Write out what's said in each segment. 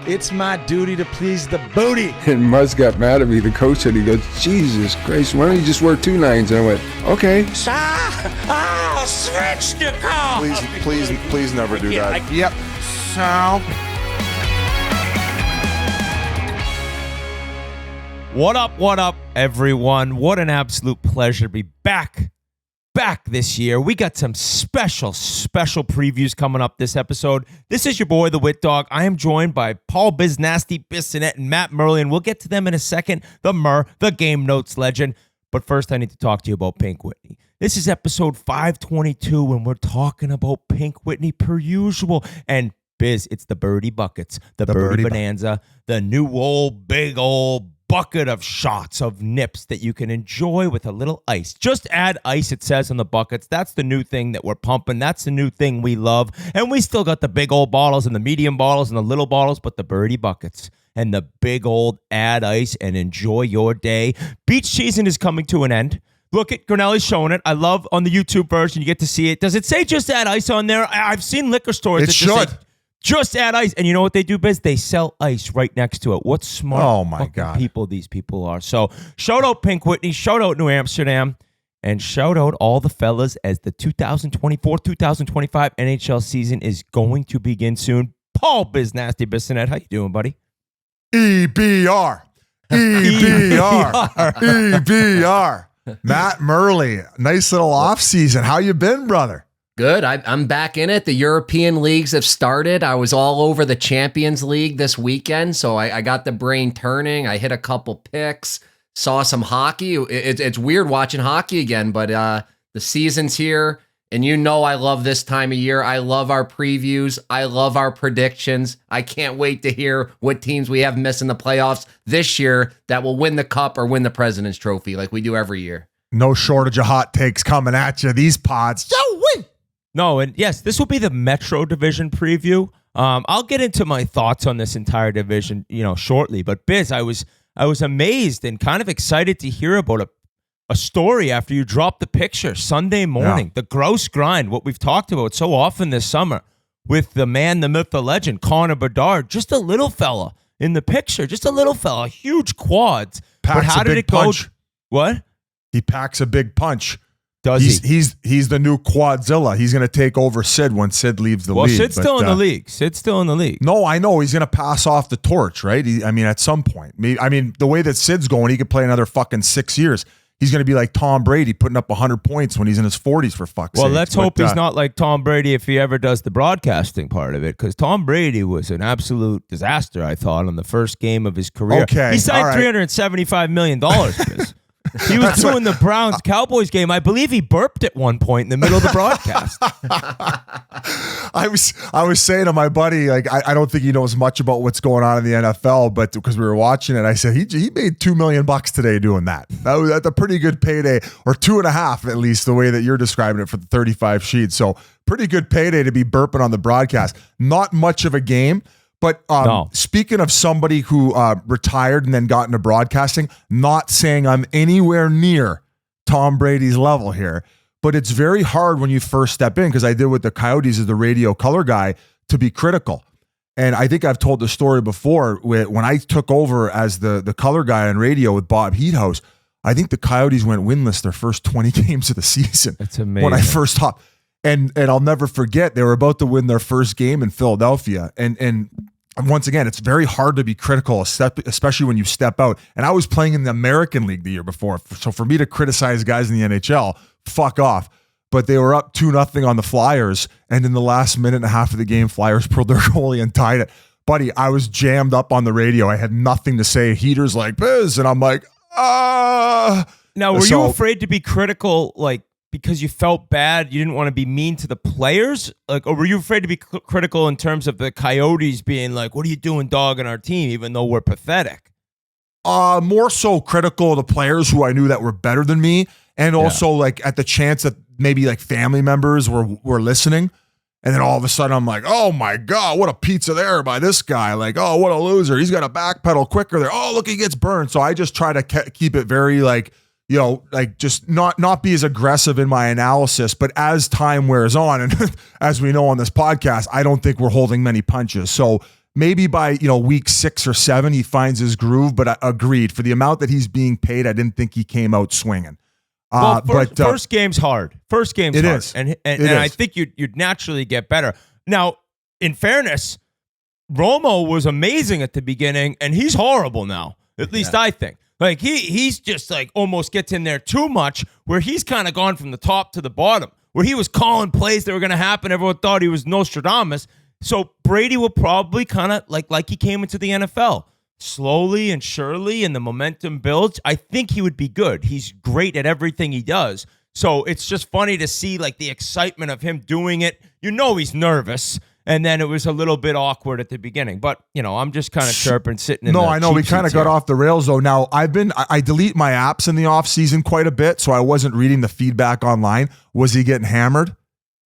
It's my duty to please the booty. And Muzz got mad at me, the coach said, he goes, Jesus Christ, why don't you just wear 2 9s? And I went, okay. I'll switch the call. Please never do that. Yep. So... What up, everyone? What an absolute pleasure to be back this year. We got some special previews coming up this episode. This is your boy, the Whit Dog. I am joined by Paul Biznasty, Bissonette, and Matt Murley, and we'll get to them in a second. The Game Notes legend. But first, I need to talk to you about Pink Whitney. This is episode 522, and we're talking about Pink Whitney per usual. And Biz, it's the birdie buckets, the birdie bonanza, the new big old bucket of shots of nips that you can enjoy with a little ice. Just add ice, it says on the buckets. That's the new thing that we're pumping. That's the new thing we love. And we still got the big old bottles and the medium bottles and the little bottles, but the birdie buckets and the big old add ice and enjoy your day. Beach season is coming to an end. Look at Grinelli's showing it. I love on the YouTube version, you get to see it. Does it say just add ice on there? I've seen liquor stores that just say just add ice. And you know what they do, Biz? They sell ice right next to it. What smart people these people are. So shout out Pink Whitney, shout out New Amsterdam, and shout out all the fellas as the 2024-2025 NHL season is going to begin soon. Paul Biznasty Bissonette, how you doing, buddy? EBR. Matt Murley, nice little off season. How you been, brother? Good. I'm back in it. The European leagues have started. I was all over the Champions League this weekend, so I got the brain turning. I hit a couple picks, saw some hockey. It's weird watching hockey again, but the season's here, and you know I love this time of year. I love our previews. I love our predictions. I can't wait to hear what teams we have missing the playoffs this year that will win the cup or win the President's Trophy like we do every year. No shortage of hot takes coming at you. These pods. No, and yes, this will be the Metro Division preview. I'll get into my thoughts on this entire division, shortly. But Biz, I was amazed and kind of excited to hear about a story after you dropped the picture Sunday morning. Yeah. The gross grind, what we've talked about so often this summer with the man, the myth, the legend, Connor Bedard, just a little fella in the picture, huge quads. Packs but how did it punch. go? What? He packs a big punch. Does he? He's the new Quadzilla. He's going to take over Sid when Sid leaves the league. Well, Sid's still in the league. Sid's still in the league. No, I know. He's going to pass off the torch, right? At some point. The way that Sid's going, he could play another fucking 6 years. He's going to be like Tom Brady, putting up 100 points when he's in his 40s, for fuck's sake. Well, let's hope he's not like Tom Brady if he ever does the broadcasting part of it, because Tom Brady was an absolute disaster, I thought, on the first game of his career. Okay, he signed $375 million, Chris. He was doing the Browns-Cowboys game. I believe he burped at one point in the middle of the broadcast. I was saying to my buddy, like, I don't think he knows much about what's going on in the NFL, but because we were watching it, I said, he made $2 million today doing that. That's a pretty good payday, or 2.5 at least, the way that you're describing it for the 35 sheets. So pretty good payday to be burping on the broadcast. Not much of a game. But Speaking of somebody who retired and then got into broadcasting, not saying I'm anywhere near Tom Brady's level here, but it's very hard when you first step in, because I did with the Coyotes as the radio color guy, to be critical. And I think I've told the story before, when I took over as the color guy on radio with Bob Heathouse, I think the Coyotes went winless their first 20 games of the season. That's amazing. When I first hopped. And I'll never forget, they were about to win their first game in Philadelphia. And once again, it's very hard to be critical, especially when you step out. And I was playing in the American League the year before. So for me to criticize guys in the NHL, fuck off. But they were up 2-0 on the Flyers. And in the last minute and a half of the game, Flyers pulled their goalie and tied it. Buddy, I was jammed up on the radio. I had nothing to say. Heater's like, Biz. And I'm like, Now, were you afraid to be critical, like, because you felt bad, you didn't want to be mean to the players? Like, or were you afraid to be critical in terms of the Coyotes being like, what are you doing dogging our team, even though we're pathetic? More so critical of the players who I knew that were better than me, and also like at the chance that maybe like family members were listening. And then all of a sudden I'm like, oh my God, what a pizza there by this guy. Like, oh, what a loser. He's got to backpedal quicker there. Oh, look, he gets burned. So I just try to keep it very like, like just not be as aggressive in my analysis, but as time wears on, and as we know on this podcast, I don't think we're holding many punches. So maybe by, week 6 or 7, he finds his groove, but I agreed. For the amount that he's being paid, I didn't think he came out swinging. First game's hard. First game's it hard. Is. And it is. I think you'd naturally get better. Now, in fairness, Romo was amazing at the beginning, and he's horrible now. At least I think. Like he's just like almost gets in there too much, where he's kind of gone from the top to the bottom, where he was calling plays that were going to happen. Everyone thought he was Nostradamus. So Brady will probably kind of like he came into the NFL. Slowly and surely, and the momentum builds, I think he would be good. He's great at everything he does. So it's just funny to see like the excitement of him doing it. He's nervous. And then it was a little bit awkward at the beginning. But, I'm just kind of chirping, sitting in the I know. We kind of got off the rails, though. Now, I delete my apps in the off season quite a bit, so I wasn't reading the feedback online. Was he getting hammered?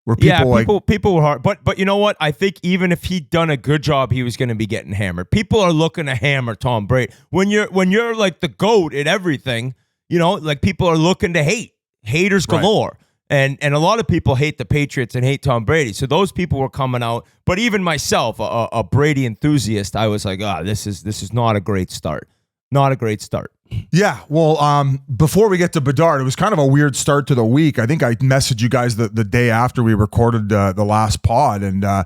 Were people were hard. But you know what? I think even if he'd done a good job, he was going to be getting hammered. People are looking to hammer Tom Brady. When you're like the GOAT at everything, like people are looking to hate. Haters galore. Right. And a lot of people hate the Patriots and hate Tom Brady. So those people were coming out. But even myself, a Brady enthusiast, I was like, this is not a great start. Not a great start. Yeah, well, before we get to Bedard, it was kind of a weird start to the week. I think I messaged you guys the day after we recorded the last pod, and I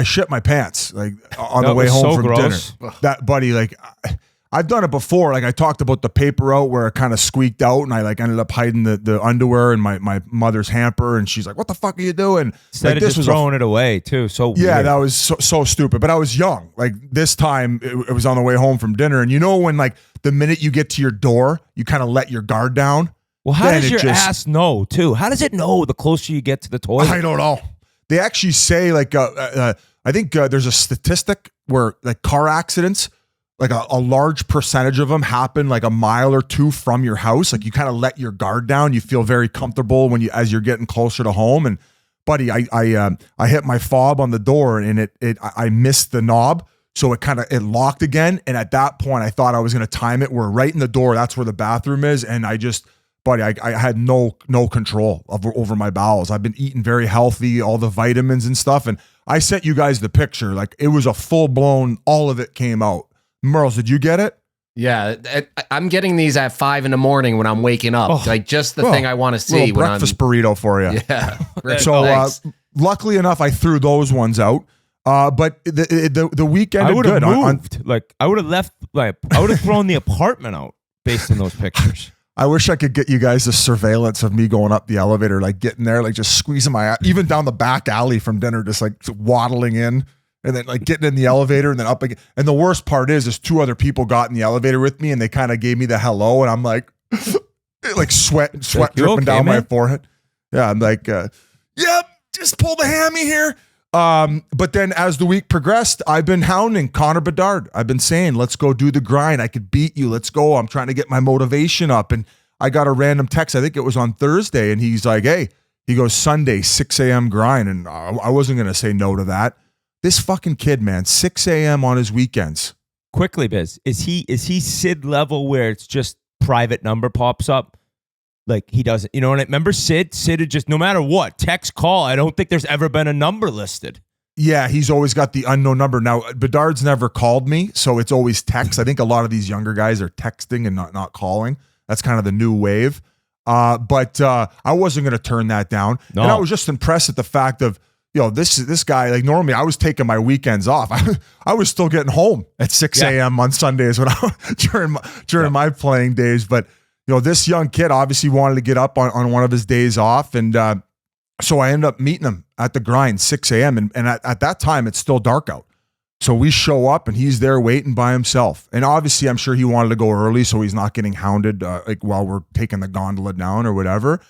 shit my pants like on the way home from gross. Dinner. That buddy, like I've done it before. Like I talked about the paper out where it kind of squeaked out, and I like ended up hiding the underwear in my mother's hamper, and she's like, "What the fuck are you doing?" Instead of just throwing it away too. So yeah, weird. that was so stupid. But I was young. Like this time, it was on the way home from dinner, and when like the minute you get to your door, you kind of let your guard down. Well, how does your ass know too? How does it know the closer you get to the toilet? I don't know. They actually say like I think there's a statistic where like car accidents, like a large percentage of them happen like a mile or two from your house. Like you kind of let your guard down. You feel very comfortable as you're getting closer to home. And buddy, I hit my fob on the door and I missed the knob. So it locked again. And at that point I thought I was going to time it. We're right in the door. That's where the bathroom is. And I had no control over my bowels. I've been eating very healthy, all the vitamins and stuff. And I sent you guys the picture. Like it was a full blown, all of it came out. Merles, did you get it? Yeah, I'm getting these at 5 a.m. when I'm waking up. Like just the thing I want to see. Little breakfast burrito for you. Yeah. So luckily enough, I threw those ones out. But the weekend I would have good. moved. I would have left. Like I would have thrown the apartment out based on those pictures. I wish I could get you guys the surveillance of me going up the elevator, like getting there, like just squeezing my ass, even down the back alley from dinner, just like waddling in. And then like getting in the elevator and then up again. And the worst part is 2 other people got in the elevator with me and they kind of gave me the hello. And I'm like, like sweat dripping down my forehead. Yeah. I'm like, yep, just pull the hammy here. But then as the week progressed, I've been hounding Connor Bedard. I've been saying, let's go do the grind. I could beat you. Let's go. I'm trying to get my motivation up. And I got a random text. I think it was on Thursday. And he's like, hey, he goes Sunday, 6 a.m. grind. And I wasn't going to say no to that. This fucking kid, man, 6 a.m. on his weekends. Quickly, Biz, is he Sid level where it's just private number pops up? Like he doesn't, what I remember Sid had just, no matter what, text, call. I don't think there's ever been a number listed. Yeah, he's always got the unknown number. Now, Bedard's never called me, so it's always text. I think a lot of these younger guys are texting and not calling. That's kind of the new wave. But I wasn't going to turn that down. No. And I was just impressed at the fact of, this guy, like normally I was taking my weekends off. I was still getting home at 6 a.m. on Sundays when during my playing days. But, this young kid obviously wanted to get up on one of his days off. And so I ended up meeting him at the grind, 6 a.m. And at that time, it's still dark out. So we show up and he's there waiting by himself. And obviously I'm sure he wanted to go early so he's not getting hounded while we're taking the gondola down or whatever.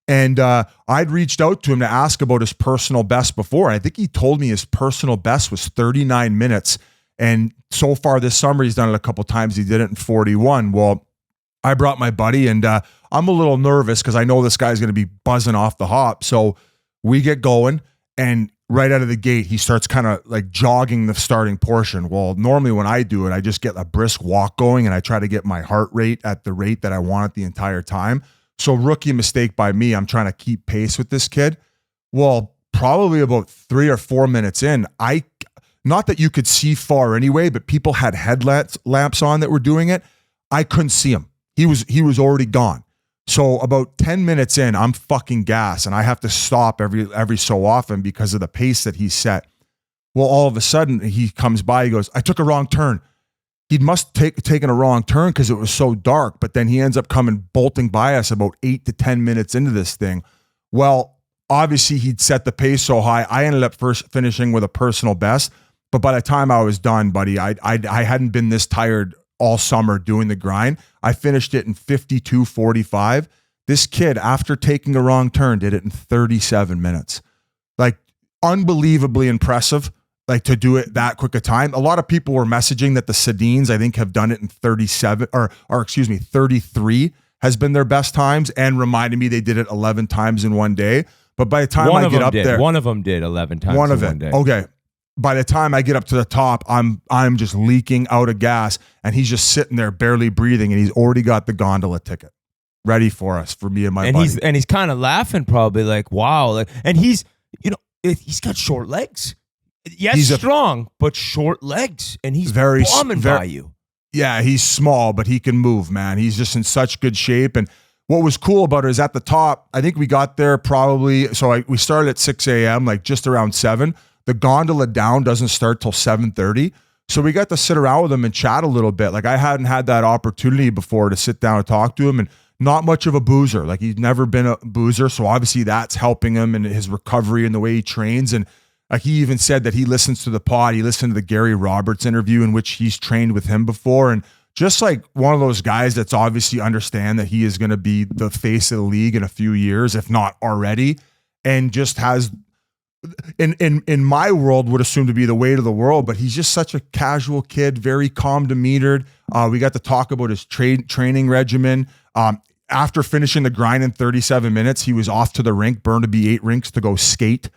And I'd reached out to him to ask about his personal best before. I think he told me his personal best was 39 minutes. And so far this summer, he's done it a couple times. He did it in 41. Well, I brought my buddy and I'm a little nervous because I know this guy's going to be buzzing off the hop. So we get going and right out of the gate, he starts kind of like jogging the starting portion. Well, normally when I do it, I just get a brisk walk going and I try to get my heart rate at the rate that I want it the entire time. So rookie mistake by me. I'm trying to keep pace with this kid. Well, probably about 3 or 4 minutes in, not that you could see far anyway, but people had lamps on that were doing it. I couldn't see him. He was already gone. So about 10 minutes in, I'm fucking gassed, and I have to stop every so often because of the pace that he set. Well, all of a sudden he comes by, he goes, I took a wrong turn. He must taken a wrong turn because it was so dark, but then he ends up coming bolting by us about 8 to 10 minutes into this thing. Well, obviously he'd set the pace so high. I ended up finishing with a personal best, but by the time I was done, buddy, I hadn't been this tired all summer doing the grind. I finished it in 52:45. This kid, after taking a wrong turn, did it in 37 minutes. Like, unbelievably impressive. Like, to do it that quick a time. A lot of people were messaging that the Sedins, I think, have done it in 33 has been their best times, and reminded me they did it 11 times in one day. But by the time I get up there, one of them did 11 times in one day. Okay. By the time I get up to the top, I'm just leaking out of gas, and he's just sitting there barely breathing, and he's already got the gondola ticket ready for us, for me and my buddy. He's kind of laughing, probably like, wow. And he's got short legs. Yes, he's strong, but short legs, and he's very bombing by you. Yeah, he's small, but he can move, man. He's just in such good shape. And what was cool about it is at the top, I think we got there probably, we started at 6 a.m., like just around 7. The gondola down doesn't start till 7:30. So we got to sit around with him and chat a little bit. Like, I hadn't had that opportunity before to sit down and talk to him, and not much of a boozer. Like, he's never been a boozer. So obviously that's helping him in his recovery and the way he trains. And he even said that he listens to the pod. He listened to the Gary Roberts interview in which he's trained with him before. And just like one of those guys that's obviously understand that he is going to be the face of the league in a few years, if not already, and just has, in my world, would assume to be the weight of the world, but he's just such a casual kid, very calm demeanored. We got to talk about his training regimen. After finishing the grind in 37 minutes, he was off to the rink, Burnaby 8 rinks, to go skate.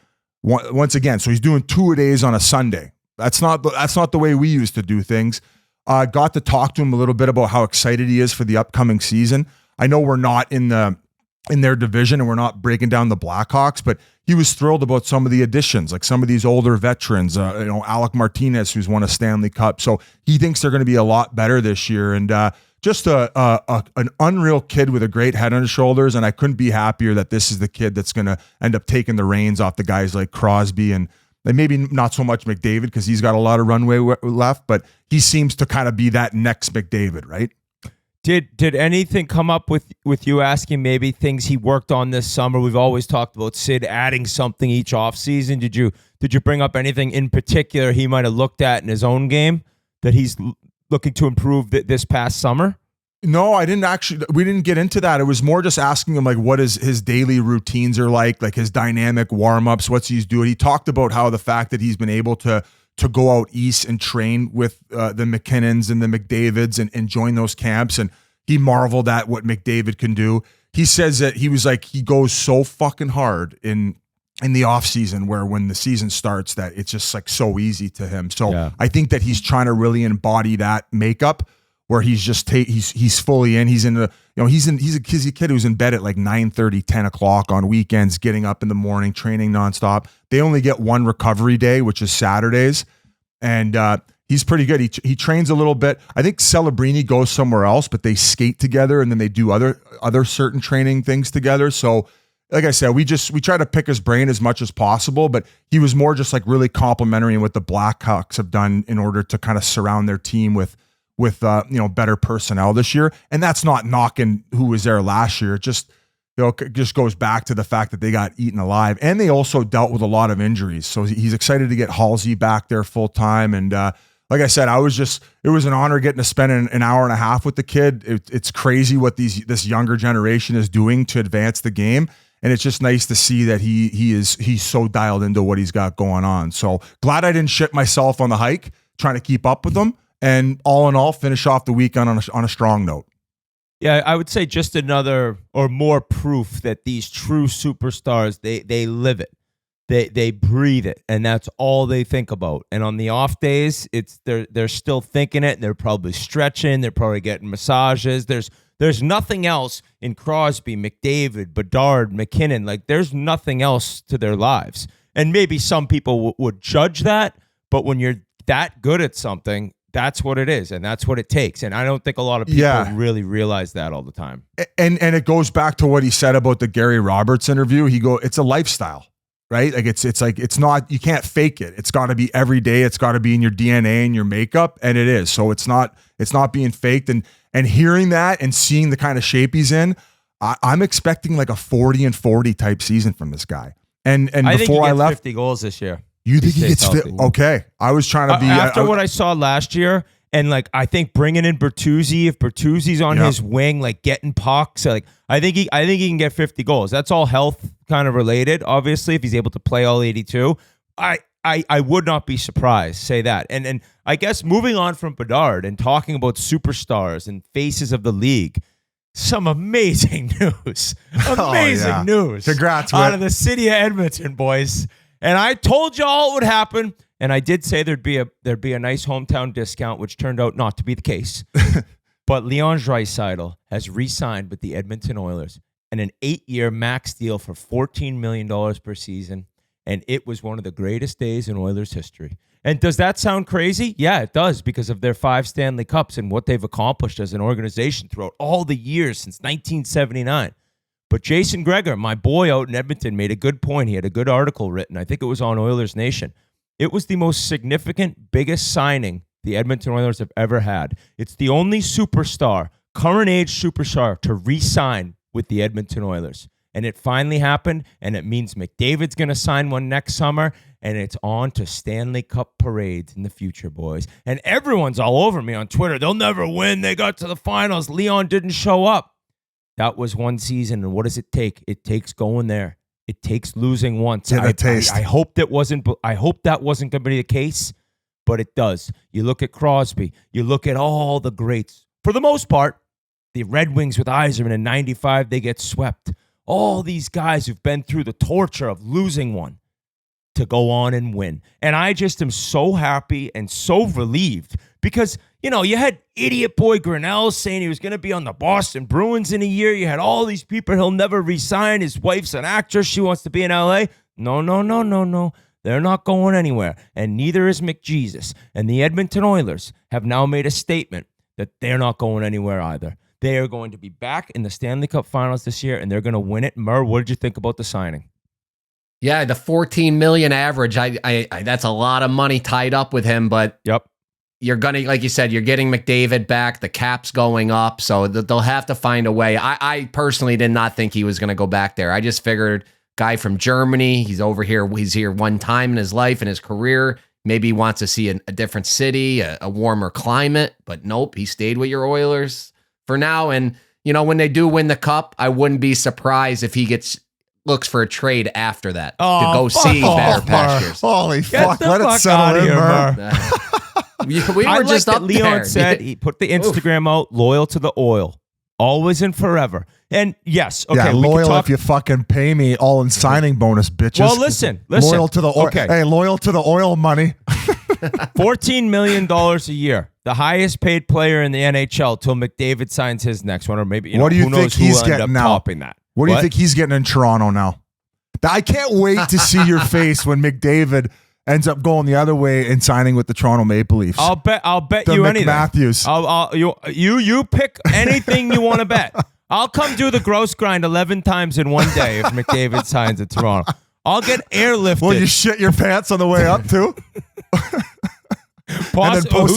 Once again, so he's doing 2-a-days on a Sunday. That's not the way we used to do things. Got to talk to him a little bit about how excited he is for the upcoming season. I know we're not in their division and we're not breaking down the Blackhawks, but he was thrilled about some of the additions, like some of these older veterans, Alec Martinez, who's won a Stanley Cup. So he thinks they're going to be a lot better this year. And just an unreal kid with a great head on his shoulders, and I couldn't be happier that this is the kid that's going to end up taking the reins off the guys like Crosby and maybe not so much McDavid because he's got a lot of runway left, but he seems to kind of be that next McDavid, right? Did anything come up with you asking maybe things he worked on this summer? We've always talked about Sid adding something each offseason. Did you bring up anything in particular he might have looked at in his own game that he's looking to improve this past summer? No, I didn't actually. We didn't get into that. It was more just asking him like what his daily routines are like his dynamic warm-ups, what's he's doing. He talked about how the fact that he's been able to go out east and train with the McKinnons and the McDavids and join those camps, and he marveled at what McDavid can do. He says that he was like, he goes so fucking hard in the off season where when the season starts that it's just like so easy to him. So yeah. I think that he's trying to really embody that makeup where he's just he's fully in. He's in the, he's a kid who's in bed at like 9:30, 10 o'clock on weekends, getting up in the morning, training nonstop. They only get one recovery day, which is Saturdays. And he's pretty good. He trains a little bit. I think Celebrini goes somewhere else, but they skate together and then they do other certain training things together. So like I said, we try to pick his brain as much as possible, but he was more just like really complimentary in what the Blackhawks have done in order to kind of surround their team with better personnel this year. And that's not knocking who was there last year. It just goes back to the fact that they got eaten alive, and they also dealt with a lot of injuries. So he's excited to get Halsey back there full time. And like I said, it was an honor getting to spend an hour and a half with the kid. It's crazy what this younger generation is doing to advance the game. And it's just nice to see that he's so dialed into what he's got going on. So glad I didn't shit myself on the hike, trying to keep up with them. And all in all, finish off the weekend on a strong note. Yeah, I would say just another or more proof that these true superstars, they live it. They breathe it, and that's all they think about. And on the off days, they're still thinking it, and they're probably stretching, they're probably getting massages. There's nothing else in Crosby, McDavid, Bedard, McKinnon. Like, there's nothing else to their lives. And maybe some people would judge that, But when you're that good at something, that's what it is, and that's what it takes. And I don't think a lot of people really realize that all the time. And it goes back to what he said about the Gary Roberts interview. It's a lifestyle, right? Like it's not, you can't fake it. It's got to be every day. It's got to be in your DNA and your makeup, and it is. So it's not being faked. And hearing that and seeing the kind of shape he's in, I'm expecting like a 40-40 type season from this guy. And I think before he I gets left, 50 goals this year. you think he stays gets healthy. okay? I was trying to be after what I saw last year, and like I think bringing in Bertuzzi, if Bertuzzi's on his wing, like getting pucks, like I think he can get 50 goals. That's all health kind of related, obviously, if he's able to play all 82. I would not be surprised, say that. And I guess moving on from Bedard and talking about superstars and faces of the league, some amazing news. Amazing news. Congrats, out Whit. of the city of Edmonton, boys. And I told y'all it would happen. And I did say there'd be a nice hometown discount, which turned out not to be the case. But Leon Draisaitl has re-signed with the Edmonton Oilers and an 8-year max deal for $14 million per season. And it was one of the greatest days in Oilers history. And does that sound crazy? Yeah, it does, because of their 5 Stanley Cups and what they've accomplished as an organization throughout all the years since 1979. But Jason Gregor, my boy out in Edmonton, made a good point. He had a good article written. I think it was on Oilers Nation. It was the most significant, biggest signing the Edmonton Oilers have ever had. It's the only superstar, current age superstar, to re-sign with the Edmonton Oilers. And it finally happened, and it means McDavid's going to sign one next summer, and it's on to Stanley Cup parades in the future, boys. And everyone's all over me on Twitter. They'll never win. They got to the finals. Leon didn't show up. That was one season, and what does it take? It takes going there. It takes losing once. I hope that wasn't going to be the case, but it does. You look at Crosby. You look at all the greats. For the most part, the Red Wings with Yzerman in 95, they get swept. All these guys who've been through the torture of losing one to go on and win. And I just am so happy and so relieved because, you had idiot boy Grinnell saying he was going to be on the Boston Bruins in a year. You had all these people he'll never resign. His wife's an actress. She wants to be in LA. No. They're not going anywhere. And neither is McJesus. And the Edmonton Oilers have now made a statement that they're not going anywhere either. They are going to be back in the Stanley Cup Finals this year, and they're going to win it. Murr, what did you think about the signing? Yeah, the $14 million average. I that's a lot of money tied up with him. But yep, you're gonna, like you said, you're getting McDavid back. The cap's going up, so they'll have to find a way. I personally did not think he was going to go back there. I just figured, guy from Germany, he's over here. He's here one time in his life, in his career. Maybe he wants to see a different city, a warmer climate. But nope, he stayed with your Oilers for now. And, when they do win the cup, I wouldn't be surprised if he looks for a trade after that to go see better pastures. Holy fuck. Let it settle in, Murr. We were just up Leon there. said he put the Instagram out, loyal to the oil. Always and forever. And yes, okay. Yeah, loyal if you fucking pay me all in signing bonus, bitches. Well, listen. Loyal to the oil. Okay. Hey, loyal to the oil money. $14 million a year. The highest paid player in the NHL till McDavid signs his next one, or maybe what do you who think knows who he's will end getting up now? topping that. What do you think he's getting in Toronto now? I can't wait to see your face when McDavid ends up going the other way and signing with the Toronto Maple Leafs. I'll bet the you anything. Matthews. You pick anything you want to bet. I'll come do the gross grind 11 times in one day if McDavid signs in Toronto. I'll get airlifted. Will you shit your pants on the way up too? Who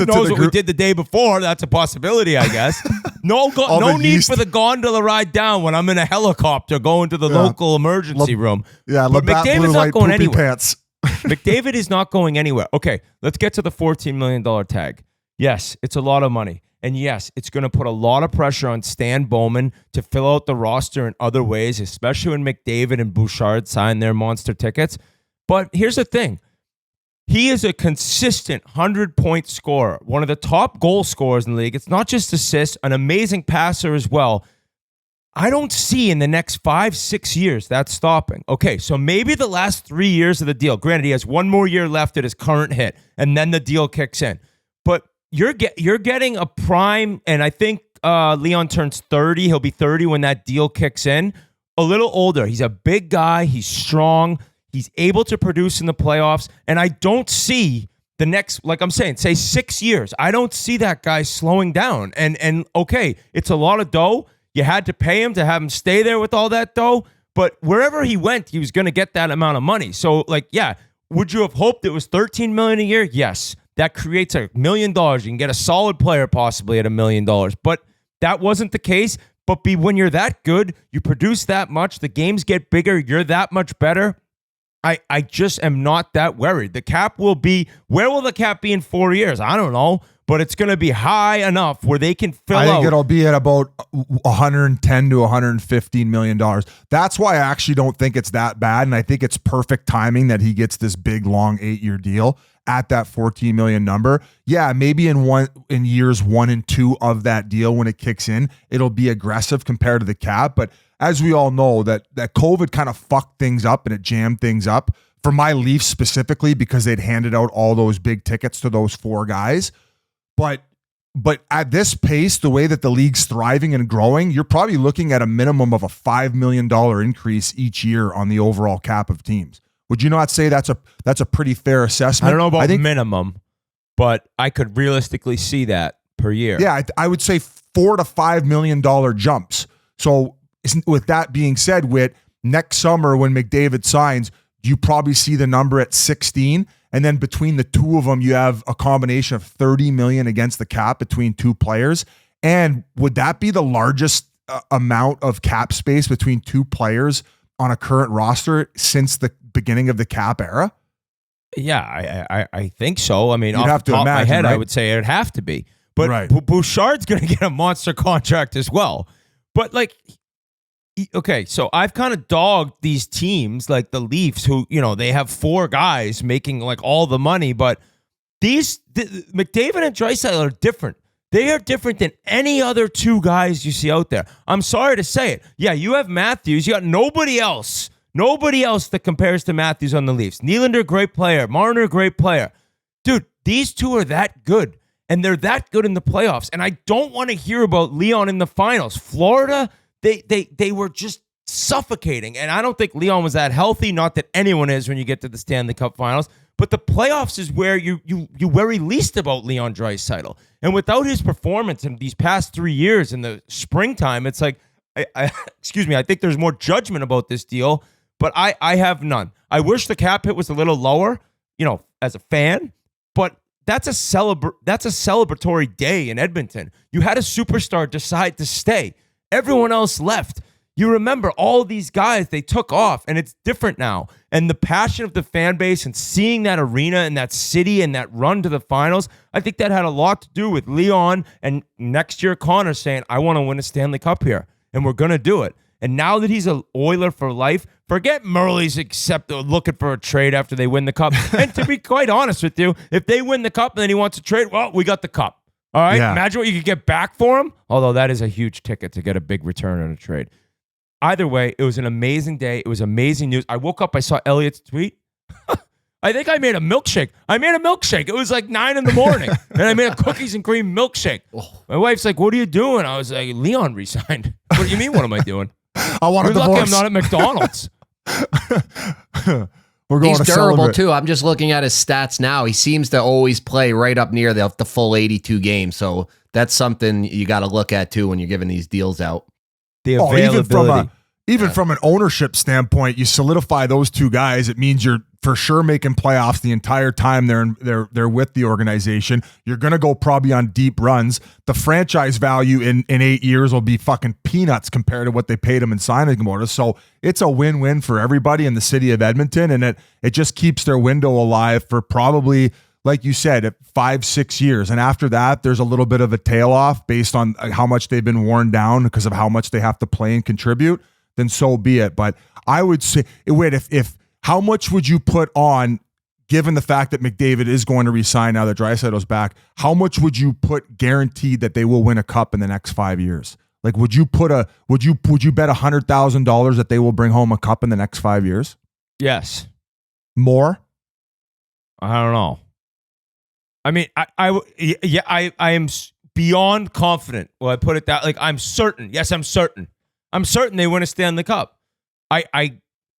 knows what we did the day before? That's a possibility, I guess. No need for the gondola ride down when I'm in a helicopter going to the local emergency room. Yeah, but McDavid's not going anywhere. Pants. McDavid is not going anywhere. Okay, let's get to the $14 million tag. Yes, it's a lot of money. And yes, it's going to put a lot of pressure on Stan Bowman to fill out the roster in other ways, especially when McDavid and Bouchard sign their monster tickets. But here's the thing. He is a consistent 100-point scorer, one of the top goal scorers in the league. It's not just assists, an amazing passer as well. I don't see in the next 5-6 years that stopping. Okay, so maybe the last 3 years of the deal. Granted, he has one more year left at his current hit, and then the deal kicks in. But you're getting a prime, and I think Leon turns 30. He'll be 30 when that deal kicks in. A little older. He's a big guy. He's strong. He's able to produce in the playoffs, and I don't see the next, like I'm saying, say 6 years, I don't see that guy slowing down. And okay, it's a lot of dough. You had to pay him to have him stay there with all that dough. But wherever he went, he was going to get that amount of money. So, like, yeah, would you have hoped it was $13 million a year? Yes. That creates $1 million. You can get a solid player possibly at $1 million. But that wasn't the case. But when you're that good, you produce that much, the games get bigger, you're that much better. I just am not that worried. The cap will be, where will the cap be in 4 years? I don't know. But it's going to be high enough where they can fill out. I think it'll be at about $110 to $115 million. That's why I actually don't think it's that bad. And I think it's perfect timing that he gets this big, long 8-year deal at that $14 million number. Yeah, maybe in years 1 and 2 of that deal, when it kicks in, it'll be aggressive compared to the cap. But as we all know, that COVID kind of fucked things up and it jammed things up for my Leafs specifically, because they'd handed out all those big tickets to those 4 guys. But at this pace, the way that the league's thriving and growing, you're probably looking at a minimum of a $5 million increase each year on the overall cap of teams. Would you not say that's a pretty fair assessment? I don't know about minimum, but I could realistically see that per year. Yeah, I would say $4 to $5 million jumps. So with that being said, Whit, next summer when McDavid signs, you probably see the number at 16. And then between the two of them, you have a combination of $30 million against the cap between 2 players. And would that be the largest amount of cap space between 2 players on a current roster since the beginning of the cap era? Yeah, I think so. I mean, You'd off have the to top imagine, of my head, right? I would say it'd have to be. But Right. Bouchard's going to get a monster contract as well. But like, okay, so I've kind of dogged these teams like the Leafs who, they have 4 guys making like all the money, but McDavid and Draisaitl are different. They are different than any other 2 guys you see out there. I'm sorry to say it. Yeah, you have Matthews. You got nobody else that compares to Matthews on the Leafs. Nylander, great player. Marner, great player. Dude, these 2 are that good, and they're that good in the playoffs. And I don't want to hear about Leon in the finals. Florida, They were just suffocating. And I don't think Leon was that healthy. Not that anyone is when you get to the Stanley Cup Finals. But the playoffs is where you worry least about Leon Draisaitl. And without his performance in these past 3 years in the springtime, it's like, excuse me, I think there's more judgment about this deal. But I have none. I wish the cap hit was a little lower, as a fan. But that's a celebratory day in Edmonton. You had a superstar decide to stay. Everyone else left. You remember all these guys, they took off, and it's different now. And the passion of the fan base and seeing that arena and that city and that run to the finals, I think that had a lot to do with Leon and next year Connor saying, I want to win a Stanley Cup here, and we're going to do it. And now that he's an Oiler for life, forget Murley's looking for a trade after they win the Cup. And to be quite honest with you, if they win the Cup and then he wants to trade, well, we got the Cup. All right, yeah. Imagine what you could get back for him. Although that is a huge ticket to get a big return on a trade. Either way, it was an amazing day. It was amazing news. I woke up, I saw Elliot's tweet. I think I made a milkshake. It was like 9 a.m. and I made a cookies and cream milkshake. My wife's like, what are you doing? I was like, Leon resigned. What do you mean, what am I doing? I want a divorce. Lucky I'm not at McDonald's. We're going He's to durable celebrate. too. I'm just looking at his stats now. He seems to always play right up near the full 82 games. So that's something you got to look at too when you're giving these deals out. The availability. Even from an ownership standpoint, you solidify those 2 guys. It means you're for sure making playoffs the entire time they're with the organization. You're going to go probably on deep runs. The franchise value in 8 years will be fucking peanuts compared to what they paid him in signing bonus. So it's a win-win for everybody in the city of Edmonton, and it just keeps their window alive for probably, like you said, 5-6 years. And after that, there's a little bit of a tail off based on how much they've been worn down because of how much they have to play and contribute. Then so be it. But I would say, wait, if how much would you put on, given the fact that McDavid is going to resign now that Draisaitl's back, how much would you put guaranteed that they will win a cup in the next 5 years? Like, would you bet $100,000 that they will bring home a cup in the next 5 years? Yes. More? I don't know. I mean, I am beyond confident. Well, I put it that, like, I'm certain. Yes, I'm certain. I'm certain they win a Stanley Cup. I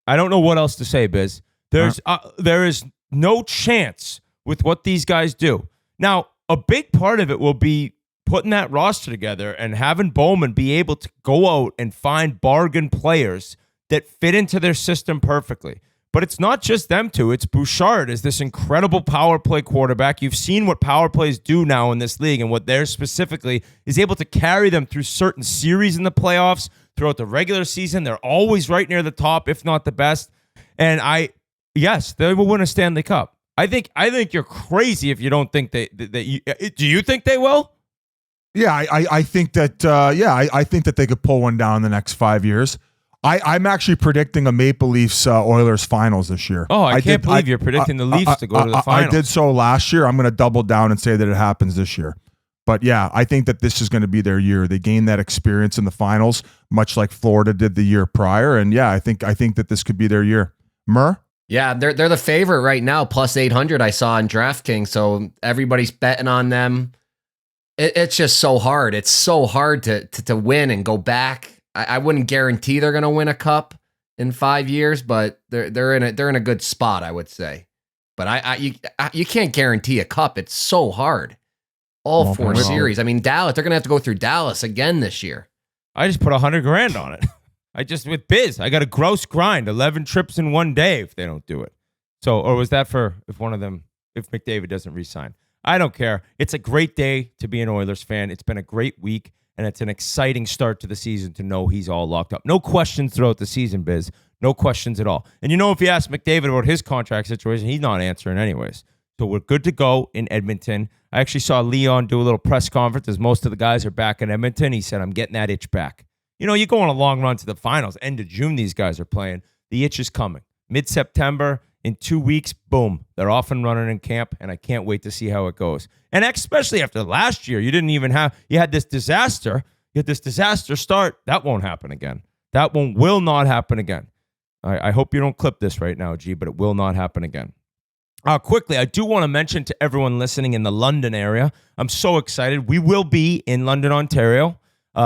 don't know what else to say, Biz. There is no chance with what these guys do. Now, a big part of it will be putting that roster together and having Bowman be able to go out and find bargain players that fit into their system perfectly. But it's not just them two. It's Bouchard is this incredible power play quarterback. You've seen what power plays do now in this league, and what they're specifically is able to carry them through certain series in the playoffs, throughout the regular season. They're always right near the top, if not the best. And yes, they will win a Stanley Cup. I think you're crazy if you don't think do you think they will? Yeah, I think that. I think that they could pull one down in the next 5 years. I'm actually predicting a Maple Leafs Oilers finals this year. Oh, I can't believe you're predicting the Leafs to go to the finals. I did so last year. I'm going to double down and say that it happens this year. But yeah, I think that this is going to be their year. They gained that experience in the finals, much like Florida did the year prior. And yeah, I think that this could be their year. Murr? Yeah, they're the favorite right now, plus 800 I saw on DraftKings. So everybody's betting on them. It's just so hard. It's so hard to win and go back. I wouldn't guarantee they're going to win a cup in 5 years, but they're in a good spot, I would say. But you can't guarantee a cup. It's so hard. All four series. I mean, Dallas, they're going to have to go through Dallas again this year. I just put $100,000 on it. With Biz, I got a gross grind, 11 trips in one day if they don't do it. So, or was that for if McDavid doesn't re-sign? I don't care. It's a great day to be an Oilers fan. It's been a great week, and it's an exciting start to the season to know he's all locked up. No questions throughout the season, Biz. No questions at all. And if you ask McDavid about his contract situation, he's not answering anyways. So we're good to go in Edmonton. I actually saw Leon do a little press conference as most of the guys are back in Edmonton. He said, I'm getting that itch back. You go on a long run to the finals. End of June, these guys are playing. The itch is coming. Mid-September, in 2 weeks, boom, they're off and running in camp, and I can't wait to see how it goes. And especially after last year, you had this disaster. You had this disaster start. That won't happen again. That one will not happen again. I hope you don't clip this right now, G, but it will not happen again. Quickly, I do want to mention to everyone listening in the London area, I'm so excited. We will be in London, Ontario,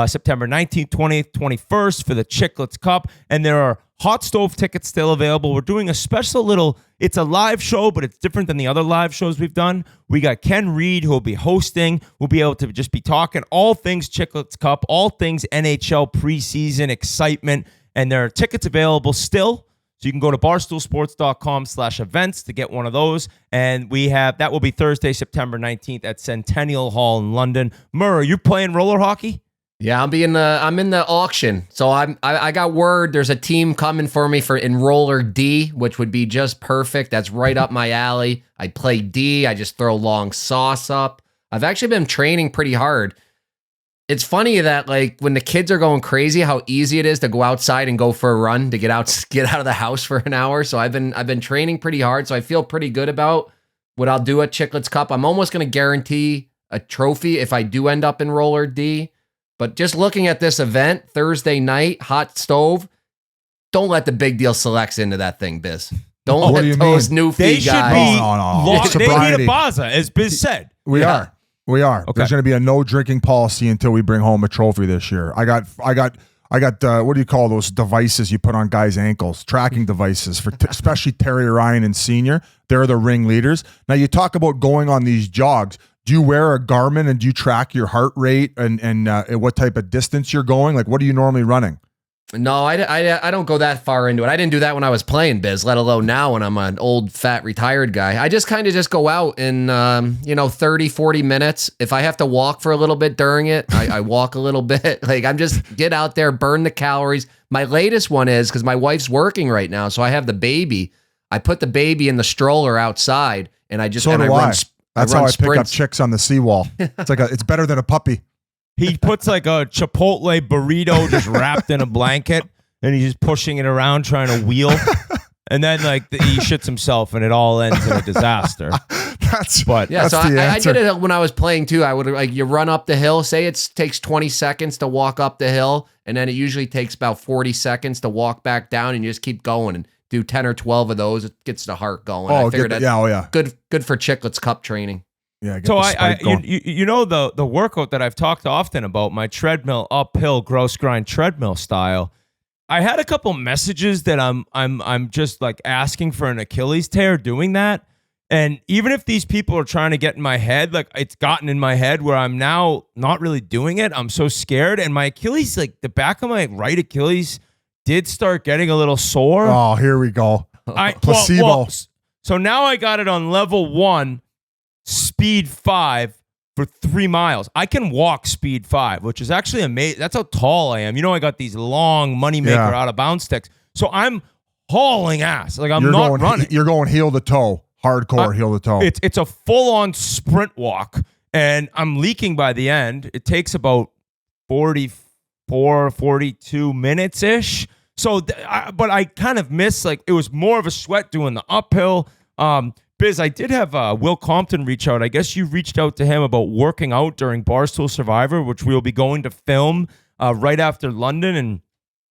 September 19th, 20th, 21st for the Chiclets Cup, and there are hot stove tickets still available. We're doing a special it's a live show, but it's different than the other live shows we've done. We got Ken Reed, who will be hosting. We'll be able to just be talking all things Chiclets Cup, all things NHL preseason excitement, and there are tickets available still. So you can go to barstoolsports.com/events to get one of those. And that will be Thursday, September 19th at Centennial Hall in London. Murr, are you playing roller hockey? Yeah, I'm in the auction. So I got word there's a team coming for me in roller D, which would be just perfect. That's right up my alley. I play D. I just throw long sauce up. I've actually been training pretty hard. It's funny that when the kids are going crazy, how easy it is to go outside and go for a run to get out of the house for an hour. So I've been training pretty hard. So I feel pretty good about what I'll do at Chiclets Cup. I'm almost going to guarantee a trophy if I do end up in roller D. But just looking at this event, Thursday night, hot stove, don't let the Big Deal Selects into that thing, Biz. Don't let those newfie guys. They need a Baza, as Biz said. We are. Okay. There's going to be a no drinking policy until we bring home a trophy this year. I got what do you call those devices you put on guys' ankles? Tracking devices for especially Terry Ryan and Senior. They're the ringleaders. Now you talk about going on these jogs. Do you wear a Garmin and do you track your heart rate and what type of distance you're going? What are you normally running? No, I don't go that far into it. I didn't do that when I was playing, Biz, let alone now when I'm an old, fat, retired guy. I just kind of just go out in, 30, 40 minutes. If I have to walk for a little bit during it, I walk a little bit. I'm just get out there, burn the calories. My latest one is, because my wife's working right now, so I have the baby. I put the baby in the stroller outside, and I just run That's how I pick up sprints. chicks on the seawall. It's better than a puppy. He puts a Chipotle burrito just wrapped in a blanket, and he's just pushing it around trying to wheel. And then he shits himself, and it all ends in a disaster. So I did it when I was playing too. I would you run up the hill. Say it takes 20 seconds to walk up the hill, and then it usually takes about 40 seconds to walk back down, and you just keep going and do 10 or 12 of those. It gets the heart going. I figured good for Chiclets Cup training. Yeah. So the workout that I've talked often about, my treadmill uphill gross grind treadmill style. I had a couple messages that I'm just asking for an Achilles tear doing that, And even if these people are trying to get in my head, like it's gotten in my head where I'm now not really doing it. I'm so scared. And my Achilles, like the back of my right Achilles did start getting a little sore. Oh, here we go. Placebo. So now I got it on level 1, speed 5 for 3 miles. I can walk speed 5, which is actually amazing. That's how tall I am. You know, I got these long moneymaker out of bounds sticks. So I'm hauling ass. Like I'm not running. You're going heel to toe. Hardcore heel to toe. It's a full-on sprint walk, and I'm leaking by the end. It takes about 42 minutes-ish. So, but I kind of missed, like, it was more of a sweat doing the uphill. Biz, I did have Will Compton reach out. I guess you reached out to him about working out during Barstool Survivor, which we'll be going to film right after London, and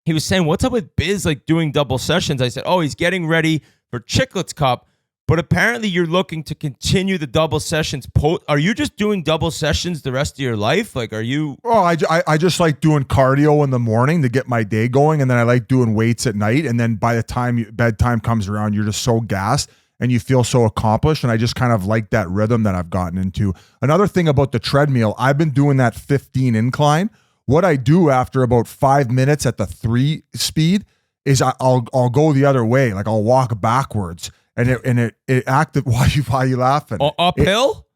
he was saying, what's up with Biz, like, doing double sessions? I said, oh, he's getting ready for Chiclets Cup. But apparently you're looking to continue the double sessions. Are you just doing double sessions the rest of your life? Like, are you? Oh, I just like doing cardio in the morning to get my day going. And then I like doing weights at night. And then by the time bedtime comes around, you're just so gassed and you feel so accomplished. And I just kind of like that rhythm that I've gotten into. Another thing about the treadmill, I've been doing that 15 incline. What I do after about 5 minutes at the 3 speed is I'll go the other way. Like I'll walk backwards. And it active. Why are you laughing? Uphill?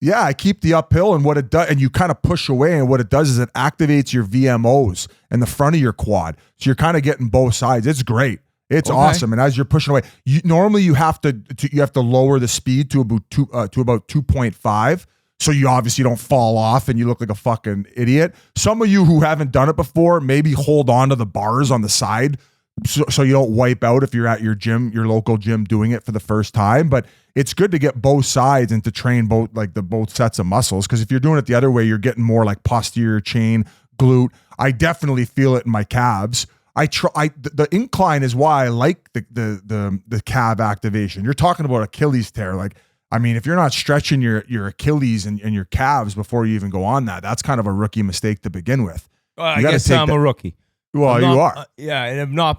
Yeah, I keep the uphill, and what it does, and you kind of push away, and what it does is it activates your VMOs in the front of your quad. So you're kind of getting both sides. It's great. It's awesome. And as you're pushing away, normally you have to lower the speed to about 2.5. So you obviously don't fall off and you look like a fucking idiot. Some of you who haven't done it before, maybe hold on to the bars on the side. So you don't wipe out if you're at your gym, your local gym, doing it for the first time. But it's good to get both sides and to train both sets of muscles. Because if you're doing it the other way, you're getting more like posterior chain, glute. I definitely feel it in my calves. The incline is why I like the calf activation. You're talking about Achilles tear. Like, I mean, if you're not stretching your Achilles and your calves before you even go on that's kind of a rookie mistake to begin with. I guess I'm a rookie. Well, you are. Yeah, and have not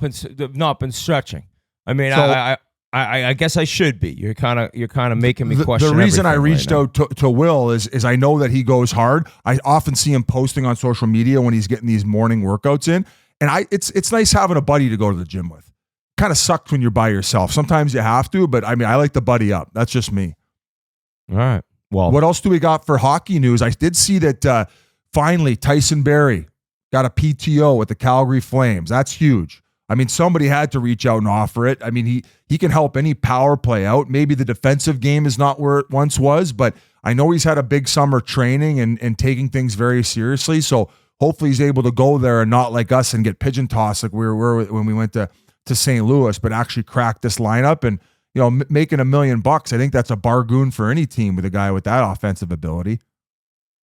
been stretching. I mean, so, I guess I should be. You're kind of making me question. The reason I reached out to Will is I know that he goes hard. I often see him posting on social media when he's getting these morning workouts in, and it's nice having a buddy to go to the gym with. Kind of sucks when you're by yourself. Sometimes you have to, but I mean, I like to buddy up. That's just me. All right. Well, what else do we got for hockey news? I did see that finally Tyson Barrie got a PTO with the Calgary Flames. That's huge. I mean, somebody had to reach out and offer it. I mean, he can help any power play out. Maybe the defensive game is not where it once was, but I know he's had a big summer training and taking things very seriously. So hopefully he's able to go there and not like us and get pigeon tossed like we were when we went to St. Louis, but actually crack this lineup and, you know, making $1 million. I think that's a bargain for any team with a guy with that offensive ability.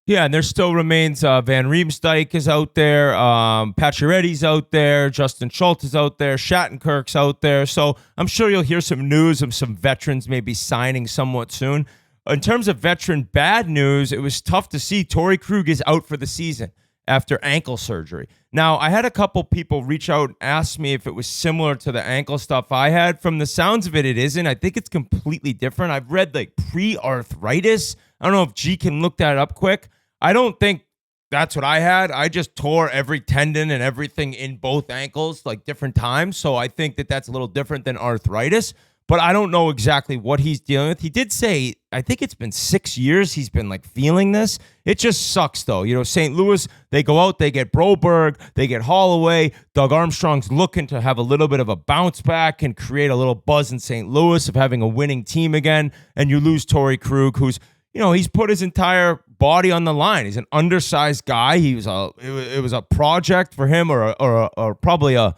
Yeah, and there still remains Van Riemsdyk is out there, Pacioretty's out there, Justin Schultz is out there, Shattenkirk's out there. So I'm sure you'll hear some news of some veterans maybe signing somewhat soon. In terms of veteran bad news, it was tough to see Torey Krug is out for the season after ankle surgery. Now, I had a couple people reach out and ask me if it was similar to the ankle stuff I had. From the sounds of it, it isn't. I think it's completely different. I've read like prearthritis. I don't know if G can look that up quick. I don't think that's what I had. I just tore every tendon and everything in both ankles like different times. So I think that that's a little different than arthritis, but I don't know exactly what he's dealing with. He did say, I think it's been 6 years he's been like feeling this. It just sucks though. You know, St. Louis, they go out, they get Broberg, they get Holloway. Doug Armstrong's looking to have a little bit of a bounce back and create a little buzz in St. Louis of having a winning team again. And you lose Torey Krug, who's, you know, he's put his entire body on the line. He's an undersized guy. It was a project for him or probably a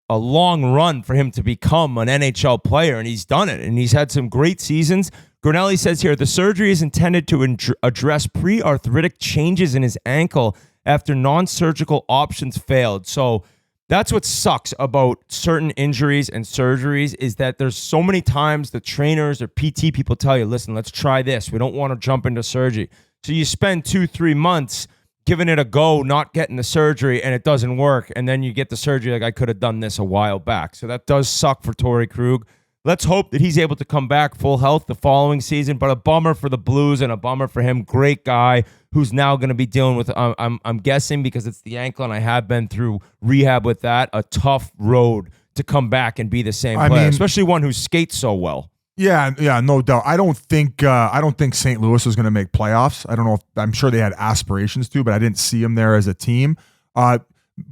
long run for him to become an NHL player, and he's done it, and he's had some great seasons. Gronelli says here, the surgery is intended to address pre-arthritic changes in his ankle after non-surgical options failed. So that's what sucks about certain injuries and surgeries is that there's so many times the trainers or PT people tell you, listen, let's try this. We don't want to jump into surgery. So you spend 2-3 months giving it a go, not getting the surgery, and it doesn't work. And then you get the surgery like I could have done this a while back. So that does suck for Torey Krug. let's hope that he's able to come back full health the following season. But a bummer for the Blues and a bummer for him. Great guy who's now going to be dealing with, I'm guessing because it's the ankle and I have been through rehab with that, a tough road to come back and be the same player, especially one who skates so well. Yeah, no doubt. I don't think St. Louis is going to make playoffs. I don't know. I'm sure they had aspirations to, but I didn't see them there as a team.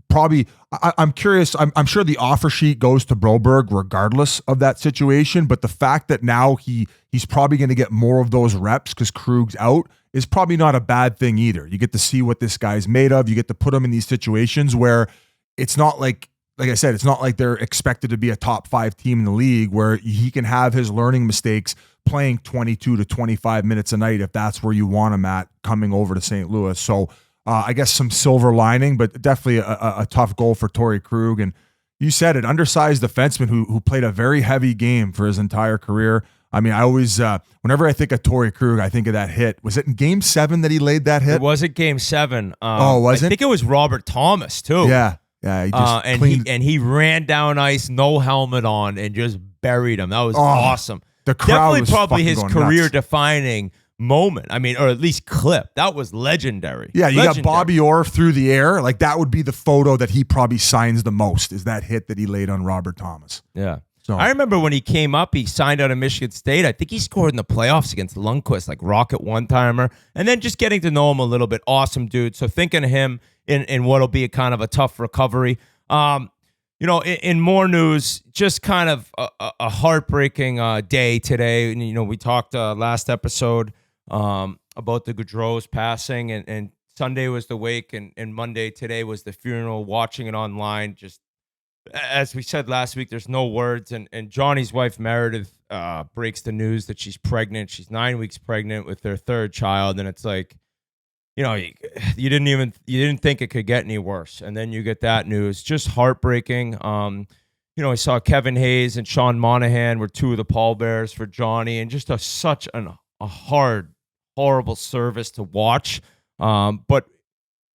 Probably, I'm curious. I'm sure the offer sheet goes to Broberg regardless of that situation. But the fact that now he's probably going to get more of those reps because Krug's out is probably not a bad thing either. You get to see what this guy's made of. You get to put him in these situations where it's not like I said, it's not like they're expected to be a top 5 team in the league where he can have his learning mistakes playing 22 to 25 minutes a night if that's where you want him at coming over to St. Louis. So I guess some silver lining, but definitely a tough goal for Torey Krug. And you said it, undersized defenseman who played a very heavy game for his entire career. I mean, I always, whenever I think of Torey Krug, I think of that hit. Was it in Game 7 that he laid that hit? It wasn't Game 7. Was it? I think it was Robert Thomas too. Yeah. He just he ran down ice, no helmet on, and just buried him. That was awesome. The crowd definitely was probably his going career-defining moment. I mean, or at least clip. That was legendary. Yeah, you got Bobby Orr through the air. Like that would be the photo that he probably signs the most. Is that hit that he laid on Robert Thomas? Yeah. So I remember when he came up, he signed out of Michigan State. I think he scored in the playoffs against Lundqvist, like rocket one-timer. And then just getting to know him a little bit. Awesome dude. So thinking of him in what'll be a kind of a tough recovery. In more news, just kind of a heartbreaking day today. And, we talked last episode about the Gaudreau's passing, and Sunday was the wake, and Monday today was the funeral. Watching it online, just as we said last week, there's no words. And Johnny's wife Meredith breaks the news that she's pregnant. She's 9 weeks pregnant with their third child, and it's like, you didn't think it could get any worse, and then you get that news. Just heartbreaking. I saw Kevin Hayes and Sean Monahan were two of the pallbearers for Johnny, and just such a hard, horrible service to watch. But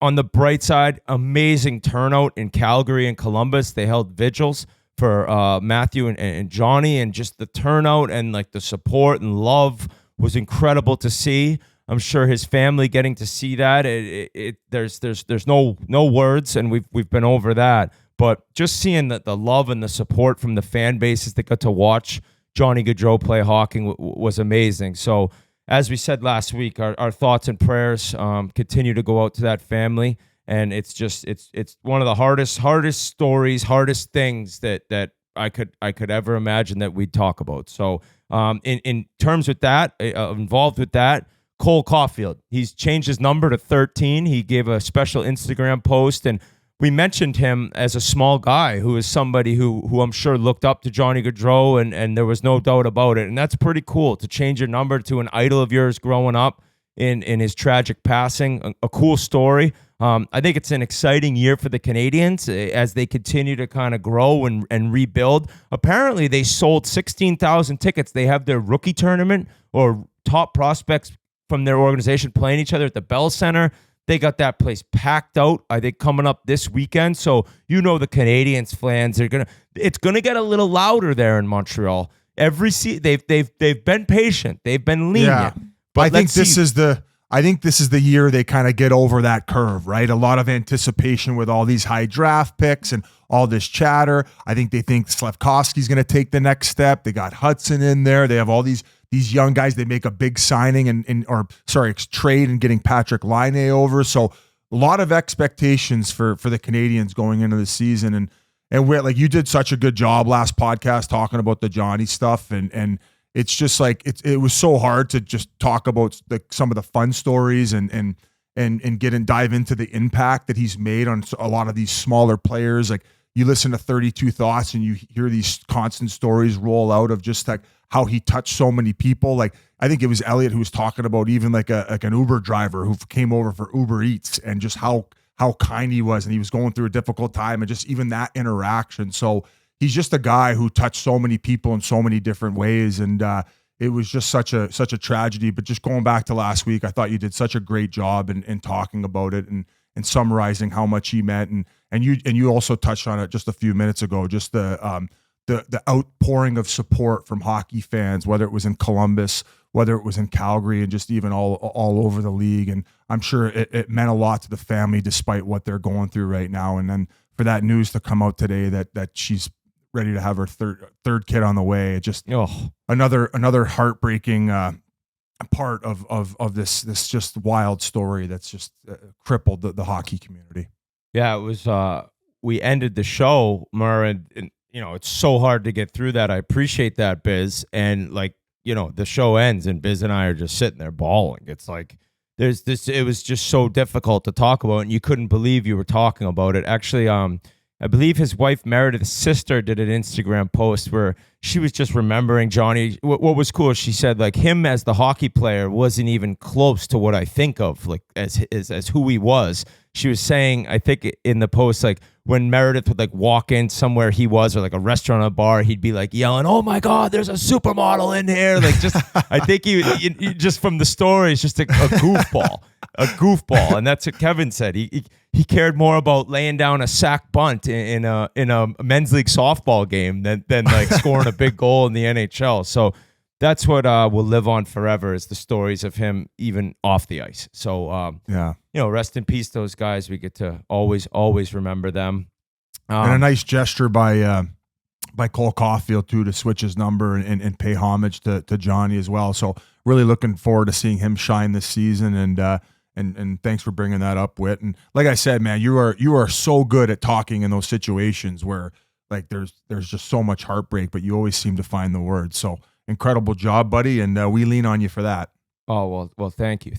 on the bright side, amazing turnout in Calgary and Columbus. They held vigils for Matthew and Johnny, and just the turnout and like the support and love was incredible to see. I'm sure his family getting to see that. There's no words, and we've been over that. But just seeing the love and the support from the fan bases that got to watch Johnny Gaudreau play hockey was amazing. So as we said last week, our thoughts and prayers continue to go out to that family. And it's one of the hardest stories, hardest things that I could ever imagine that we'd talk about. So in terms with that, involved with that, Cole Caulfield, he's changed his number to 13. He gave a special Instagram post, and we mentioned him as a small guy who is somebody who I'm sure looked up to Johnny Gaudreau, and there was no doubt about it. And that's pretty cool to change your number to an idol of yours growing up in his tragic passing. A cool story. I think it's an exciting year for the Canadians as they continue to kind of grow and rebuild. Apparently, they sold 16,000 tickets. They have their rookie tournament or top prospects from their organization playing each other at the Bell Center. They got that place packed out, I think, coming up this weekend. So the Canadians fans it's gonna get a little louder there in Montreal. They've been patient, they've been lenient. Yeah. But I think this is the year they kind of get over that curve, right? A lot of anticipation with all these high draft picks and all this chatter. I think they think Slafkovsky's going to take the next step. They got Hudson in there. They have all these young guys. They make a big signing trade and getting Patrick Laine over. So a lot of expectations for the Canadians going into the season. And we're like, you did such a good job last podcast talking about the Johnny stuff, and it's just like it was so hard to just talk about some of the fun stories and dive into the impact that he's made on a lot of these smaller players. Like you listen to 32 Thoughts and you hear these constant stories roll out of just like how he touched so many people. Like I think it was Elliot who was talking about even like an Uber driver who came over for Uber Eats and just how kind he was, and he was going through a difficult time, and just even that interaction. So he's just a guy who touched so many people in so many different ways, and it was just such a tragedy. But just going back to last week, I thought you did such a great job in talking about it and summarizing how much he meant, and you also touched on it just a few minutes ago. Just the the outpouring of support from hockey fans, whether it was in Columbus, whether it was in Calgary, and just even all over the league. And I'm sure it meant a lot to the family despite what they're going through right now. And then for that news to come out today that she's ready to have her third kid on the way, it just another heartbreaking part of this just wild story that's just crippled the hockey community. Yeah, it was. We ended the show, Mur, and it's so hard to get through that. I appreciate that, Biz. And the show ends, and Biz and I are just sitting there bawling. It's like there's this. It was just so difficult to talk about, and you couldn't believe you were talking about it. Actually, I believe his wife Meredith's sister did an Instagram post where she was just remembering Johnny. What was cool, she said him as the hockey player wasn't even close to what I think of as who he was. She was saying, I think in the post, when Meredith would walk in somewhere he was, or a restaurant or a bar, he'd be yelling, "Oh my God, there's a supermodel in here!" I think he just from the stories, just a goofball, and that's what Kevin said. He cared more about laying down a sack bunt in a men's league softball game than scoring a big goal in the NHL. So that's what will live on forever, is the stories of him even off the ice. So rest in peace, those guys. We get to always remember them. And a nice gesture by Cole Caulfield too, to switch his number and pay homage to Johnny as well. So really looking forward to seeing him shine this season. And thanks for bringing that up, Whit. And like I said, man, you are so good at talking in those situations where there's just so much heartbreak, but you always seem to find the words. So incredible job, buddy, and we lean on you for that. Oh well, thank you.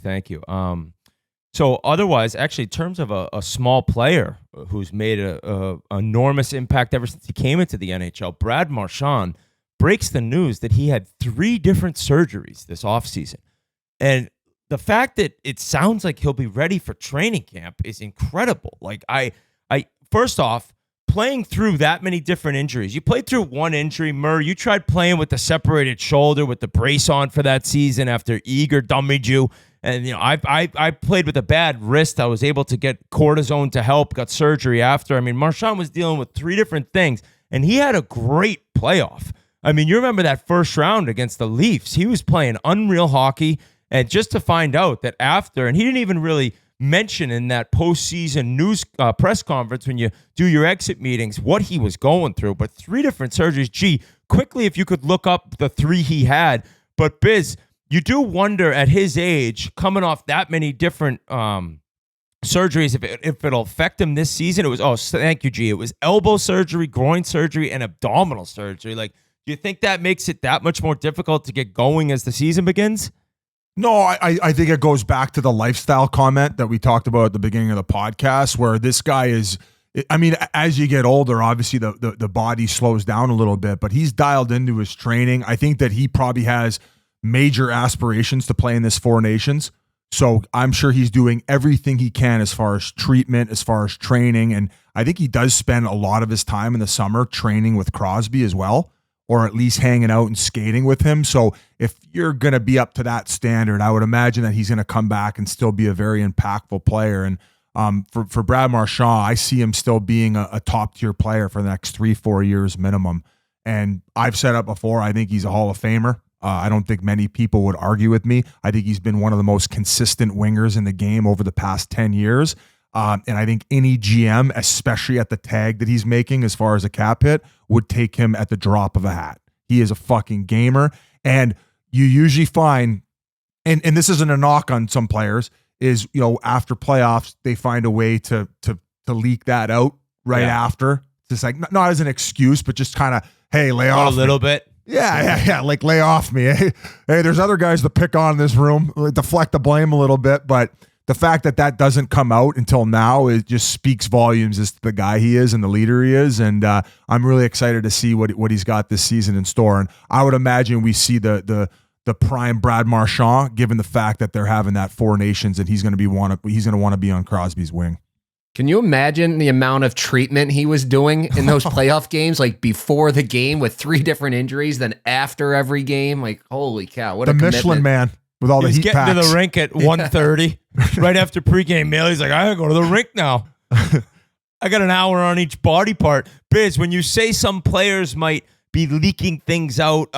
So otherwise, actually, in terms of a small player who's made a enormous impact ever since he came into the NHL, Brad Marchand breaks the news that he had 3 different surgeries this offseason. And the fact that it sounds like he'll be ready for training camp is incredible. I first off, playing through that many different injuries. You played through one injury, Murr. You tried playing with the separated shoulder with the brace on for that season after Eager dummied you. And I played with a bad wrist. I was able to get cortisone to help, got surgery after. I mean, Marchand was dealing with 3 different things, and he had a great playoff. I mean, you remember that first round against the Leafs. He was playing unreal hockey. And just to find out that after, and he didn't even really mention in that postseason news press conference when you do your exit meetings what he was going through, but 3 different surgeries. Gee, quickly, if you could look up the 3 he had. But Biz, you do wonder at his age, coming off that many different surgeries, if it'll affect him this season. It was, thank you, G. It was elbow surgery, groin surgery, and abdominal surgery. Do you think that makes it that much more difficult to get going as the season begins? No, I think it goes back to the lifestyle comment that we talked about at the beginning of the podcast, where this guy is, I mean, as you get older, obviously the body slows down a little bit, but he's dialed into his training. I think that he probably has major aspirations to play in this 4 Nations. So I'm sure he's doing everything he can as far as treatment, as far as training. And I think he does spend a lot of his time in the summer training with Crosby as well, or at least hanging out and skating with him. So if you're going to be up to that standard, I would imagine that he's going to come back and still be a very impactful player. And for Brad Marchand, I see him still being a top-tier player for the next 3-4 years minimum. And I've said it before, I think he's a Hall of Famer. I don't think many people would argue with me. I think he's been one of the most consistent wingers in the game over the past 10 years. And I think any GM, especially at the tag that he's making as far as a cap hit, would take him at the drop of a hat. He is a fucking gamer. And you usually find, and this isn't a knock on some players, is, after playoffs, they find a way to leak that out after. Just not as an excuse, but just kind of, hey, lay off a little bit. Yeah. Lay off me. Hey, there's other guys to pick on in this room, deflect the blame a little bit, but the fact that doesn't come out until now, it just speaks volumes as to the guy he is and the leader he is. And I'm really excited to see what he's got this season in store. And I would imagine we see the prime Brad Marchand, given the fact that they're having that 4 Nations, and he's going to want to be on Crosby's wing. Can you imagine the amount of treatment he was doing in those playoff games, before the game with 3 different injuries, then after every game? Holy cow, what a commitment. The Michelin Man with all the heat packs. He's getting to the rink at 1:30, right after pregame meal. He's like, I gotta go to the rink now. I got an hour on each body part. Biz, when you say some players might be leaking things out.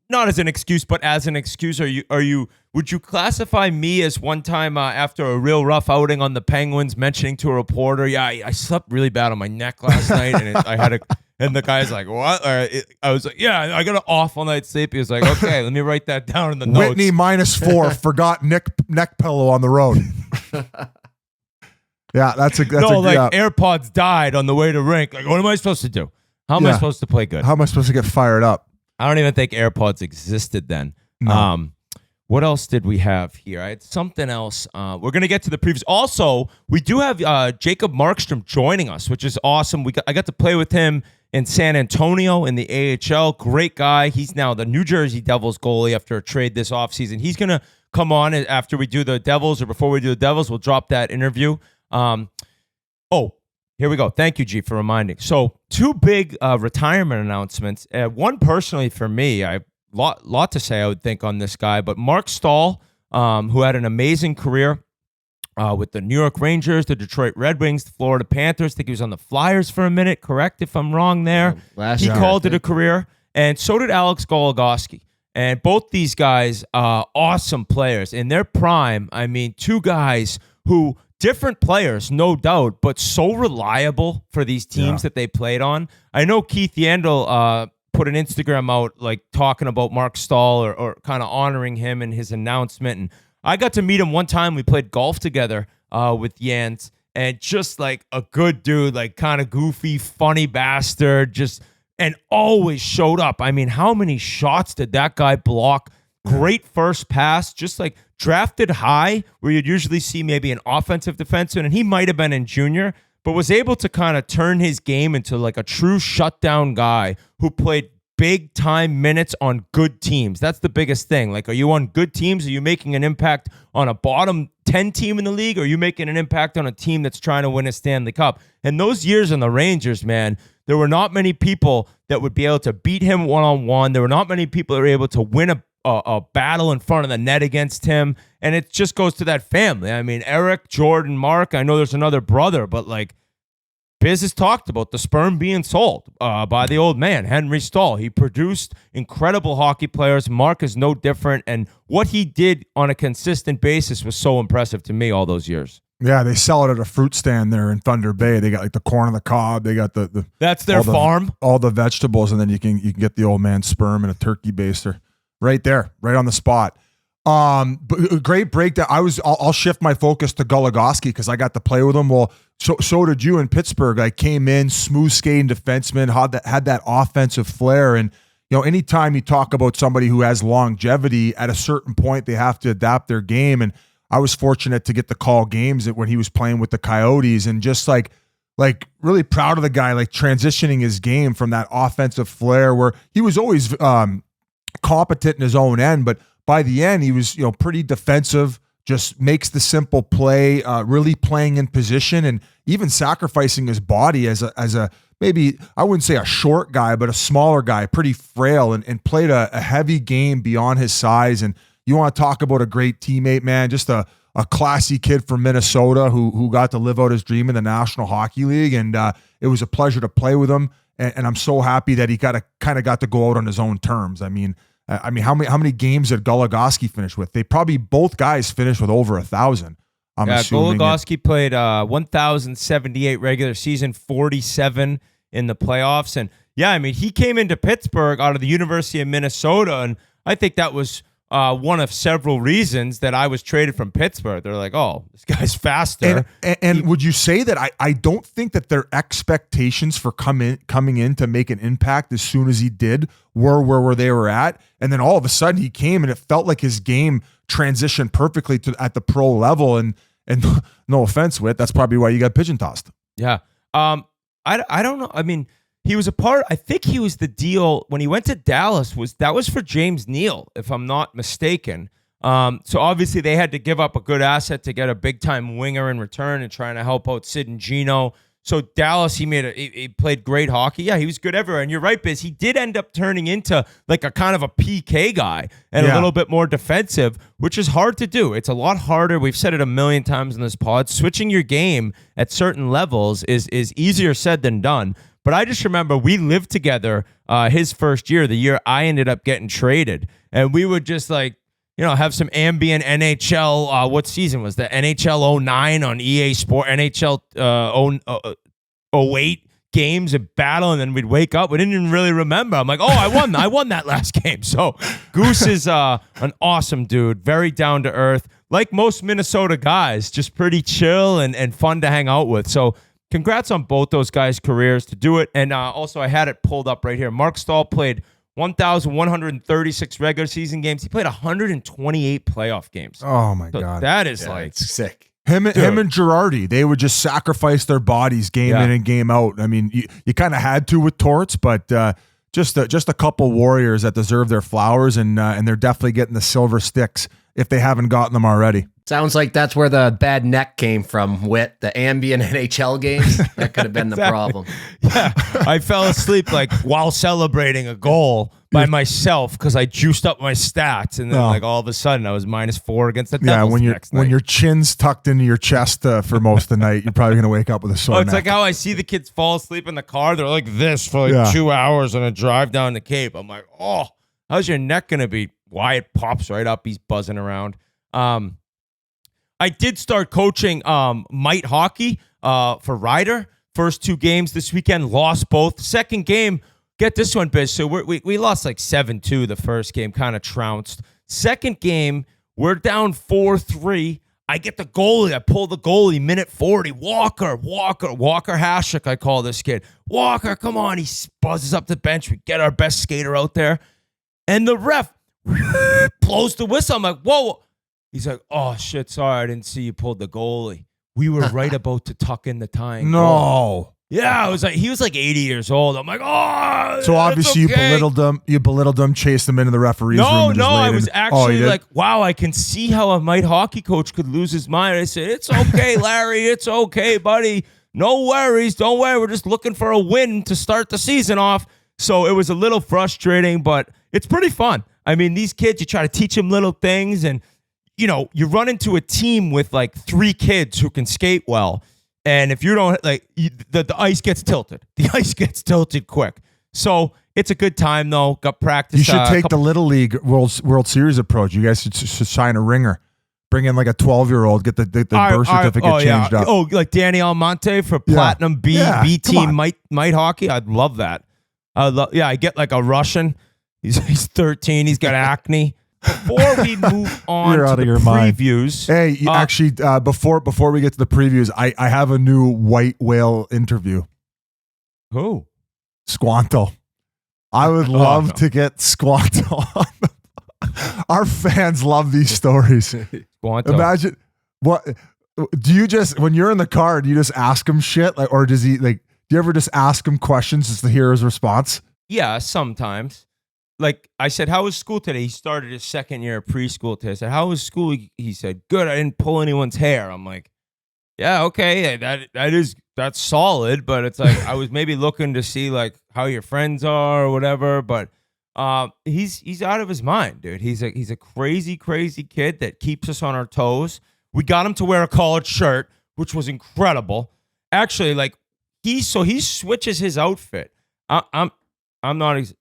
Not as an excuse, but as an excuse. Would you classify me as one time after a real rough outing on the Penguins, mentioning to a reporter, yeah, I slept really bad on my neck last night, and and the guy's like, what? I was like, yeah, I got an awful night's sleep. He was like, okay, let me write that down in the notes. Whitney -4 forgot neck pillow on the road. Yeah, that's AirPods died on the way to rink. Like, what am I supposed to do? How am I supposed to play good? How am I supposed to get fired up? I don't even think AirPods existed then. No. What else did we have here? I had something else. We're going to get to the previews. Also, we do have Jacob Markstrom joining us, which is awesome. I got to play with him in San Antonio in the AHL. Great guy. He's now the New Jersey Devils goalie after a trade this offseason. He's going to come on after we do the Devils, or before we do the Devils. We'll drop that interview. Here we go. Thank you, G, for reminding. So, two big retirement announcements. One personally for me, I lot to say, I would think, on this guy, but Marc Staal, who had an amazing career with the New York Rangers, the Detroit Red Wings, the Florida Panthers. I think he was on the Flyers for a minute. Correct if I'm wrong there. He called it a career, and so did Alex Goligoski. And both these guys, awesome players in their prime. I mean, two guys who. Different players, no doubt, but so reliable for these teams that they played on. I know Keith Yandel put an Instagram out like talking about Marc Staal or kind of honoring him in his announcement. And I got to meet him one time. We played golf together with Yans, and just like a good dude, like kind of goofy, funny bastard, and always showed up. I mean, how many shots did that guy block? Great first pass, just like drafted high, where you'd usually see maybe an offensive defenseman, and he might have been in junior, but was able to kind of turn his game into like a true shutdown guy who played big time minutes on good teams. That's the biggest thing. Like, are you on good teams? Are you making an impact on a bottom 10 team in the league? Or are you making an impact on a team that's trying to win a Stanley Cup? And those years in the Rangers, man, there were not many people that would be able to beat him one-on-one. There were not many people that were able to win a battle in front of the net against him. And it just goes to that family. I mean, Eric, Jordan, Marc, I know there's another brother, but like Biz has talked about the sperm being sold by the old man, Henry Staal. He produced incredible hockey players. Marc is no different. And what he did on a consistent basis was so impressive to me all those years. Yeah, they sell it at a fruit stand there in Thunder Bay. They got like the corn on the cob. They got the that's their farm. All the vegetables, and then you can get the old man's sperm and a turkey baster. Right there, right on the spot. But great breakdown. I'll shift my focus to Goligoski because I got to play with him. Well, so did you in Pittsburgh. I came in, smooth skating defenseman, had that offensive flair. And anytime you talk about somebody who has longevity, at a certain point they have to adapt their game. And I was fortunate to get to call games when he was playing with the Coyotes, and just like really proud of the guy, like transitioning his game from that offensive flair where he was always competent in his own end, but by the end he was pretty defensive, just makes the simple play, really playing in position, and even sacrificing his body as a maybe, I wouldn't say a short guy, but a smaller guy, pretty frail, and played a heavy game beyond his size. And you want to talk about a great teammate, man, just a classy kid from Minnesota who got to live out his dream in the National Hockey League, and it was a pleasure to play with him. And I'm so happy that he got to go out on his own terms. I mean, how many games did Goligoski finish with? They probably both guys finished with over 1,000. I'm assuming. Goligoski played 1,078 regular season, 47 in the playoffs, and yeah, I mean, he came into Pittsburgh out of the University of Minnesota, and I think that was one of several reasons that I was traded from Pittsburgh. They're like, oh, this guy's faster. And would you say that I don't think that their expectations for coming in to make an impact as soon as he did were where they were at, and then all of a sudden he came and it felt like his game transitioned perfectly at the pro level. And no offense, Whit, that's probably why you got pigeon tossed. Yeah. I don't know. I mean, he was I think he was the deal when he went to Dallas that was for James Neal, if I'm not mistaken. So obviously they had to give up a good asset to get a big time winger in return and trying to help out Sid and Gino. So Dallas, he played great hockey. Yeah, he was good everywhere. And you're right, Biz, he did end up turning into like a kind of a PK guy and a little bit more defensive, which is hard to do. It's a lot harder. We've said it a million times in this pod. Switching your game at certain levels is easier said than done. But I just remember we lived together his first year, the year I ended up getting traded. And we would just like, have some ambient NHL. What season was that? NHL 09 on EA Sport, NHL 08 games and battle, and then we'd wake up. We didn't even really remember. I'm like, oh, I won that last game. So Goose is an awesome dude, very down to earth, like most Minnesota guys, just pretty chill and fun to hang out with. So congrats on both those guys' careers to do it. And also, I had it pulled up right here. Marc Staal played 1,136 regular season games. He played 128 playoff games. Oh my God. That is It's sick. Him and Girardi, they would just sacrifice their bodies game in and game out. I mean, you kind of had to with Torts, but just a couple Warriors that deserve their flowers, and they're definitely getting the silver sticks if they haven't gotten them already. Sounds like that's where the bad neck came from, Whit. The ambient NHL games. That could have been the problem. Yeah, I fell asleep like while celebrating a goal by myself because I juiced up my stats, and then like all of a sudden I was -4 against the Devils. Yeah, next night. when your chin's tucked into your chest for most of the night, you're probably gonna wake up with a sore it's neck. like how I see the kids fall asleep in the car. They're like this for like 2 hours on a drive down the Cape. I'm like, oh, how's your neck gonna be? Wyatt pops right up. He's buzzing around. I did start coaching mite hockey for Ryder. First 2 games this weekend, lost both. Second game, get this one, Biz. So we lost like 7-2 the first game, kind of trounced. Second game, we're down 4-3. I get the goalie. I pull the goalie, minute 40. Walker Hashik, I call this kid. Walker, come on. He buzzes up the bench. We get our best skater out there. And the ref blows the whistle. I'm like, whoa. He's like, oh, shit, sorry, I didn't see you pulled the goalie. We were right about to tuck in the tying goal. Yeah, he was like 80 years old. I'm like, oh, so obviously you belittled him, chased him into the referee's room. No, I was actually like, wow, I can see how a mite hockey coach could lose his mind. I said, it's okay, Larry, it's okay, buddy. No worries, don't worry. We're just looking for a win to start the season off. So it was a little frustrating, but it's pretty fun. I mean, these kids, you try to teach them little things, and you run into a team with like 3 kids who can skate well. And if you don't, the ice gets tilted. The ice gets tilted quick. So it's a good time, though. Got practice. You should take the Little League World Series approach. You guys should sign a ringer. Bring in like a 12-year-old, get the birth certificate changed up. Oh, like Danny Almonte for Platinum B team mite hockey. I'd love that. I get like a Russian. He's 13. He's got acne. Before we move on to the previews. Mind. Hey, actually, before we get to the previews, I have a new white whale interview. Who? Squanto. I would love to get Squanto on. Our fans love these stories. Squanto. Imagine, what do you just, when you're in the car, do you just ask him shit? Or does he, do you ever just ask him questions just to hear his response? Yeah, sometimes. Like I said, how was school today? He started his second year of preschool today. I said, how was school? He said, good. I didn't pull anyone's hair. I'm like, yeah, okay. That's solid. But it's like, I was maybe looking to see like how your friends are or whatever. But he's out of his mind, dude. He's a crazy, crazy kid that keeps us on our toes. We got him to wear a collared shirt, which was incredible. Actually, like he switches his outfit.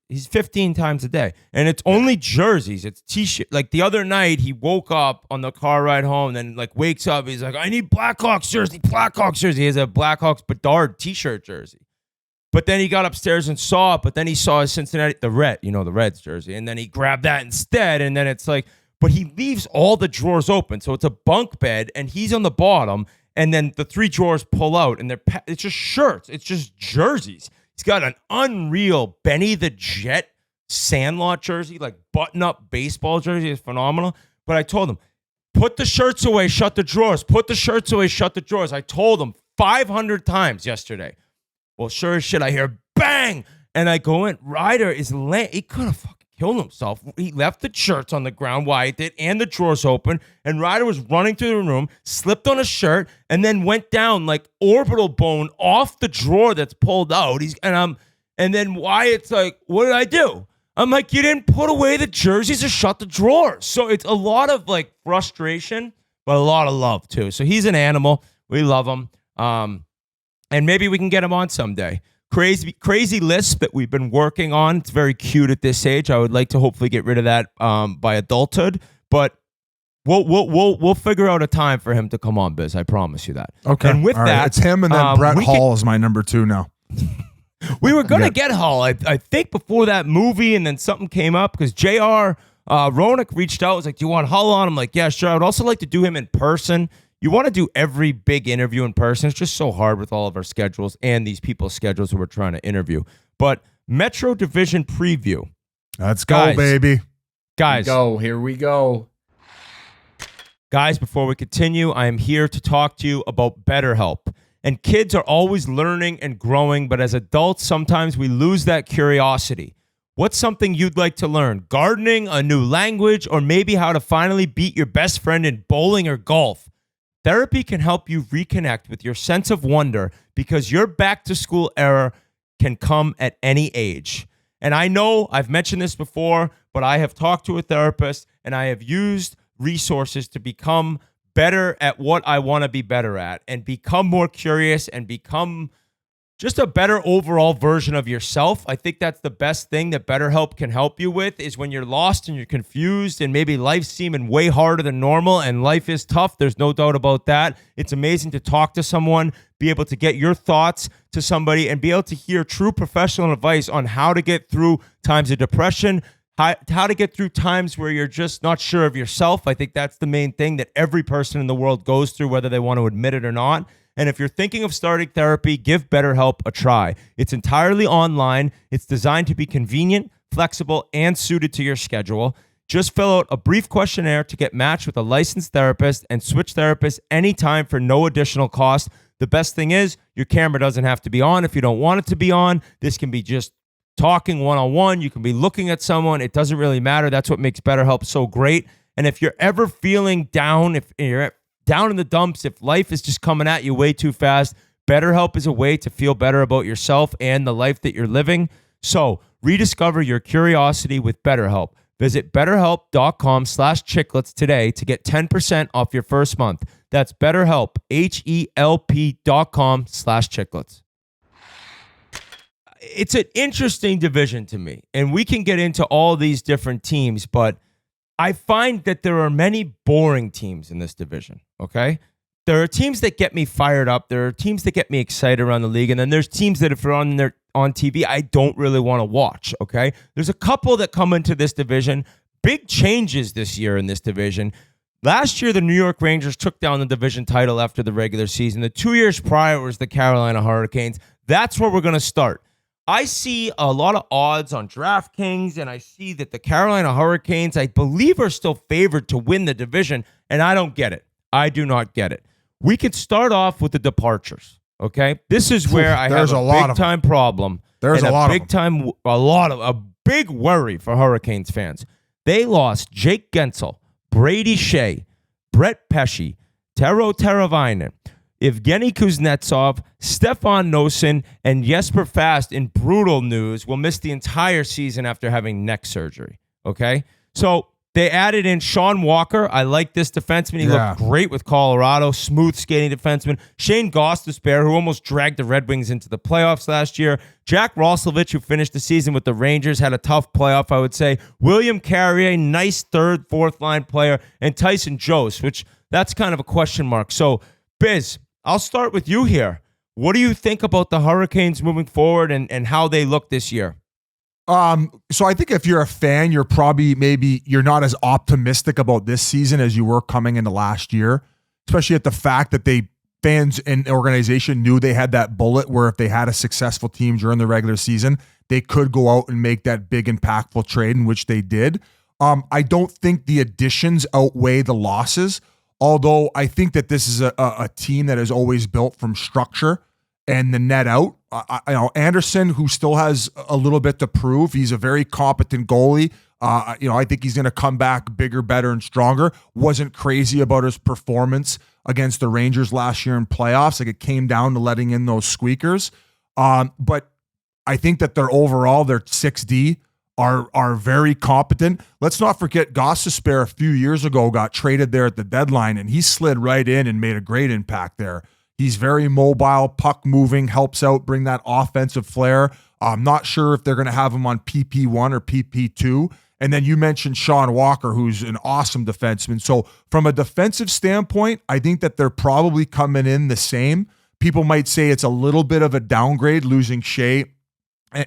He's 15 times a day, and it's only jerseys. It's t-shirt. Like the other night, he woke up on the car ride home, then like wakes up. He's like, I need Blackhawks jersey. He has a Blackhawks Bedard t-shirt jersey. But then he got upstairs and saw it, but then he saw his Cincinnati, the Reds jersey, and then he grabbed that instead. And then it's like, but he leaves all the drawers open. So it's a bunk bed, and he's on the bottom, and then the 3 drawers pull out, and it's just shirts. It's just jerseys. He's got an unreal Benny the Jet Sandlot jersey, like button-up baseball jersey. It's phenomenal. But I told him, put the shirts away, shut the drawers. Put the shirts away, shut the drawers. I told him 500 times yesterday. Well, sure as shit, I hear bang, and I go in. Ryder is lame. He could have fucking killed himself. He left the shirts on the ground, Wyatt did, and the drawers open, and Ryder was running through the room, slipped on a shirt, and then went down like orbital bone off the drawer that's pulled out. And then Wyatt's like, what did I do? I'm like, you didn't put away the jerseys or shut the drawers. So it's a lot of like frustration, but a lot of love too. So he's an animal. We love him. And maybe we can get him on someday. crazy list that we've been working on. It's very cute at this age. I would like to hopefully get rid of that by adulthood, but we'll figure out a time for him to come on, Biz. I promise you that. Okay. And with All right. that, it's him, and then Brett Hall is my number 2 now. we were gonna get Hall. I think before that movie, and then something came up because Jr. Roenick reached out. Was like, "Do you want Hull on?" I'm like, "Yeah, sure." I would also like to do him in person. You want to do every big interview in person. It's just so hard with all of our schedules and these people's schedules who we're trying to interview. But Metro Division preview. Let's go, baby. Guys. Here we go. Guys, before we continue, I am here to talk to you about BetterHelp. And kids are always learning and growing, but as adults, sometimes we lose that curiosity. What's something you'd like to learn? Gardening, a new language, or maybe how to finally beat your best friend in bowling or golf? Therapy can help you reconnect with your sense of wonder because your back-to-school era can come at any age. And I know I've mentioned this before, but I have talked to a therapist and I have used resources to become better at what I want to be better at and become more curious and become just a better overall version of yourself. I think that's the best thing that BetterHelp can help you with is when you're lost and you're confused and maybe life's seeming way harder than normal and life is tough. There's no doubt about that. It's amazing to talk to someone, be able to get your thoughts to somebody and be able to hear true professional advice on how to get through times of depression, how to get through times where you're just not sure of yourself. I think that's the main thing that every person in the world goes through, whether they want to admit it or not. And if you're thinking of starting therapy, give BetterHelp a try. It's entirely online. It's designed to be convenient, flexible, and suited to your schedule. Just fill out a brief questionnaire to get matched with a licensed therapist and switch therapists anytime for no additional cost. The best thing is your camera doesn't have to be on if you don't want it to be on. This can be just talking one-on-one. You can be looking at someone. It doesn't really matter. That's what makes BetterHelp so great. And if you're ever feeling down, if you're down in the dumps, if life is just coming at you way too fast, BetterHelp is a way to feel better about yourself and the life that you're living. So rediscover your curiosity with BetterHelp. Visit BetterHelp.com/Chiclets today to get 10% off your first month. That's BetterHelp, HELP.com/Chiclets. It's an interesting division to me, and we can get into all these different teams, but I find that there are many boring teams in this division, okay? There are teams that get me fired up. There are teams that get me excited around the league, and then there's teams that if they're on TV, I don't really want to watch, okay? There's a couple that come into this division. Big changes this year in this division. Last year, the New York Rangers took down the division title after the regular season. The 2 years prior was the Carolina Hurricanes. That's where we're going to start. I see a lot of odds on DraftKings, and I see that the Carolina Hurricanes, I believe, are still favored to win the division, and I don't get it. I do not get it. We can start off with the departures, okay? This is where I have a big-time problem. There's and a lot a big worry for Hurricanes fans. They lost Jake Gensel, Brady Shea, Brett Pesce, Tero Teravainen, Evgeny Kuznetsov, Stefan Noesen, and Jesper Fast in brutal news will miss the entire season after having neck surgery, okay? So they added in Sean Walker. I like this defenseman. He looked great with Colorado. Smooth skating defenseman. Shane Gostisbehere, who almost dragged the Red Wings into the playoffs last year. Jack Roslovic, who finished the season with the Rangers, had a tough playoff, I would say. William Carrier, nice third, fourth line player. And Tyson Jost, which that's kind of a question mark. So, Biz, I'll start with you here. What do you think about the Hurricanes moving forward and how they look this year? So I think if you're a fan, you're probably you're not as optimistic about this season as you were coming into last year, especially at the fact that fans and organization knew they had that bullet where if they had a successful team during the regular season, they could go out and make that big impactful trade, in which they did. I don't think the additions outweigh the losses, although I think that this is a team that is always built from structure and the net out. Anderson, who still has a little bit to prove, he's a very competent goalie. I think he's going to come back bigger, better, and stronger. Wasn't crazy about his performance against the Rangers last year in playoffs. Like, it came down to letting in those squeakers. But I think that their 6D are very competent. Let's not forget Gostisbehere a few years ago got traded there at the deadline, and he slid right in and made a great impact there. He's very mobile, puck moving, helps out, bring that offensive flair. I'm not sure if they're going to have him on PP1 or PP2. And then you mentioned Sean Walker, who's an awesome defenseman. So from a defensive standpoint, I think that they're probably coming in the same. People might say it's a little bit of a downgrade losing Shea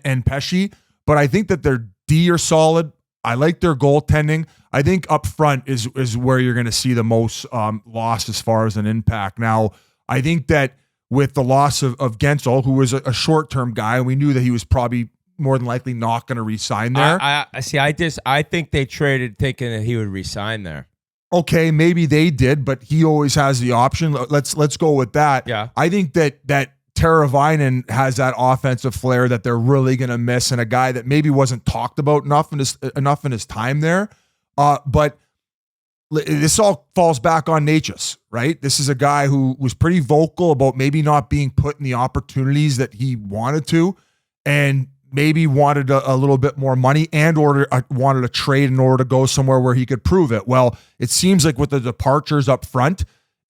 and Pesci, but I think that their D are solid. I like their goaltending. I think up front is where you're going to see the most loss as far as an impact. Now, I think that with the loss of Gensel, who was a short-term guy, and we knew that he was probably more than likely not going to re-sign there. I think they traded thinking that he would re-sign there. Okay, maybe they did, but he always has the option. Let's go with that. Yeah. I think that Teravainen has that offensive flair that they're really going to miss, and a guy that maybe wasn't talked about enough in his time there. But this all falls back on Natchez, right? This is a guy who was pretty vocal about maybe not being put in the opportunities that he wanted to, and maybe wanted a little bit more money and wanted a trade in order to go somewhere where he could prove it. Well, it seems like with the departures up front,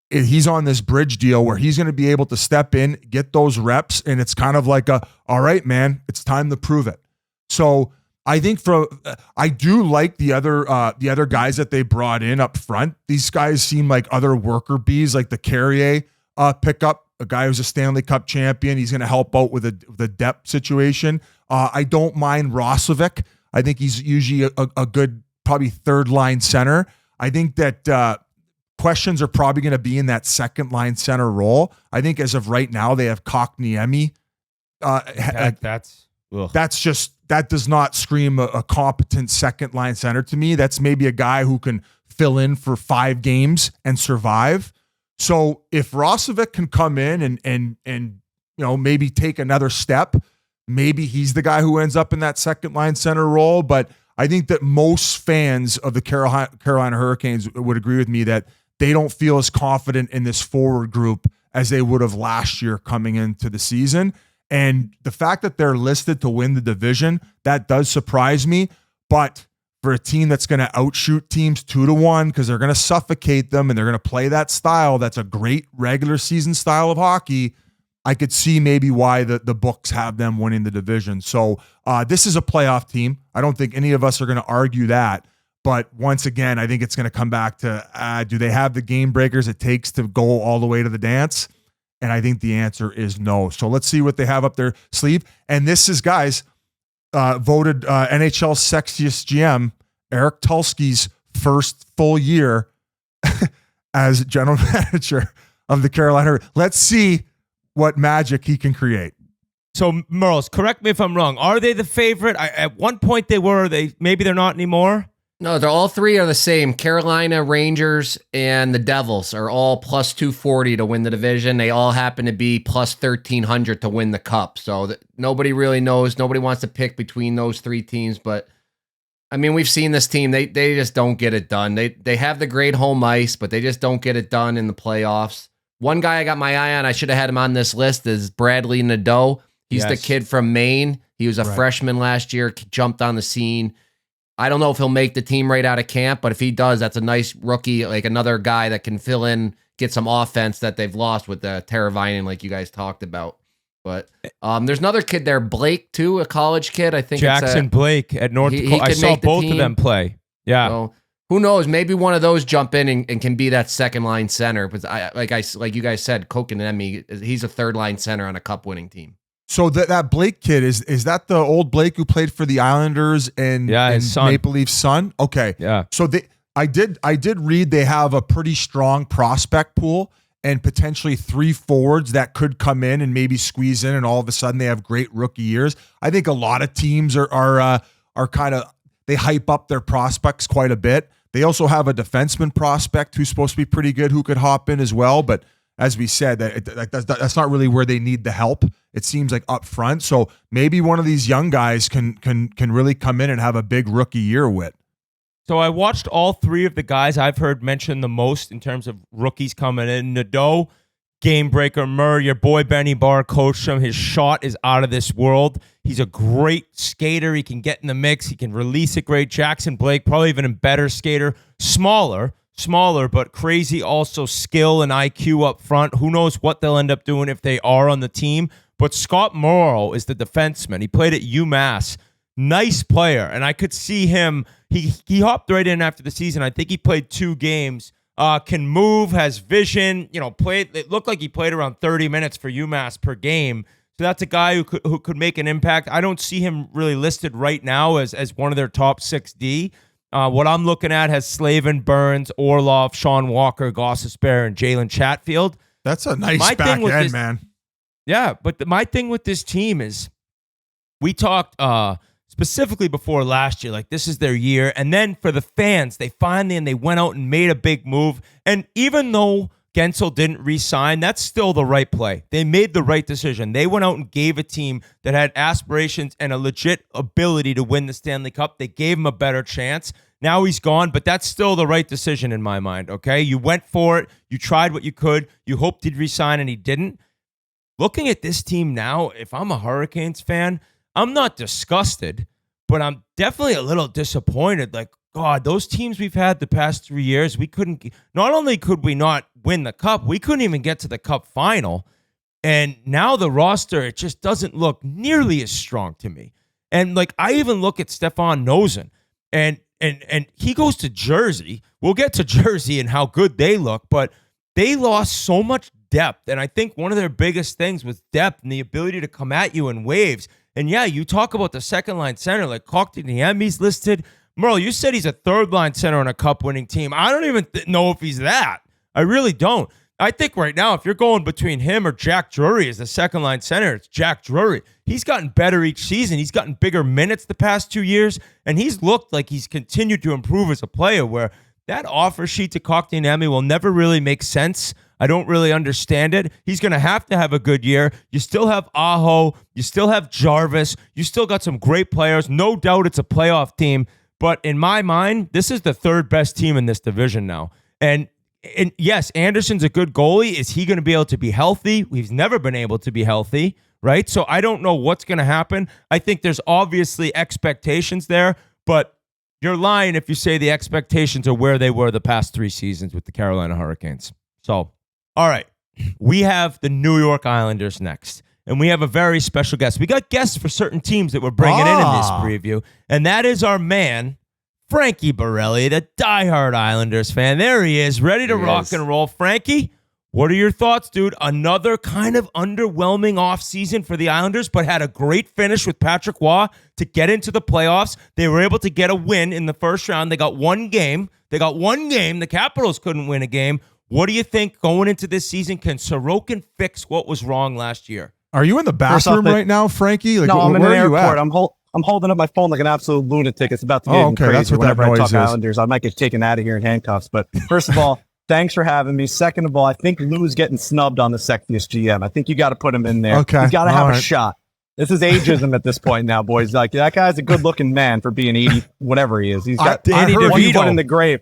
he's on this bridge deal where he's going to be able to step in, get those reps, and it's kind of like all right, man, it's time to prove it. So I think I do like the other guys that they brought in up front. These guys seem like other worker bees, like the Carrier pickup, a guy who's a Stanley Cup champion. He's going to help out with the depth situation. I don't mind Roslovic. I think he's usually a good, probably third line center. I think that questions are probably going to be in that second line center role. I think as of right now, they have Kotkaniemi. That does not scream a competent second line center to me. That's maybe a guy who can fill in for 5 games and survive. So if Roslovic can come in and maybe take another step, maybe he's the guy who ends up in that second line center role. But I think that most fans of the Carolina Hurricanes would agree with me that they don't feel as confident in this forward group as they would have last year coming into the season. And the fact that they're listed to win the division, that does surprise me. But for a team that's going to outshoot teams 2-1 because they're going to suffocate them and they're going to play that style, that's a great regular season style of hockey, I could see maybe why the books have them winning the division. So this is a playoff team. I don't think any of us are going to argue that. But once again, I think it's going to come back to, do they have the game breakers it takes to go all the way to the dance? And I think the answer is no. So let's see what they have up their sleeve. And this is, guys, voted NHL sexiest GM, Eric Tulsky's first full year as general manager of the Carolina. Let's see what magic he can create. So, Merles, correct me if I'm wrong. Are they the favorite? At one point they were. Maybe they're not anymore. No, they're all three are the same. Carolina, Rangers, and the Devils are all plus 240 to win the division. They all happen to be plus 1,300 to win the cup. So nobody really knows. Nobody wants to pick between those three teams. But, I mean, we've seen this team. They just don't get it done. They have the great home ice, but they just don't get it done in the playoffs. One guy I got my eye on, I should have had him on this list, is Bradley Nadeau. He's the kid from Maine. He was a freshman last year, jumped on the scene. I don't know if he'll make the team right out of camp, but if he does, that's a nice rookie, like another guy that can fill in, get some offense that they've lost with Teravainen, like you guys talked about. But there's another kid there, Blake, too, a college kid. I think Jackson Blake at North Dakota. I saw both of them play. Yeah. So, who knows? Maybe one of those jump in and can be that second line center. But like you guys said, Kotkaniemi, he's a third line center on a cup winning team. So that Blake kid, is that the old Blake who played for the Islanders and Maple Leafs' son? Okay. Yeah. So I did read they have a pretty strong prospect pool and potentially 3 forwards that could come in and maybe squeeze in, and all of a sudden they have great rookie years. I think a lot of teams are kind of, they hype up their prospects quite a bit. They also have a defenseman prospect who's supposed to be pretty good who could hop in as well, but as we said, that's not really where they need the help. It seems like up front. So maybe one of these young guys can really come in and have a big rookie year with. So I watched all 3 of the guys I've heard mentioned the most in terms of rookies coming in. Nadeau, game breaker. Murray, your boy Benny Barr coached him. His shot is out of this world. He's a great skater. He can get in the mix. He can release it great. Jackson Blake, probably even a better skater. Smaller. smaller, but crazy also skill and IQ up front. Who knows what they'll end up doing if they are on the team. But Scott Morrow is the defenseman. He played at UMass. Nice player. And I could see him. He hopped right in after the season. I think he played 2 games. Can move, has vision. It looked like he played around 30 minutes for UMass per game. So that's a guy who could make an impact. I don't see him really listed right now as one of their top 6D. What I'm looking at has Slavin, Burns, Orlov, Sean Walker, Gossesbear, and Jalen Chatfield. That's a nice back end, man. Yeah, but my thing with this team is we talked specifically before last year, like this is their year. And then for the fans, they went out and made a big move. And even though Gensel didn't re-sign, that's still the right play. They made the right decision. They went out and gave a team that had aspirations and a legit ability to win the Stanley Cup. They gave him a better chance. Now he's gone, but that's still the right decision in my mind, okay? You went for it. You tried what you could. You hoped he'd re-sign, and he didn't. Looking at this team now, if I'm a Hurricanes fan, I'm not disgusted, but I'm definitely a little disappointed. Like, God, those teams we've had the past 3 years, not only could we not win the Cup, we couldn't even get to the Cup final. And now the roster, it just doesn't look nearly as strong to me. And like, I even look at Stefan Noesen, and he goes to Jersey. We'll get to Jersey and how good they look, but they lost so much depth. And I think one of their biggest things was depth and the ability to come at you in waves. And yeah, you talk about the second line center, like Kotkaniemi's listed. Merle, you said he's a third line center on a cup winning team. I don't even know if he's that. I really don't. I think right now, if you're going between him or Jack Drury as the second line center, it's Jack Drury. He's gotten better each season. He's gotten bigger minutes the past 2 years, and he's looked like he's continued to improve as a player, where that offer sheet to Kotkaniemi will never really make sense. I don't really understand it. He's going to have a good year. You still have Aho. You still have Jarvis. You still got some great players. No doubt it's a playoff team. But in my mind, this is the third best team in this division now. And yes, Anderson's a good goalie. Is he going to be able to be healthy? He's never been able to be healthy, right? So I don't know what's going to happen. I think there's obviously expectations there, but you're lying if you say the expectations are where they were the past 3 seasons with the Carolina Hurricanes. So, all right, we have the New York Islanders next, and we have a very special guest. We got guests for certain teams that we're bringing in this preview, and that is our man, Frankie Borelli, the diehard Islanders fan. There he is, ready to rock and roll. Frankie, what are your thoughts, dude? Another kind of underwhelming offseason for the Islanders, but had a great finish with Patrick Waugh to get into the playoffs. They were able to get a win in the first round. They got one game. The Capitals couldn't win a game. What do you think going into this season? Can Sorokin fix what was wrong last year? Are you in the bathroom right now, Frankie? Like, no, I'm in where an are you airport. at? I'm holding up my phone like an absolute lunatic. It's about to get okay, crazy. that's what whenever that I noise talk is. Islanders, I might get taken out of here in handcuffs. But first of all, thanks for having me. Second of all, I think Lou's getting snubbed on the sexiest GM. I think you got to put him in there. Okay, he's got to have right. a shot. This is ageism at this point now, boys. Like, that guy's a good-looking man for being 80, whatever he is. He's got Danny one DeVito. foot in the grave.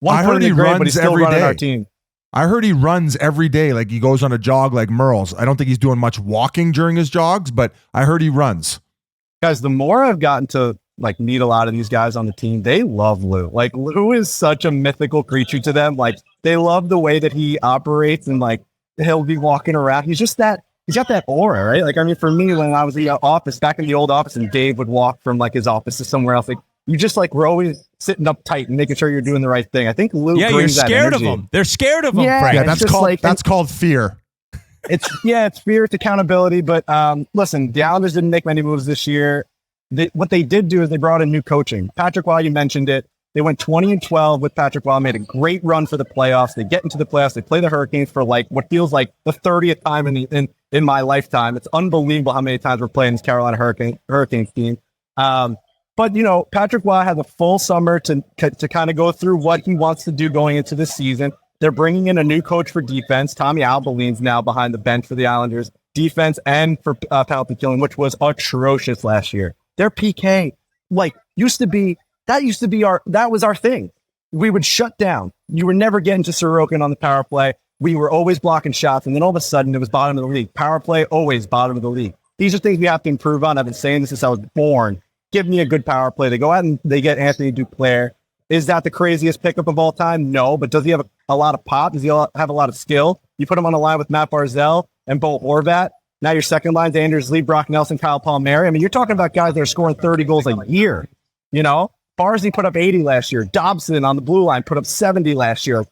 I heard he runs but he's still every running day. our team. I heard he runs every day. Like, he goes on a jog like Merle's. I don't think he's doing much walking during his jogs, but I heard he runs. Guys, the more I've gotten to like meet a lot of these guys on the team, they love Lou. Like, Lou is such a mythical creature to them. Like, they love the way that he operates, and like he'll be walking around. He's got that aura, right? Like, I mean, for me, when I was in the office, back in the old office, and Dave would walk from like his office to somewhere else, like, you just like were always sitting up tight and making sure you're doing the right thing. I think Lou brings you're that scared of energy. him. They're scared of him, Yeah, Frank. Yeah, it's that's called fear. It's fear, it's accountability. But listen, the Islanders didn't make many moves this year. What they did do is they brought in new coaching. Patrick Waugh, you mentioned it. They went 20-12 with Patrick Waugh, made a great run for the playoffs. They get into the playoffs. They play the Hurricanes for like what feels like the 30th time in my lifetime. It's unbelievable how many times we're playing this Carolina Hurricanes team. But, you know, Patrick Waugh has a full summer to kind of go through what he wants to do going into this season. They're bringing in a new coach for defense. Tommy Albeline's now behind the bench for the Islanders, defense and for penalty killing, which was atrocious last year. Their PK, like, that was our thing. We would shut down. You were never getting to Sorokin on the power play. We were always blocking shots, and then all of a sudden it was bottom of the league. Power play, always bottom of the league. These are things we have to improve on. I've been saying this since I was born. Give me a good power play. They go out and they get Anthony Duclair. Is that the craziest pickup of all time? No, but does he have a lot of pop? Does he have a lot of skill? You put him on a line with Matt Barzal and Bo Horvat. Now your second line's Anders Lee, Brock Nelson, Kyle Palmieri. I mean, you're talking about guys that are scoring 30 goals a year. You know, Barzy put up 80 last year. Dobson on the blue line put up 70 last year.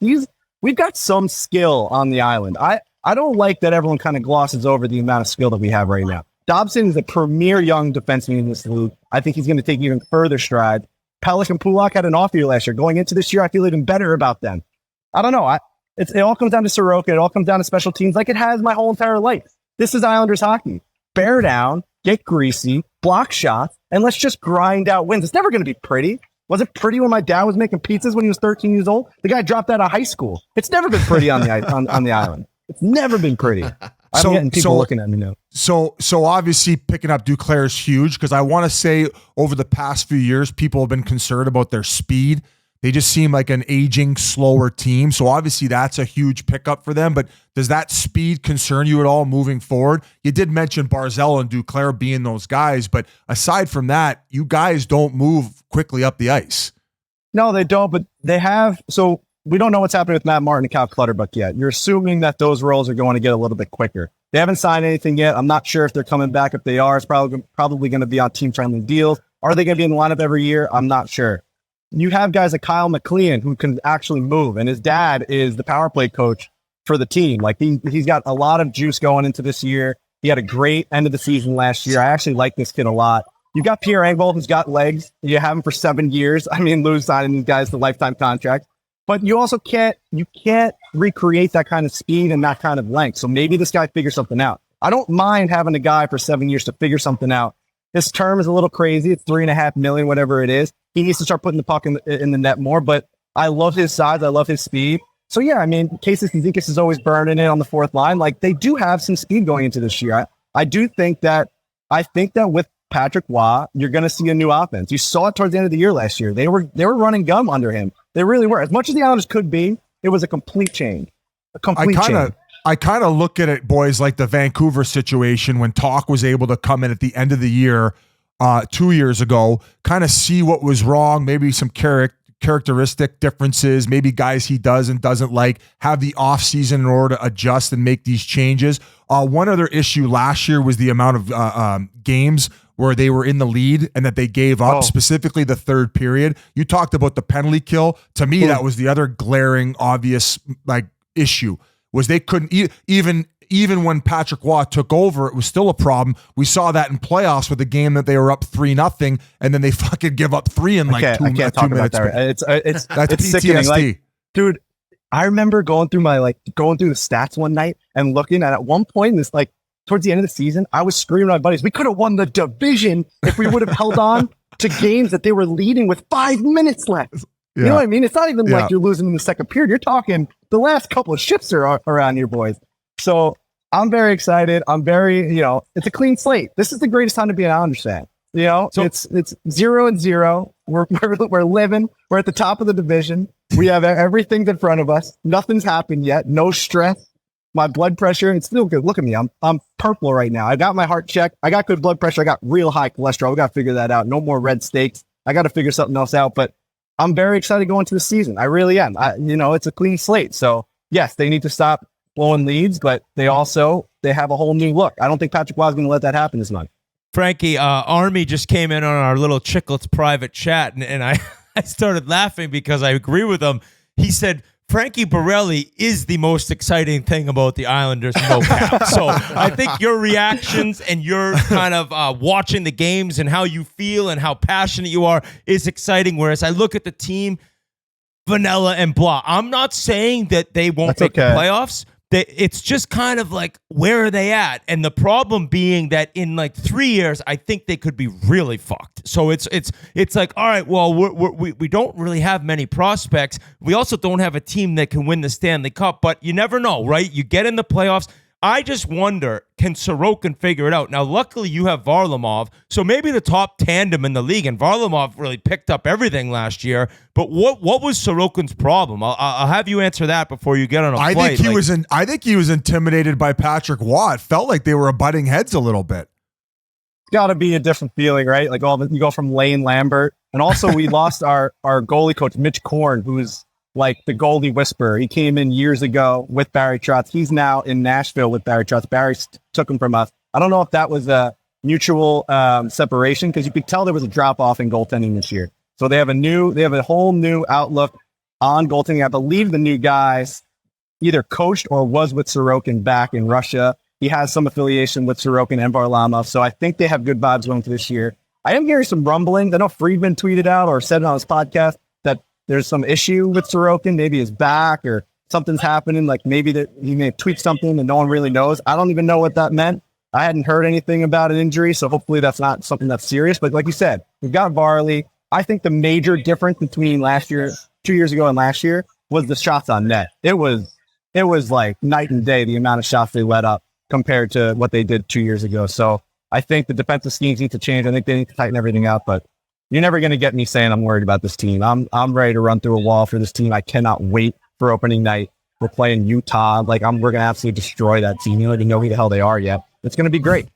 We've got some skill on the island. I don't like that everyone kind of glosses over the amount of skill that we have right now. Dobson is a premier young defenseman in this league. I think he's going to take even further stride. Pelech and Pulak had an off year last year. Going into this year, I feel even better about them. I don't know. It all comes down to Soroka. It all comes down to special teams like it has my whole entire life. This is Islanders hockey. Bear down, get greasy, block shots, and let's just grind out wins. It's never going to be pretty. Was it pretty when my dad was making pizzas when he was 13 years old? The guy dropped out of high school. It's never been pretty on the on the island. It's never been pretty. I'm getting people looking at me now. So obviously picking up Duclair is huge because I want to say over the past few years, people have been concerned about their speed. They just seem like an aging, slower team. So obviously that's a huge pickup for them. But does that speed concern you at all moving forward? You did mention Barzal and Duclair being those guys, but aside from that, you guys don't move quickly up the ice. No, they don't, but they have. So we don't know what's happening with Matt Martin and Cal Clutterbuck yet. You're assuming that those roles are going to get a little bit quicker. They haven't signed anything yet. I'm not sure if they're coming back. If they are, it's probably going to be on team-friendly deals. Are they going to be in the lineup every year? I'm not sure. You have guys like Kyle McLean who can actually move, and his dad is the power play coach for the team. Like he's got a lot of juice going into this year. He had a great end of the season last year. I actually like this kid a lot. You got Pierre Engvall, who's got legs. You have him for 7 years. I mean, Lou's signing these guys to lifetime contracts. But you also can't recreate that kind of speed and that kind of length. So maybe this guy figures something out. I don't mind having a guy for 7 years to figure something out. His term is a little crazy. It's $3.5 million, whatever it is. He needs to start putting the puck in the net more. But I love his size. I love his speed. So yeah, I mean, Casey Zizekas is always burning it on the fourth line. Like they do have some speed going into this year. I think that with Patrick Waugh, you're going to see a new offense. You saw it towards the end of the year last year. They were running gum under him. They really were. As much as the Islanders could be, it was a complete change. I kind of look at it, boys, like the Vancouver situation when Talk was able to come in at the end of the year 2 years ago, kind of see what was wrong, maybe some characteristic differences, maybe guys he does and doesn't like, have the offseason in order to adjust and make these changes. One other issue last year was the amount of games where they were in the lead and that they gave up, specifically the third period. You talked about the penalty kill. To me, that was the other glaring, obvious issue, was they couldn't even when Patrick Waugh took over, it was still a problem. We saw that in playoffs with a game that they were up 3-0 and then they fucking give up 3 in like 2 minutes. That's it's sickening. PTSD. Like, dude, I remember going through the stats one night and looking at one point in this, like towards the end of the season, I was screaming at my buddies, we could have won the division if we would have held on to games that they were leading with 5 minutes left. Yeah. You know what I mean? It's not even like you're losing in the second period. You're talking the last couple of shifts are around here, boys. So I'm very excited. I'm very, it's a clean slate. This is the greatest time to be an Islanders fan. So it's 0-0. We're living. We're at the top of the division. We have everything in front of us. Nothing's happened yet. No stress. My blood pressure, it's still good. Look at me. I'm purple right now. I got my heart checked. I got good blood pressure. I got real high cholesterol. We got to figure that out. No more red steaks. I got to figure something else out. But I'm very excited going to the season. I really am. It's a clean slate. So yes, they need to stop blowing leads, but they have a whole new look. I don't think Patrick Waugh is going to let that happen this month. Frankie, Army just came in on our little Chiclets private chat, and I started laughing because I agree with him. He said, Frankie Borelli is the most exciting thing about the Islanders, no cap. So I think your reactions and your kind of watching the games and how you feel and how passionate you are is exciting, whereas I look at the team, vanilla and blah. I'm not saying that they won't make the playoffs. It's just kind of like, where are they at? And the problem being that in like 3 years, I think they could be really fucked. So it's like, all right, well, we don't really have many prospects. We also don't have a team that can win the Stanley Cup, but you never know, right? You get in the playoffs. I just wonder, can Sorokin figure it out? Now, luckily, you have Varlamov, so maybe the top tandem in the league, and Varlamov really picked up everything last year. But what was Sorokin's problem? I'll have you answer that before you get on a flight. I think he was intimidated by Patrick Waugh. It felt like they were butting heads a little bit. got to be a different feeling, right? Like you go from Lane Lambert, and also we lost our goalie coach Mitch Korn, who's like the goalie whisperer. He came in years ago with Barry Trotz. He's now in Nashville with Barry Trotz. Barry took him from us. I don't know if that was a mutual separation, because you could tell there was a drop off in goaltending this year. So they have a whole new outlook on goaltending. I believe the new guys either coached or was with Sorokin back in Russia. He has some affiliation with Sorokin and Varlamov. So I think they have good vibes going to this year. I am hearing some rumblings. I know Friedman tweeted out or said it on his podcast that there's some issue with Sorokin. Maybe his back or something's happening. Like maybe that he may tweet something and no one really knows. I don't even know what that meant. I hadn't heard anything about an injury. So hopefully that's not something that's serious. But like you said, we've got Varley. I think the major difference between 2 years ago and last year was the shots on net. It was like night and day, the amount of shots they let up compared to what they did 2 years ago. So I think the defensive schemes need to change. I think they need to tighten everything up, but you're never going to get me saying I'm worried about this team. I'm ready to run through a wall for this team. I cannot wait for opening night. We're playing Utah. Like we're going to absolutely destroy that team. You don't even know who the hell they are yet. It's going to be great.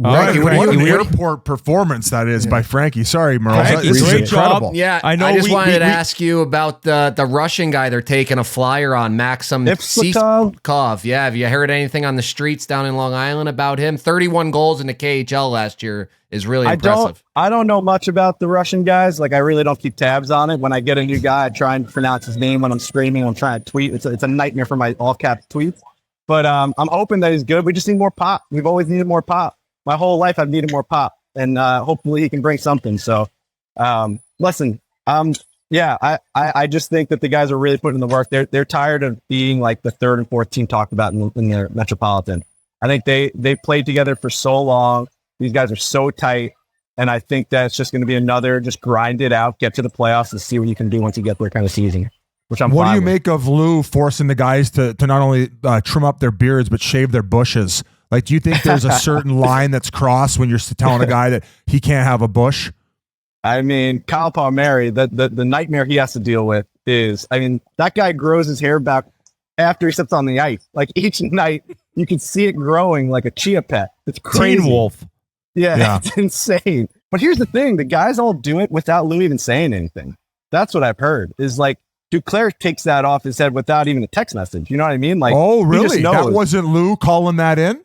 Frankie, what an airport performance that is by Frankie. Sorry, Merle. Frankie, This is great incredible. job. Yeah, I just wanted to ask you about the Russian guy they're taking a flyer on, Maxim Siskov. Yeah, have you heard anything on the streets down in Long Island about him? 31 goals in the KHL last year is really impressive. I don't know much about the Russian guys. Like I really don't keep tabs on it. When I get a new guy, I try and pronounce his name when I'm streaming. I'm trying to tweet. It's a nightmare for my all-cap tweets. But I'm hoping that he's good. We just need more pop. We've always needed more pop. My whole life I've needed more pop, and hopefully he can bring something. So, listen, I just think that the guys are really putting in the work. They're tired of being like the third and fourth team talked about in their Metropolitan. I think they played together for so long. These guys are so tight, and I think that's just going to be another just grind it out, get to the playoffs, and see what you can do once you get there kind of season. Which I'm. What do you with. make of Lou forcing the guys to not only trim up their beards but shave their bushes? Like, do you think there's a certain line that's crossed when you're telling a guy that he can't have a bush? I mean, Kyle Palmieri, the nightmare he has to deal with is, I mean, that guy grows his hair back after he steps on the ice. Like each night, you can see it growing like a chia pet. It's crazy. Teen Wolf. Yeah, it's insane. But here's the thing: the guys all do it without Lou even saying anything. That's what I've heard. Is like Duclair takes that off his head without even a text message. You know what I mean? Like, oh, really? That wasn't Lou calling that in?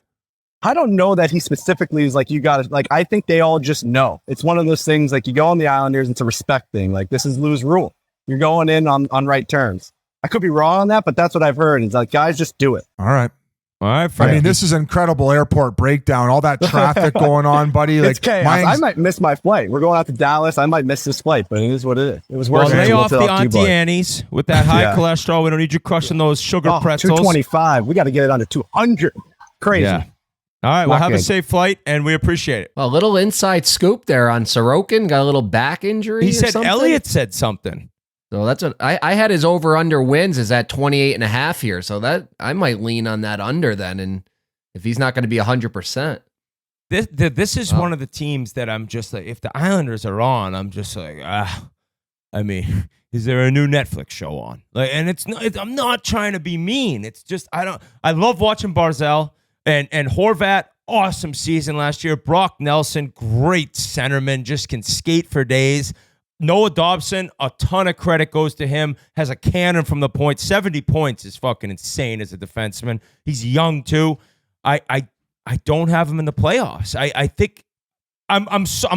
I don't know that he specifically is like, you got to, like, I think they all just know. It's one of those things, like, you go on the Islanders, it's a respect thing. Like, this is Lou's rule. You're going in on right terms. I could be wrong on that, but that's what I've heard. It's like, guys, just do it. All right. Frankie. I mean, this is incredible airport breakdown. All that traffic going on, buddy. Like, it's chaos. I might miss my flight. We're going out to Dallas. I might miss this flight, but it is what it is. It was worse. Well, lay off the Auntie Annie's with that high cholesterol. We don't need you crushing those sugar pretzels. 225. We got to get it under 200. Crazy. Yeah. All right, well, have a safe flight, and we appreciate it. A little inside scoop there on Sorokin. Got a little back injury. He said Elliott said something. So that's what I had his over-under wins is at 28.5 here. So that I might lean on that under then. And if he's not going to be 100%. This is one of the teams that I'm just like, if the Islanders are on, I'm just like, I mean, is there a new Netflix show on? Like, and I'm not trying to be mean. It's just, I love watching Barzal. And Horvat, awesome season last year. Brock Nelson, great centerman, just can skate for days. Noah Dobson, a ton of credit goes to him. Has a cannon from the point. 70 points is fucking insane as a defenseman. He's young too. I don't have him in the playoffs. I think I'm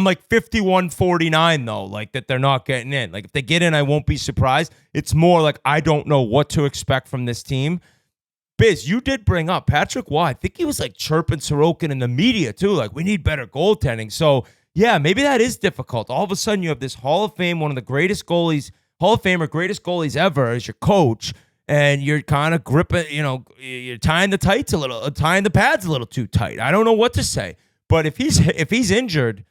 like 51-49 though, like that they're not getting in. Like if they get in, I won't be surprised. It's more like I don't know what to expect from this team. Biz, you did bring up Patrick Waugh. I think he was like chirping Sorokin in the media too. Like, we need better goaltending. So, yeah, maybe that is difficult. All of a sudden, you have this Hall of Fame, one of the greatest goalies, Hall of Famer, greatest goalies ever as your coach, and you're kind of gripping, you're tying the tights a little, tying the pads a little too tight. I don't know what to say. But if he's injured,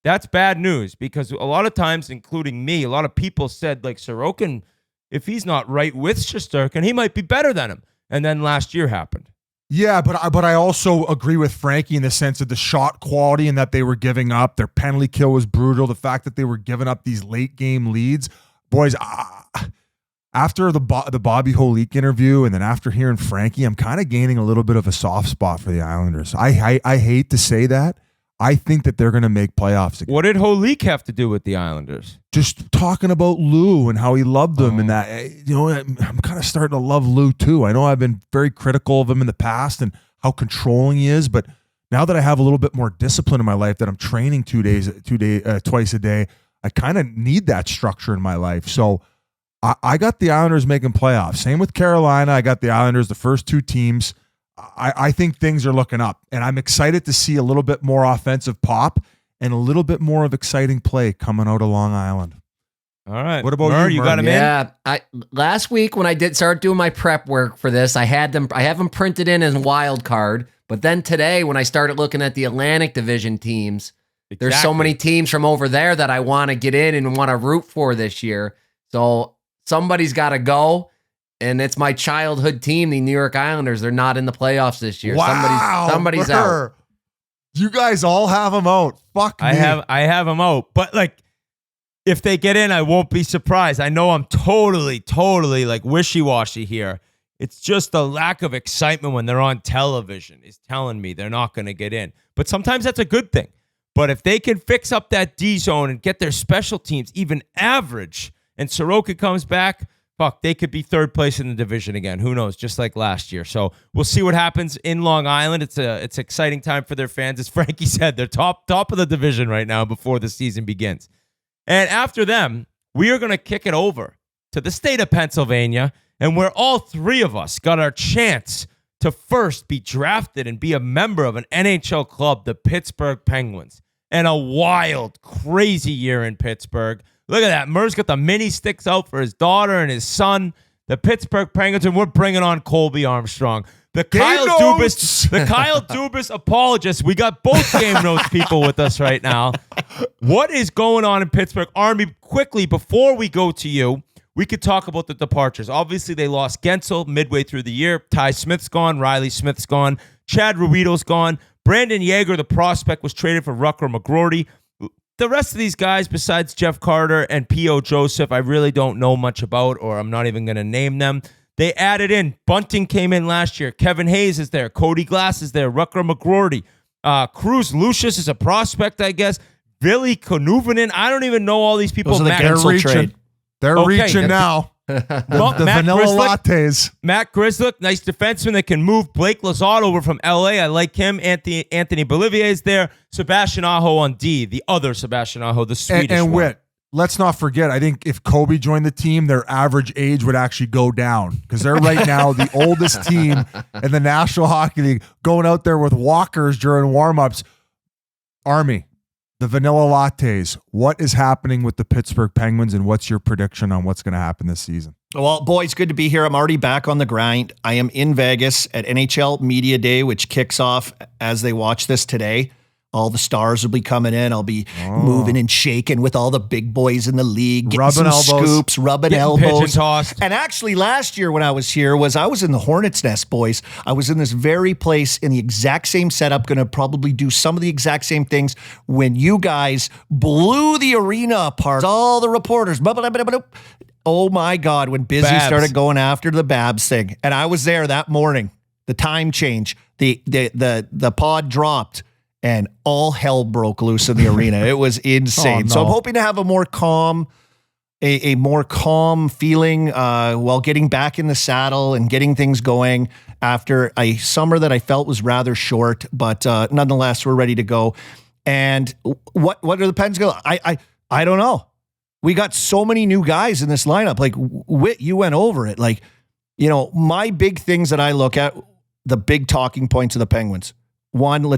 that's bad news because a lot of times, including me, a lot of people said, like, Sorokin, if he's not right with Shesterkin, he might be better than him. And then last year happened. Yeah, but I also agree with Frankie in the sense of the shot quality and that they were giving up. Their penalty kill was brutal. The fact that they were giving up these late game leads. Boys, after the Bobby Holik interview and then after hearing Frankie, I'm kind of gaining a little bit of a soft spot for the Islanders. I hate to say that. I think that they're going to make playoffs again. What did Holik have to do with the Islanders? Just talking about Lou and how he loved them and that, I'm kind of starting to love Lou too. I know I've been very critical of him in the past and how controlling he is, but now that I have a little bit more discipline in my life, that I'm training twice a day, I kind of need that structure in my life. So I got the Islanders making playoffs. Same with Carolina. I got the Islanders, the first two teams. I think things are looking up, and I'm excited to see a little bit more offensive pop and a little bit more of exciting play coming out of Long Island. All right. What about you? You got him in? Yeah. Last week when I did start doing my prep work for this, I have them printed in as wild card. But then today, when I started looking at the Atlantic Division teams, there's so many teams from over there that I want to get in and want to root for this year. So somebody's got to go. And it's my childhood team, the New York Islanders. They're not in the playoffs this year. Wow, somebody's out. You guys all have them out. Fuck me. I have them out. But like, if they get in, I won't be surprised. I know I'm totally like wishy-washy here. It's just the lack of excitement when they're on television is telling me they're not going to get in. But sometimes that's a good thing. But if they can fix up that D zone and get their special teams even average, and Sorokin comes back, fuck, they could be third place in the division again. Who knows? Just like last year. So we'll see what happens in Long Island. It's an exciting time for their fans. As Frankie said, they're top of the division right now before the season begins. And after them, we are going to kick it over to the state of Pennsylvania, and where all three of us got our chance to first be drafted and be a member of an NHL club, the Pittsburgh Penguins. And a wild, crazy year in Pittsburgh. Look at that. Murr's got the mini sticks out for his daughter and his son. The Pittsburgh Penguins, and we're bringing on Colby Armstrong. The Kyle Dubas apologist. We got both game notes people with us right now. What is going on in Pittsburgh? Army, quickly, before we go to you, we could talk about the departures. Obviously, they lost Gensel midway through the year. Ty Smith's gone. Riley Smith's gone. Chad Ruido's gone. Brandon Yeager, the prospect, was traded for Rucker McGroarty. The rest of these guys, besides Jeff Carter and P.O. Joseph, I really don't know much about, or I'm not even going to name them. They added in. Bunting came in last year. Kevin Hayes is there. Cody Glass is there. Rucker McGroarty. Cruz Lucius is a prospect, I guess. Billy Konuvanen. I don't even know all these people. Those are the Gensel trade. They're reaching now. The vanilla lattes. Matt Grzelcyk, nice defenseman that can move. Blake Lizotte over from L.A. I like him. Anthony Bolivier is there. Sebastian Aho on D. The other Sebastian Aho, the Swedish and one. Whit. Let's not forget, I think if Kobe joined the team, their average age would actually go down because they're right now the oldest team in the National Hockey League, going out there with walkers during warmups. Army, the vanilla lattes. What is happening with the Pittsburgh Penguins, and what's your prediction on what's going to happen this season? Well, boys, good to be here. I'm already back on the grind. I am in Vegas at NHL Media Day, which kicks off as they watch this today. All the stars will be coming in. I'll be moving and shaking with all the big boys in the league, getting rubbing some elbows, scoops, rubbing getting elbows. pigeon tossed. And actually, last year when I was here, I was in the Hornets' Nest, boys. I was in this very place in the exact same setup, going to probably do some of the exact same things when you guys blew the arena apart. All the reporters, oh my God, when Busy Babs started going after the Babs thing. And I was there that morning. The time change, the pod dropped. And all hell broke loose in the arena. It was insane. Oh, no. So I'm hoping to have a more calm feeling while getting back in the saddle and getting things going after a summer that I felt was rather short. But nonetheless, we're ready to go. And what are the Pens going? I don't know. We got so many new guys in this lineup. Like Whit, you went over it. Like, you know, my big things that I look at, the big talking points of the Penguins. One,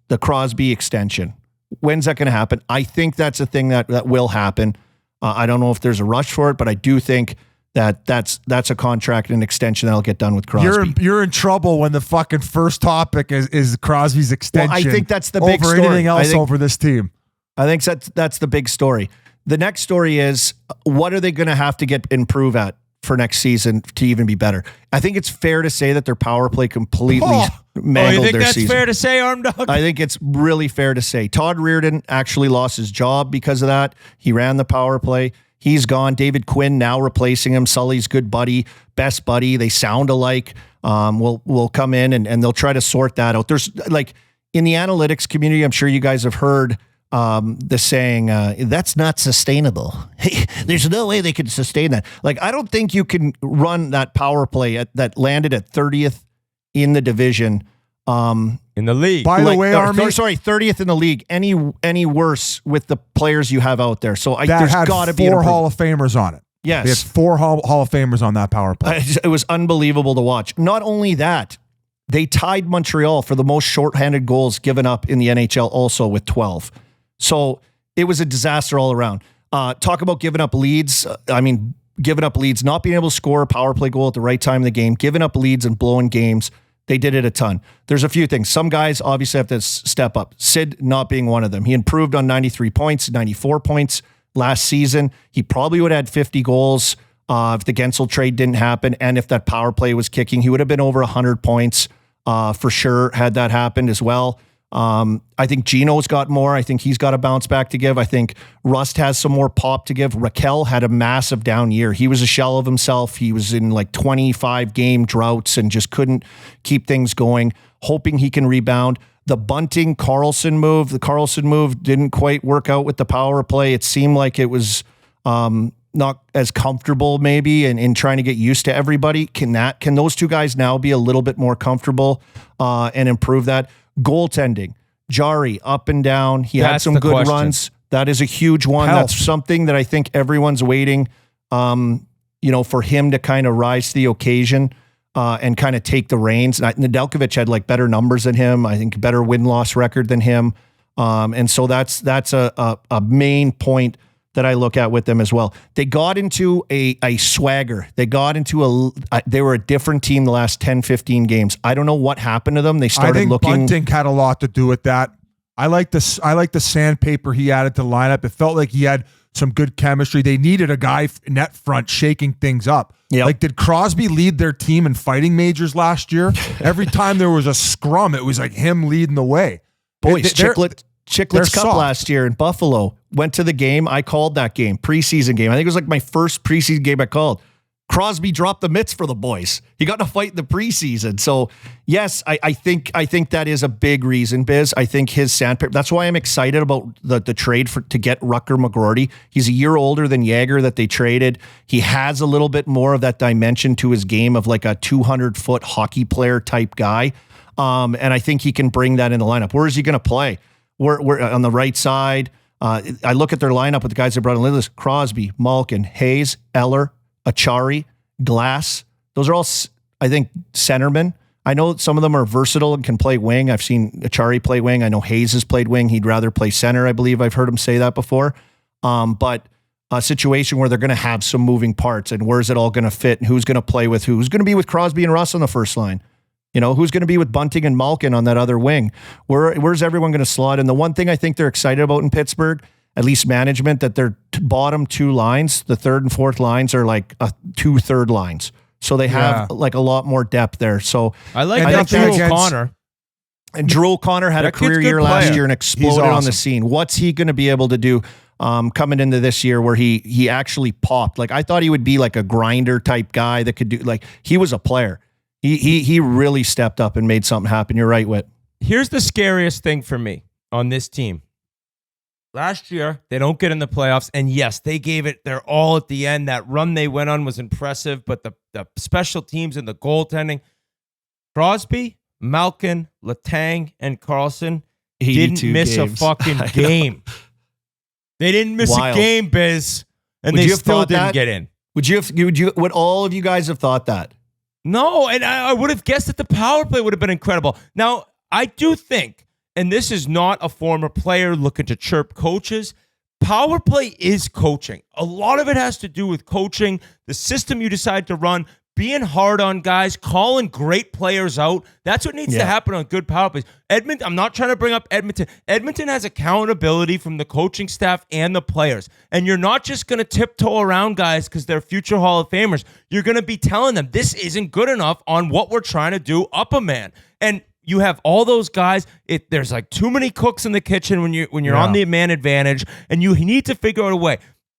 the Crosby extension. When's that going to happen? I think that's a thing that will happen. I don't know if there's a rush for it, but I do think that's a contract and extension that'll get done with Crosby. You're in trouble when the fucking first topic is Crosby's extension. Well, I think that's the big over story. Anything else over this team. I think that's the big story. The next story is, what are they going to have to improve at for next season to even be better? I think it's fair to say that their power play completely mangled you think their that's season. fair to say, Arm Dog? I think it's really fair to say. Todd Reardon actually lost his job because of that. He ran the power play. He's gone. David Quinn now replacing him. Sully's good buddy, best buddy. They sound alike. Will come in and they'll try to sort that out. There's like, in the analytics community, I'm sure you guys have heard the saying, that's not sustainable. There's no way they could sustain that. Like, I don't think you can run that power play that landed at 30th in the division. In the league. By the way, Army, 30th in the league. Any worse with the players you have out there. So that there's had got to be four Hall of Famers on it. Yes. They had four Hall of Famers on that power play. It was unbelievable to watch. Not only that, they tied Montreal for the most shorthanded goals given up in the NHL also with 12. So it was a disaster all around. Talk about giving up leads. Giving up leads, not being able to score a power play goal at the right time in the game, giving up leads and blowing games. They did it a ton. There's a few things. Some guys obviously have to step up. Sid not being one of them. He improved on 93 points, 94 points last season. He probably would have had 50 goals if the Gensel trade didn't happen, and if that power play was kicking, he would have been over 100 points for sure had that happened as well. I think Gino's got more. I think he's got a bounce back to give. I think Rust has some more pop to give. Raquel had a massive down year. He was a shell of himself. He was in like 25 game droughts and just couldn't keep things going, hoping he can rebound. The Bunting Carlson move, didn't quite work out with the power play. It seemed like it was not as comfortable maybe in trying to get used to everybody. Can those two guys now be a little bit more comfortable and improve that? Goaltending, Jari up and down. He had some good runs. That is a huge one. That's something that I think everyone's waiting, for him to kind of rise to the occasion and kind of take the reins. Nedeljkovic had like better numbers than him. I think better win-loss record than him. And so that's a main point that I look at with them as well. They got into a swagger. They got into they were a different team the last 10, 15 games. I don't know what happened to them. They started looking. Bunting had a lot to do with that. I like the sandpaper he added to the lineup. It felt like he had some good chemistry. They needed a guy net front shaking things up. Yep. Like, did Crosby lead their team in fighting majors last year? Every time there was a scrum, it was like him leading the way. Boys, Chiclets Cup soft. last year in Buffalo. Went to the game. I called that game, preseason game. I think it was like my first preseason game I called. Crosby dropped the mitts for the boys. He got to fight in the preseason. So yes, I think that is a big reason, Biz. I think his sandpaper. That's why I'm excited about the trade to get Rutger McGroarty. He's a year older than Jäger that they traded. He has a little bit more of that dimension to his game of like a 200-foot hockey player type guy. And I think he can bring that in the lineup. Where is he going to play? We're on the right side. I look at their lineup with the guys they brought in: Lillis, Crosby, Malkin, Hayes, Eller, Achari, Glass. Those are all, I think, centermen. I know some of them are versatile and can play wing. I've seen Achari play wing. I know Hayes has played wing. He'd rather play center, I believe. I've heard him say that before. But a situation where they're going to have some moving parts, and where's it all going to fit, and who's going to play with who? Who's going to be with Crosby and Russ on the first line? Who's going to be with Bunting and Malkin on that other wing? Where's everyone going to slot? And the one thing I think they're excited about in Pittsburgh, at least management, that their bottom two lines, the third and fourth lines, are like 2 third lines. So they have like a lot more depth there. So I like that Drew O'Connor. And Drew O'Connor had a career year last year and exploded on the scene. What's he going to be able to do coming into this year where he actually popped? Like, I thought he would be like a grinder type guy that could do, like, he was a player. He really stepped up and made something happen. You're right, Whit. Here's the scariest thing for me on this team. Last year, they don't get in the playoffs, and yes, they gave it their all at the end. That run they went on was impressive, but the special teams and the goaltending, Crosby, Malkin, Letang, and Carlson didn't miss a fucking game. They didn't miss a game, Biz, and they still didn't get in. Would all of you guys have thought that? No, and I would have guessed that the power play would have been incredible. Now, I do think, and this is not a former player looking to chirp coaches, power play is coaching. A lot of it has to do with coaching, the system you decide to run, being hard on guys, calling great players out. That's what needs to happen on good power plays. Edmonton, I'm not trying to bring up Edmonton. Edmonton has accountability from the coaching staff and the players. And you're not just going to tiptoe around guys because they're future Hall of Famers. You're going to be telling them this isn't good enough on what we're trying to do up a man. And you have all those guys. There's like too many cooks in the kitchen when you're on the man advantage, and you need to figure out a way.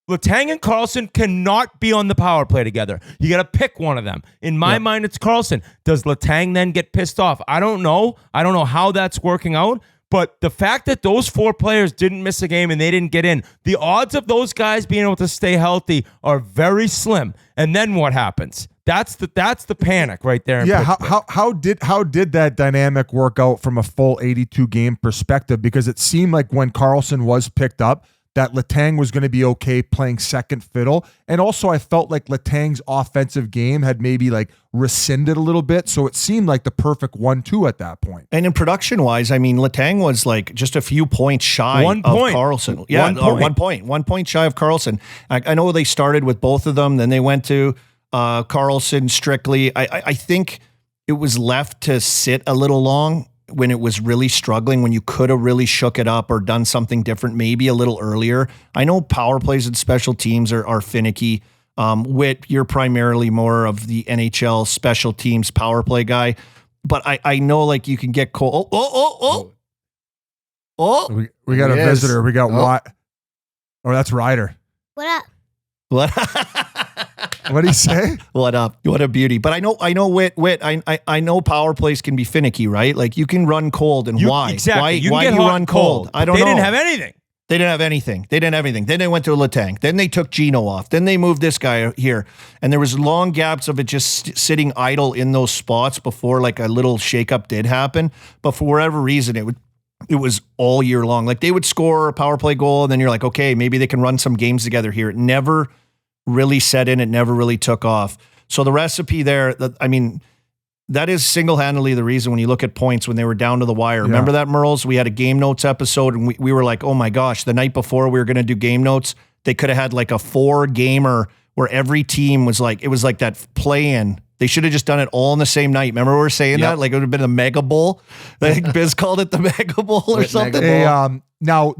Letang and Karlsson cannot be on the power play together. You got to pick one of them. In my mind, it's Karlsson. Does Letang then get pissed off? I don't know. I don't know how that's working out. But the fact that those 4 players didn't miss a game and they didn't get in, the odds of those guys being able to stay healthy are very slim. And then what happens? That's the panic right there. Yeah, how did that dynamic work out from a full 82 game perspective? Because it seemed like when Karlsson was picked up, that Letang was going to be okay playing second fiddle. And also I felt like Letang's offensive game had maybe like rescinded a little bit. So it seemed like the perfect 1-2 at that point. And in production-wise, I mean, Letang was like just a few points shy of Karlsson. Yeah, 1 point shy of Karlsson. I know they started with both of them. Then they went to Karlsson strictly. I think it was left to sit a little long when it was really struggling, when you could have really shook it up or done something different, maybe a little earlier. I know power plays and special teams are finicky. Whit, you're primarily more of the NHL special teams power play guy, but I know like you can get cold. We got a visitor. We got Watt. Oh, that's Ryder. What up? What? What did he say? What up? What a beauty. But I know Whit. I know power plays can be finicky, right? Like you can run cold, and why? Exactly. Why do you run cold? I don't know. They didn't have anything. They didn't have anything. Then they went to Letang. Then they took Gino off. Then they moved this guy here. And there was long gaps of it just sitting idle in those spots before like a little shakeup did happen. But for whatever reason, it was all year long. Like they would score a power play goal, and then you're like, okay, maybe they can run some games together here. It never really set in. It never really took off. So the recipe there, that is single-handedly the reason when you look at points when they were down to the wire. Yeah. Remember that, Merles? We had a game notes episode, and we were like, oh my gosh, the night before we were going to do game notes, they could have had like a 4-gamer where every team was like, it was like that play-in. They should have just done it all in the same night. Remember we were saying that? Like it would have been a mega bowl. I think Biz called it the mega bowl or something. Now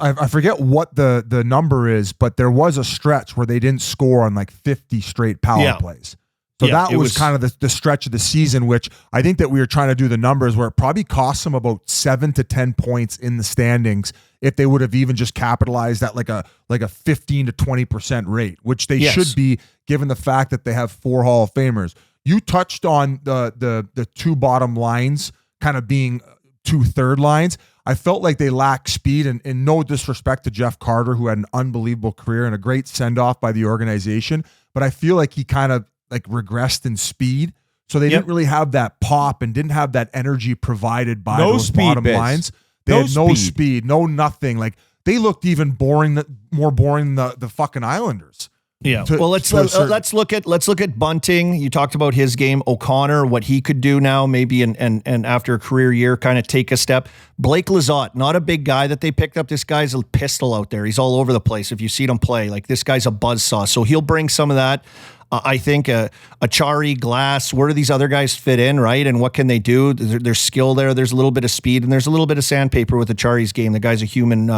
I forget what the number is, but there was a stretch where they didn't score on like 50 straight power plays. So that was kind of the stretch of the season, which I think that we were trying to do the numbers where it probably cost them about 7 to 10 points in the standings if they would have even just capitalized at like a 15 to 20% rate, which they should be given the fact that they have 4 Hall of Famers. You touched on the 2 bottom lines kind of being 2 third lines. I felt like they lacked speed, and no disrespect to Jeff Carter, who had an unbelievable career and a great send-off by the organization, but I feel like he kind of like regressed in speed. So they didn't really have that pop and didn't have that energy provided by those bottom lines. They had no speed, no nothing. Like they looked even more boring than the fucking Islanders. Yeah. Let's look at Bunting. You talked about his game. O'Connor, what he could do now, maybe and after a career year, kind of take a step. Blake Lizotte, not a big guy that they picked up. This guy's a pistol out there. He's all over the place. If you see him play, like this guy's a buzzsaw. So he'll bring some of that. I think Achari, Glass, where do these other guys fit in, right? And what can they do? There's skill there. There's a little bit of speed, and there's a little bit of sandpaper with Achari's game. The guy's a human.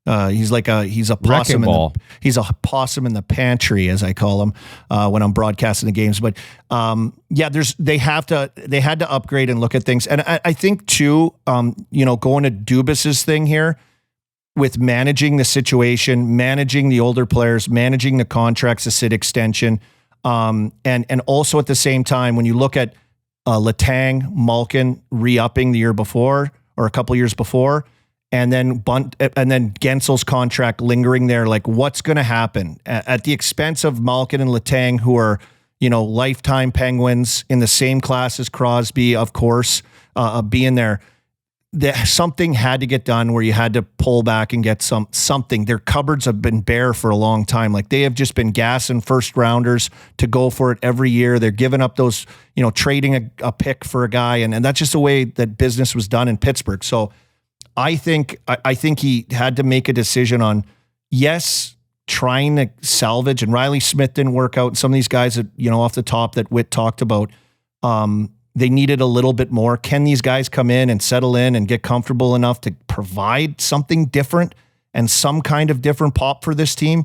He's a possum. He's a possum in the pantry, as I call him when I'm broadcasting the games. But they had to upgrade and look at things. And I think too, going to Dubas's thing here with managing the situation, managing the older players, managing the contracts, the SID extension. And also at the same time, when you look at Letang, Malkin re-upping the year before or a couple years before, and then Gensel's contract lingering there, like what's going to happen at the expense of Malkin and Letang, who are lifetime Penguins in the same class as Crosby, of course, being there. Something had to get done where you had to pull back and get something. Their cupboards have been bare for a long time. Like they have just been gassing first rounders to go for it every year. They're giving up those, trading a pick for a guy. And that's just the way that business was done in Pittsburgh. So I think he had to make a decision on, trying to salvage, and Riley Smith didn't work out. And some of these guys that, off the top that Whit talked about, they needed a little bit more. Can these guys come in and settle in and get comfortable enough to provide something different and some kind of different pop for this team?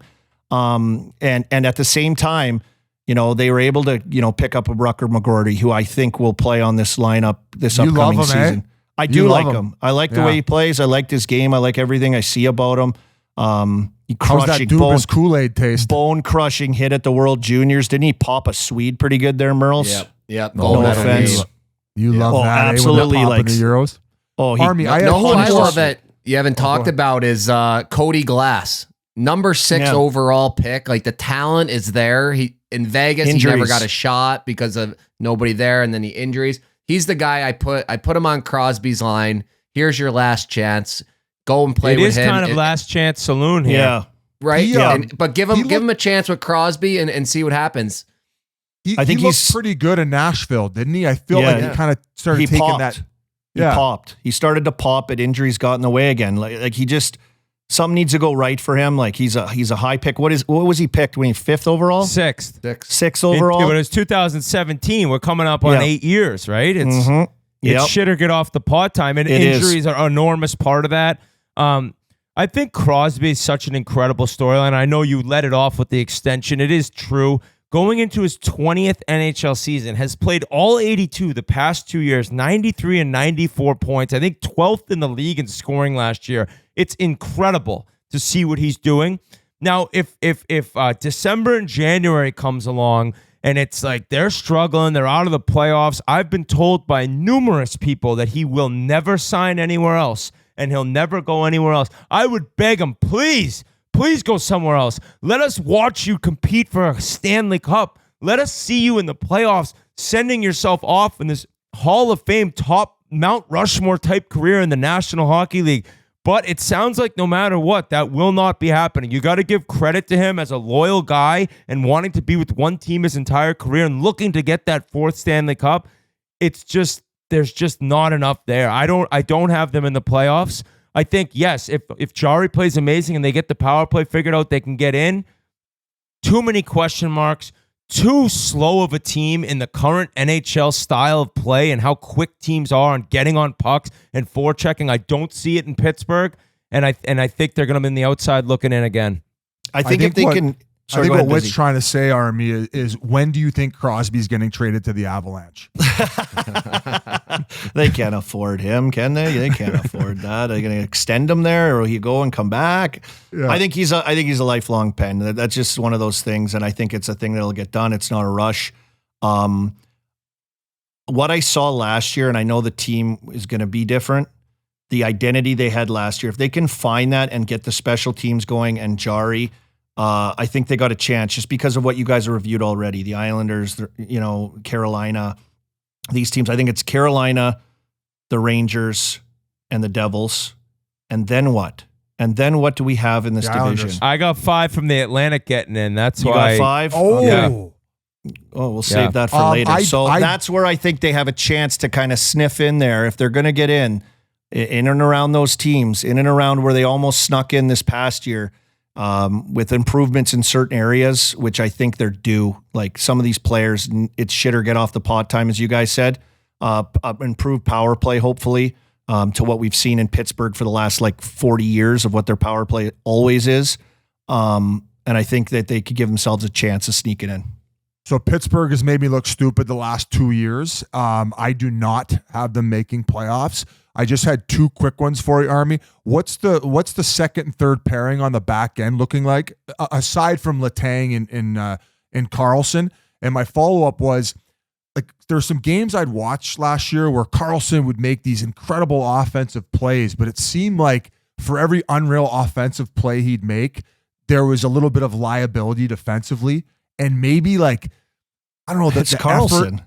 And at the same time, they were able to, pick up a Rucker McGroarty, who I think will play on this lineup this upcoming season. I do like him. I like the way he plays. I liked his game. I like everything I see about him. He How's that Dubas Kool-Aid taste? Bone crushing hit at the World Juniors. Didn't he pop a Swede pretty good there, Merles? Yep. No offense. You love that, absolutely. When they're popping the Euros. Army, I love that you haven't talked about is Cody Glass, number 6 overall pick. Like the talent is there. In Vegas, he never got a shot because of nobody there, and then the injuries. He's the guy I put him on Crosby's line. Here's your last chance. Go and play with him. It is kind of last chance saloon here. Yeah. Right? But give him a chance with Crosby and see what happens. I think he looked pretty good in Nashville, didn't he? I feel like he kind of started taking popped. that. He popped. He started to pop, but injuries got in the way again. Like he just something needs to go right for him. Like he's a high pick. What was he picked when he 5th overall? 6th. 6th overall. But it was 2017. We're coming up on 8 years, right? It's it's shit or get off the pot time, and injuries are an enormous part of that. I think Crosby is such an incredible storyline. I know you let it off with the extension. It is true. Going into his 20th NHL season, has played all 82 the past 2 years, 93 and 94 points. I think 12th in the league in scoring last year. It's incredible to see what he's doing. Now, if December and January comes along and it's like they're struggling, they're out of the playoffs, I've been told by numerous people that he will never sign anywhere else and he'll never go anywhere else. I would beg him, please go somewhere else. Let us watch you compete for a Stanley Cup. Let us see you in the playoffs, sending yourself off in this Hall of Fame, top Mount Rushmore type career in the National Hockey League. But it sounds like no matter what, that will not be happening. You got to give credit to him as a loyal guy and wanting to be with one team his entire career and looking to get that 4th Stanley Cup. It's just, there's just not enough there. I don't have them in the playoffs. I think, yes, if Jari plays amazing and they get the power play figured out, they can get in. Too many question marks. Too slow of a team in the current NHL style of play and how quick teams are on getting on pucks and forechecking. I don't see it in Pittsburgh, and I think they're going to be on the outside looking in again. I think if they can... Sorry, I think what Whit's trying to say, Army, is when do you think Crosby's getting traded to the Avalanche? They can't afford him, can they? They can't afford that. Are they going to extend him there, or will he go and come back? Yeah. I think he's a lifelong pen. That's just one of those things, and I think it's a thing that'll get done. It's not a rush. What I saw last year, and I know the team is going to be different, the identity they had last year, if they can find that and get the special teams going and Jari, I think they got a chance just because of what you guys have reviewed already. The Islanders, Carolina, these teams. I think it's Carolina, the Rangers, and the Devils. And then what? And then what do we have in this division? I got 5 from the Atlantic getting in. That's you why. You got 5? Oh. Yeah. Oh, we'll save that for later. That's where I think they have a chance to kind of sniff in there if they're going to get in and around those teams, in and around where they almost snuck in this past year. With improvements in certain areas, which I think they're due. Like some of these players, it's shit or get off the pot time, as you guys said. Improved power play, hopefully, to what we've seen in Pittsburgh for the last 40 years of what their power play always is. And I think that they could give themselves a chance of sneaking in. So Pittsburgh has made me look stupid the last 2 years. I do not have them making playoffs. I just had 2 quick ones for you, Army. What's the second and third pairing on the back end looking like, aside from Letang and Carlson? And my follow-up was, there's some games I'd watched last year where Carlson would make these incredible offensive plays, but it seemed like for every unreal offensive play he'd make, there was a little bit of liability defensively. And maybe I don't know, that's Carlson. Effort,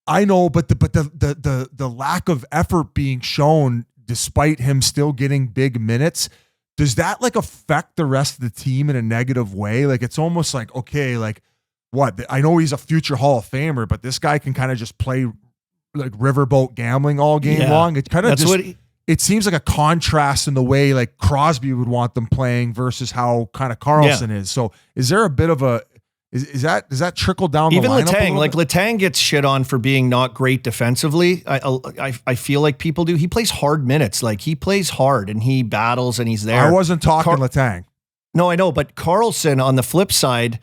I know, but the lack of effort being shown despite him still getting big minutes, does that affect the rest of the team in a negative way? It's almost what? I know he's a future Hall of Famer, but this guy can kind of just play riverboat gambling all game long. It kind of it seems like a contrast in the way Crosby would want them playing versus how kind of Carlson is. So is there a bit of a does that trickle down even the lineup? Even Letang, Letang gets shit on for being not great defensively. I feel like people do. He plays hard minutes. He plays hard and he battles and he's there. I wasn't talking Letang. No, I know, but Carlson on the flip side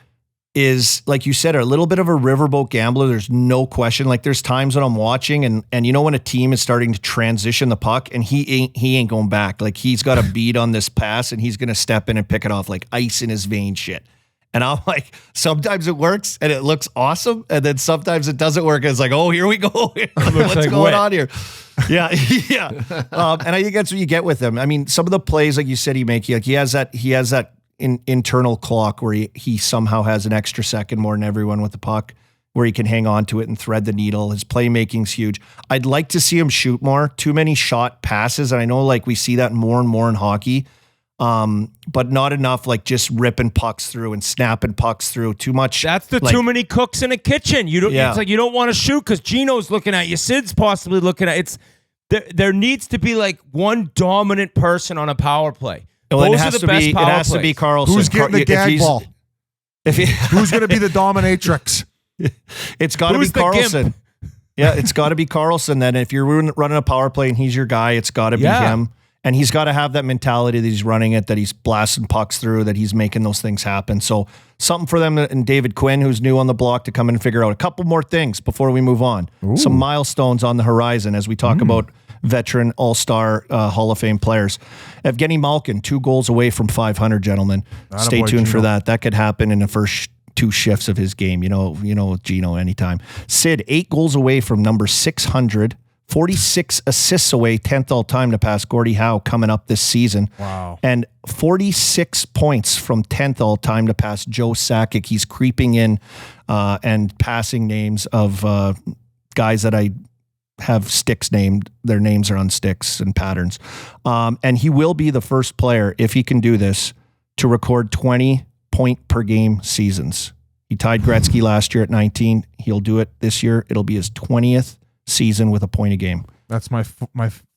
is, like you said, a little bit of a riverboat gambler. There's no question. Like there's times when I'm watching and you know when a team is starting to transition the puck and he ain't going back. Like he's got a bead on this pass and he's going to step in and pick it off like ice in his vein shit. And I'm like, sometimes it works and it looks awesome. And then sometimes it doesn't work. And it's like, oh, here we go. What's like going whit. on here? Yeah. Yeah. And I think that's what you get with him. I mean, some of the plays, like you said, he has that internal clock where he somehow has an extra second more than everyone with the puck, where he can hang on to it and thread the needle. His playmaking's huge. I'd like to see him shoot more. Too many shot passes. And I know like we see that more and more in hockey. But not enough like just ripping pucks through and snapping pucks through. Too much. That's the like, too many cooks in a kitchen. You don't. Yeah. It's like you don't want to shoot because Gino's looking at you. Sid's possibly looking at. It's there needs to be like one dominant person on a power play. Well, Those it are has the to best be. It power has to plays. be Carlson. Who's getting the gag ball? Who's going to be the dominatrix? It's got to be Who's the Carlson. gimp? Yeah, it's got to be Carlson. Then if you're running a power play and he's your guy, it's got to be him. And he's got to have that mentality that he's running it, that he's blasting pucks through, that he's making those things happen. So something for them and David Quinn, who's new on the block, to come in and figure out a couple more things before we move on. Ooh. Some milestones on the horizon as we talk about veteran all-star Hall of Fame players. Evgeny Malkin, 2 goals away from 500, gentlemen. Stay tuned for that. That could happen in the first 2 shifts of his game. You know, Gino anytime. Sid, 8 goals away from number 600. 46 assists away, 10th all-time to pass Gordie Howe coming up this season. Wow. And 46 points from 10th all-time to pass Joe Sakic. He's creeping in and passing names of guys that I have sticks named. Their names are on sticks and patterns. And he will be the first player, if he can do this, to record 20-point-per-game seasons. He tied Gretzky last year at 19. He'll do it this year. It'll be his 20th season with a point a game. That's my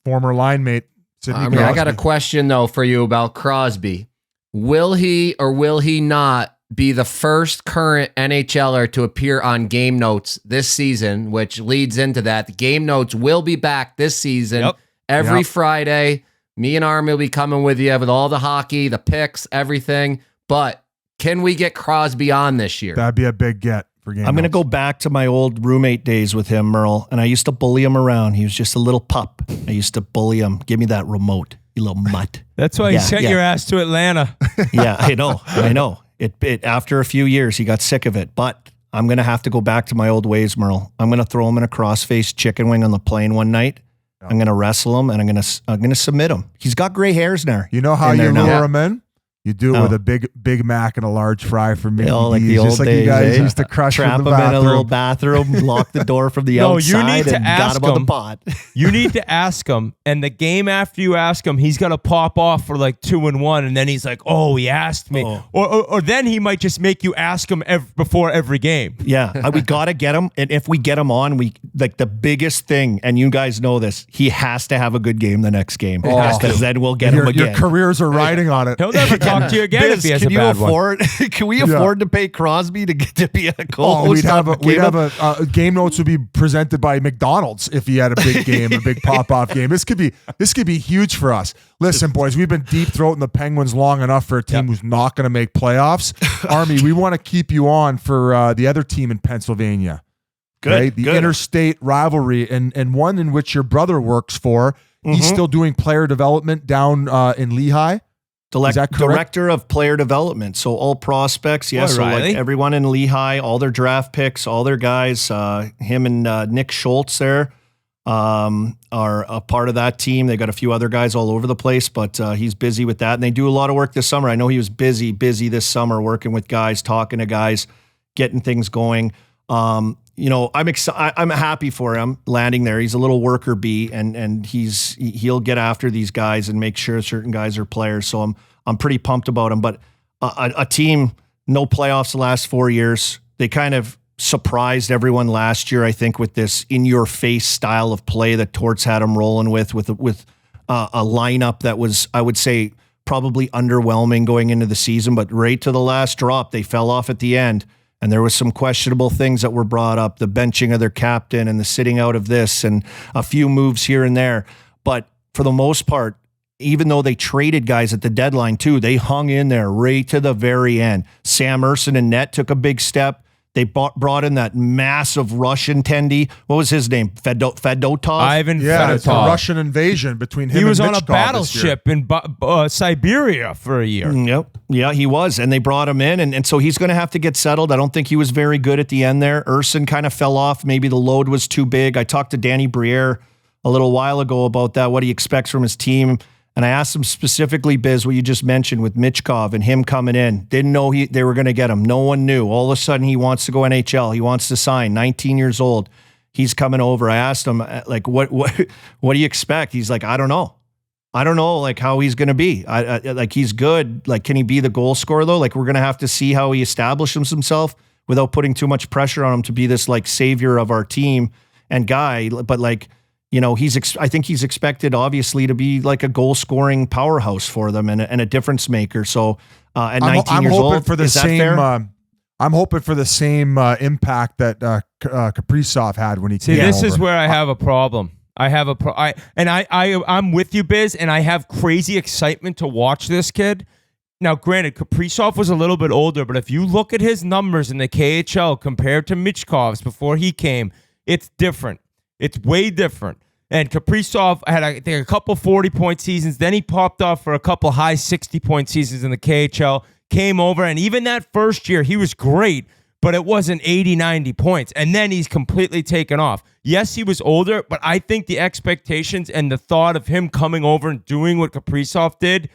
former line mate, Sidney Crosby. I got a question though for you about Crosby. Will he or will he not be the first current NHLer to appear on Game Notes this season, which leads into that. The Game Notes will be back this season. Every Friday. Me and Army will be coming with you with all the hockey, the picks, everything. But can we get Crosby on this year? That'd be a big get. I'm going to go back to my old roommate days with him, Merle, and I used to bully him around. He was just a little pup. I used to bully him. Give me that remote, you little mutt. That's why he sent your ass to Atlanta. Yeah, I know. It after a few years, he got sick of it, but I'm going to have to go back to my old ways, Merle. I'm going to throw him in a cross-faced chicken wing on the plane one night. I'm going to wrestle him, and I'm going to submit him. He's got gray hairs there. You know how you lure him in? You do it with a Big Mac and a large fry for Mickey like D's, the old just like days, you guys used to crush trap in the him bathroom. in a little bathroom, lock the door from the outside, you need to and ask got him on him. the pot. You need to ask him, and the game after you ask him, he's gonna pop off for like 2-1, and then he's like, "Oh, he asked me," or then he might just make you ask him before every game. Yeah, we gotta get him, and if we get him on, we like the biggest thing, and you guys know this, he has to have a good game the next game, because then we'll get him again. Your careers are riding on it. He'll never talk to you again if he has a bad one. Can we afford to pay Crosby to get to be a co-host? We'd have a Game Notes would be presented by McDonald's if he had a big game, a big pop-off game. This could be huge for us. Listen, boys, we've been deep throating the Penguins long enough for a team who's not going to make playoffs. Army, we want to keep you on for the other team in Pennsylvania. Good, right? The interstate rivalry and one in which your brother works for. He's still doing player development down in Lehigh. Is that correct? Director of player development. So all prospects, yes. So like everyone in Lehigh, all their draft picks, all their guys, him and Nick Schultz there are a part of that team. They got a few other guys all over the place, but he's busy with that. And they do a lot of work this summer. I know he was busy this summer working with guys, talking to guys, getting things going. You know, I'm happy for him landing there. He's a little worker bee, and he'll get after these guys and make sure certain guys are players. So I'm pretty pumped about him. But a team, no playoffs the last 4 years. They kind of surprised everyone last year, I think, with this in-your-face style of play that Torts had him rolling with a lineup that was, I would say, probably underwhelming going into the season. But right to the last drop, they fell off at the end. And there was some questionable things that were brought up, the benching of their captain and the sitting out of this and a few moves here and there. But for the most part, even though they traded guys at the deadline too, they hung in there right to the very end. Sam Ersson and net took a big step. They brought in that massive Russian tendy. What was his name? Fedotov? Ivan Yeah, it's a Fedotov. Russian invasion between him He was and on a Michkov this year. battleship in Siberia for a year. Yep. Yeah, he was. And they brought him in. And so he's going to have to get settled. I don't think he was very good at the end there. Ersson kind of fell off. Maybe the load was too big. I talked to Danny Briere a little while ago about that, what he expects from his team. And I asked him specifically, Biz, what you just mentioned with Michkov and him coming in. Didn't know they were going to get him. No one knew. All of a sudden, he wants to go NHL. He wants to sign. 19 years old. He's coming over. I asked him, like, what do you expect? He's like, I don't know. I don't know, like, how he's going to be. Like, he's good. Like, can he be the goal scorer, though? Like, we're going to have to see how he establishes himself without putting too much pressure on him to be this, like, savior of our team and guy. But, like, you know, I think he's expected, obviously, to be like a goal-scoring powerhouse for them and a difference maker. So at 19 years old, is that fair? I'm hoping for the same impact that Kaprizov had when he came over. See, this is where I have a problem. I'm with you, Biz, and I have crazy excitement to watch this kid. Now, granted, Kaprizov was a little bit older, but if you look at his numbers in the KHL compared to Michkov's before he came, it's different. It's way different. And Kaprizov had, I think, a couple 40-point seasons. Then he popped off for a couple high 60-point seasons in the KHL, came over, and even that first year, he was great, but it wasn't 80, 90 points. And then he's completely taken off. Yes, he was older, but I think the expectations and the thought of him coming over and doing what Kaprizov did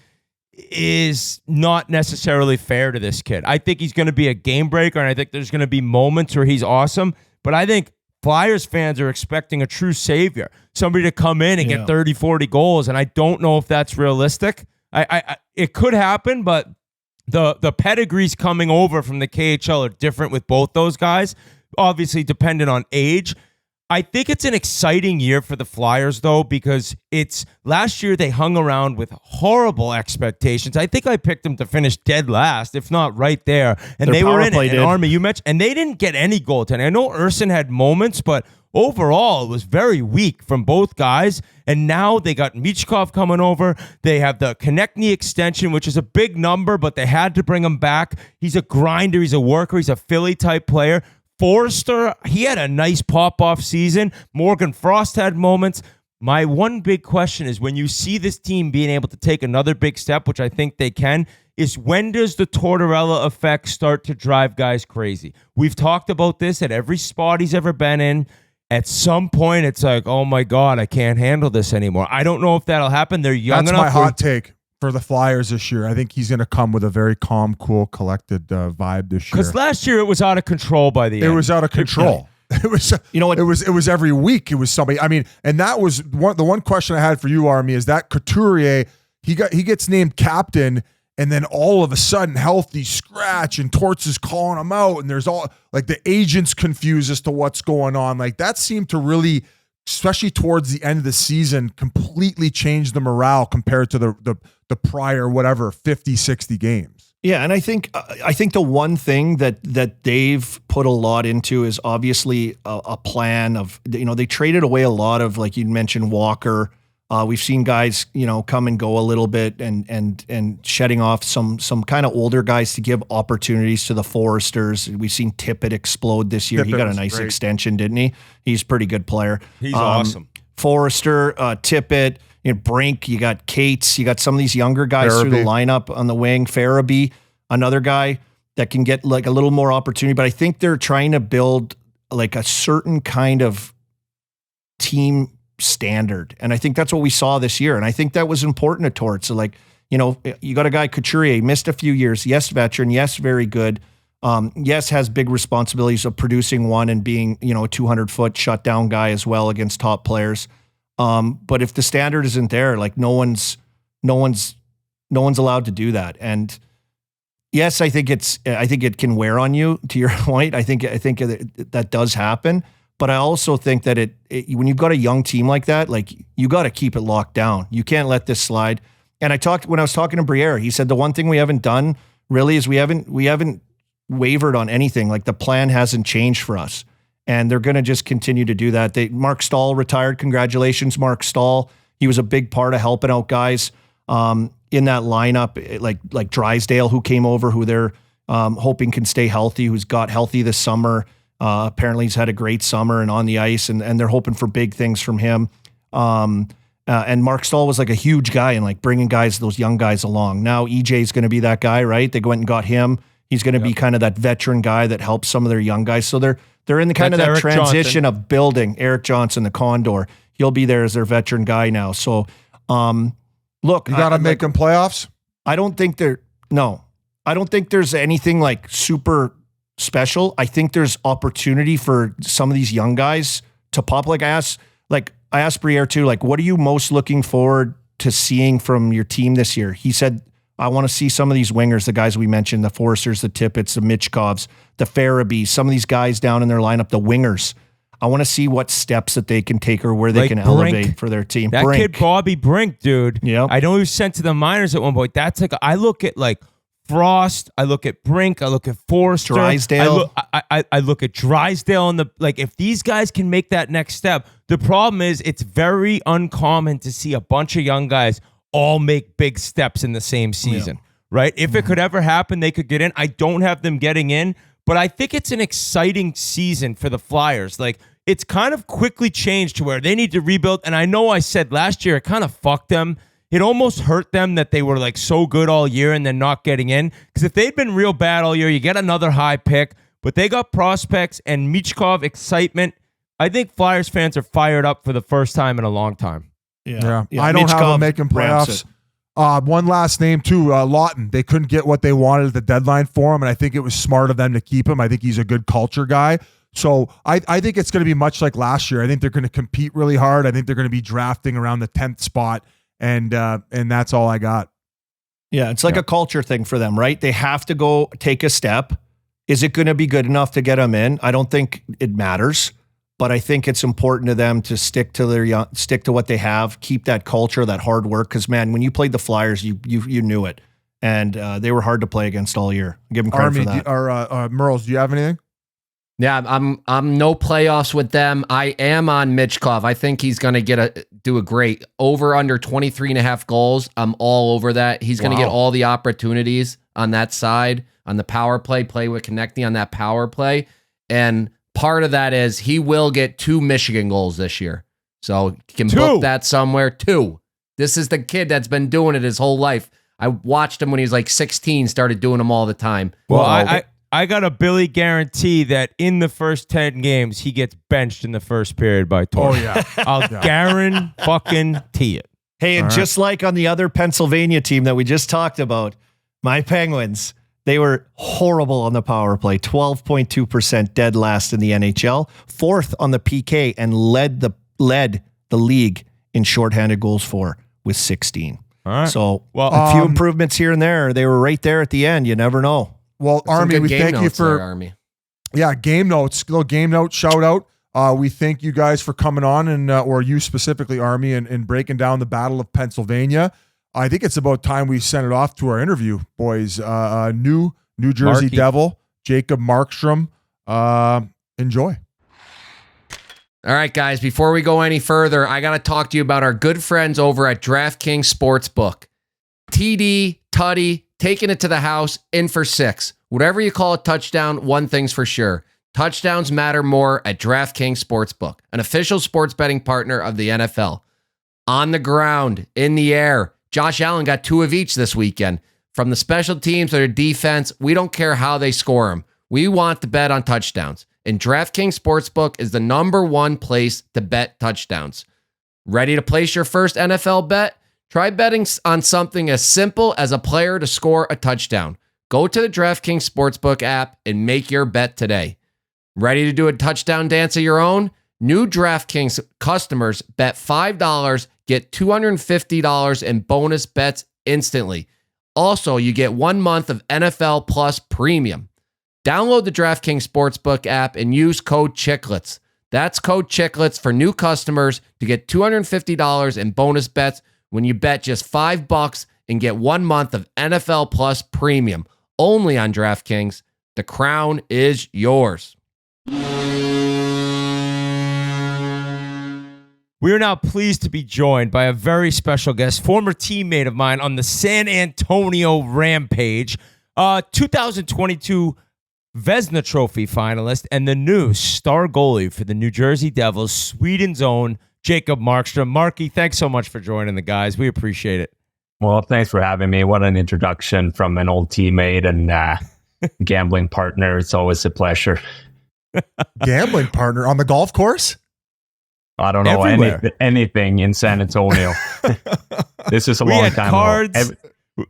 is not necessarily fair to this kid. I think he's going to be a game breaker, and I think there's going to be moments where he's awesome, but I think Flyers fans are expecting a true savior, somebody to come in and get 30, 40 goals, and I don't know if that's realistic. It could happen, but the pedigrees coming over from the KHL are different with both those guys, obviously dependent on age. I think it's an exciting year for the Flyers, though, because last year they hung around with horrible expectations. I think I picked them to finish dead last, if not right there. And they were in it. And Army, you mentioned, and they didn't get any goaltending. I know Ersson had moments, but overall it was very weak from both guys. And now they got Michkov coming over. They have the Konechny extension, which is a big number, but they had to bring him back. He's a grinder. He's a worker. He's a Philly-type player. Forrester, he had a nice pop-off season. Morgan Frost had moments. My one big question is when you see this team being able to take another big step, which I think they can, is when does the Tortorella effect start to drive guys crazy? We've talked about this at every spot he's ever been in. At some point, it's like, oh my God, I can't handle this anymore. I don't know if that'll happen. They're young enough. That's my hot take for the Flyers this year. I think he's going to come with a very calm, cool, collected vibe this year. Because last year it was out of control by the end. It was out of control. It was, you know what? It was every week. It was somebody. I mean, and that was the one question I had for you, Army, is that Couturier, he gets named captain, and then all of a sudden, healthy scratch, and Torts is calling him out, and there's all like the agents confused as to what's going on. Like that seemed to really, especially towards the end of the season, completely change the morale compared to the prior, whatever, 50, 60 games. Yeah, and I think the one thing that they've put a lot into is obviously a plan of, you know, they traded away a lot of, like you mentioned, Walker. We've seen guys, you know, come and go a little bit and shedding off some kind of older guys to give opportunities to the Foresters. We've seen Tippett explode this year. He got a nice extension, didn't he? He's a pretty good player. He's awesome. Forrester, Tippett, you know, Brink, you got Cates, you got some of these younger guys through the lineup on the wing. Farabee, another guy that can get like a little more opportunity, but I think they're trying to build like a certain kind of team standard. And I think that's what we saw this year. And I think that was important to Torts. So like, you know, you got a guy, Couturier, missed a few years. Yes, veteran. Yes, very good. Yes, has big responsibilities of producing one and being, you know, a 200-foot shutdown guy as well against top players. But if the standard isn't there, like no one's allowed to do that. And yes, I think it can wear on you, to your point. I think that does happen. But I also think that when you've got a young team like that, like you got to keep it locked down. You can't let this slide. And when I was talking to Briere, he said the one thing we haven't done really is we haven't wavered on anything. Like the plan hasn't changed for us. And they're going to just continue to do that. Marc Staal retired. Congratulations, Marc Staal. He was a big part of helping out guys. in that lineup, like Draisaitl, who came over, who they're hoping can stay healthy, who's got healthy this summer. Apparently he's had a great summer and on the ice, and they're hoping for big things from him. And Marc Staal was like a huge guy and like bringing those young guys along. Now EJ's going to be that guy, right? They went and got him. He's going to be kind of that veteran guy that helps some of their young guys. So they're in the kind of that transition of building. Erik Johnson, the Condor, he'll be there as their veteran guy now. So, look, you got to make them playoffs. I don't think there's anything like super special. I think there's opportunity for some of these young guys to pop. Like I asked Briere too, like, what are you most looking forward to seeing from your team this year? He said, I want to see some of these wingers, the guys we mentioned, the Forsters, the Tippett's, the Michkovs, the Farabees, some of these guys down in their lineup, the wingers. I want to see what steps that they can take or where they can elevate for their team. That kid Bobby Brink, dude. Yeah, I know he was sent to the minors at one point. That's like, I look at like Frost, I look at Brink, I look at Forster, Draisaitl. I look at Draisaitl, and if these guys can make that next step. The problem is it's very uncommon to see a bunch of young guys all make big steps in the same season, right? If it could ever happen, they could get in. I don't have them getting in, but I think it's an exciting season for the Flyers. Like, it's kind of quickly changed to where they need to rebuild. And I know I said last year it kind of fucked them. It almost hurt them that they were like so good all year and then not getting in. Because if they'd been real bad all year, you get another high pick. But they got prospects and Michkov excitement. I think Flyers fans are fired up for the first time in a long time. Yeah. I don't have them making playoffs. One last name too, Lawton. They couldn't get what they wanted at the deadline for him, and I think it was smart of them to keep him. I think he's a good culture guy. So I think it's going to be much like last year. I think they're going to compete really hard. I think they're going to be drafting around the 10th spot, and that's all I got. Yeah, it's like a culture thing for them, right? They have to go take a step. Is it going to be good enough to get them in? I don't think it matters. But I think it's important to them to stick to what they have, keep that culture, that hard work. Because man, when you played the Flyers, you knew it, and they were hard to play against all year. Give them credit for that. Merles, do you have anything? Yeah, I'm no playoffs with them. I am on Michkov. I think he's going to do a great over under 23.5 goals. I'm all over that. He's going to get all the opportunities on that side, on the power play with Konechny on that power play, and part of that is he will get 2 Michigan goals this year. So you can book that somewhere. 2. This is the kid that's been doing it his whole life. I watched him when he was like 16, started doing them all the time. Well, I got a Billy guarantee that in the first 10 games, he gets benched in the first period by Torey. Oh, yeah. I'll guarantee it. Hey, and just like on the other Pennsylvania team that we just talked about, my Penguins, they were horrible on the power play, 12.2% dead last in the NHL, 4th on the PK, and led the league in shorthanded goals for with 16. All right. So a few improvements here and there. They were right there at the end. You never know. Well, Army, we thank you for Army. Yeah, game notes. Little game note shout out. We thank you guys for coming on and or you specifically, Army, and breaking down the Battle of Pennsylvania. I think it's about time we send it off to our interview, boys. New Jersey Marky. Devil, Jacob Markstrom. Enjoy. All right, guys, before we go any further, I got to talk to you about our good friends over at DraftKings Sportsbook. TD, Tutty, taking it to the house, in for 6. Whatever you call a touchdown, one thing's for sure. Touchdowns matter more at DraftKings Sportsbook, an official sports betting partner of the NFL. On the ground, in the air, Josh Allen got 2 of each this weekend. From the special teams or their defense, we don't care how they score them. We want to bet on touchdowns. And DraftKings Sportsbook is the #1 place to bet touchdowns. Ready to place your first NFL bet? Try betting on something as simple as a player to score a touchdown. Go to the DraftKings Sportsbook app and make your bet today. Ready to do a touchdown dance of your own? New DraftKings customers bet $5, get $250 in bonus bets instantly. Also, you get 1 month of NFL Plus Premium. Download the DraftKings Sportsbook app and use code Chiclets. That's code Chiclets for new customers to get $250 in bonus bets when you bet just $5 and get 1 month of NFL Plus Premium. Only on DraftKings. The crown is yours. We are now pleased to be joined by a very special guest, former teammate of mine on the San Antonio Rampage, 2022 Vezina Trophy finalist, and the new star goalie for the New Jersey Devils, Sweden's own Jacob Markstrom. Marky, thanks so much for joining the guys. We appreciate it. Well, thanks for having me. What an introduction from an old teammate and gambling partner. It's always a pleasure. Gambling partner on the golf course? I don't know anything in San Antonio. This is a long time cards.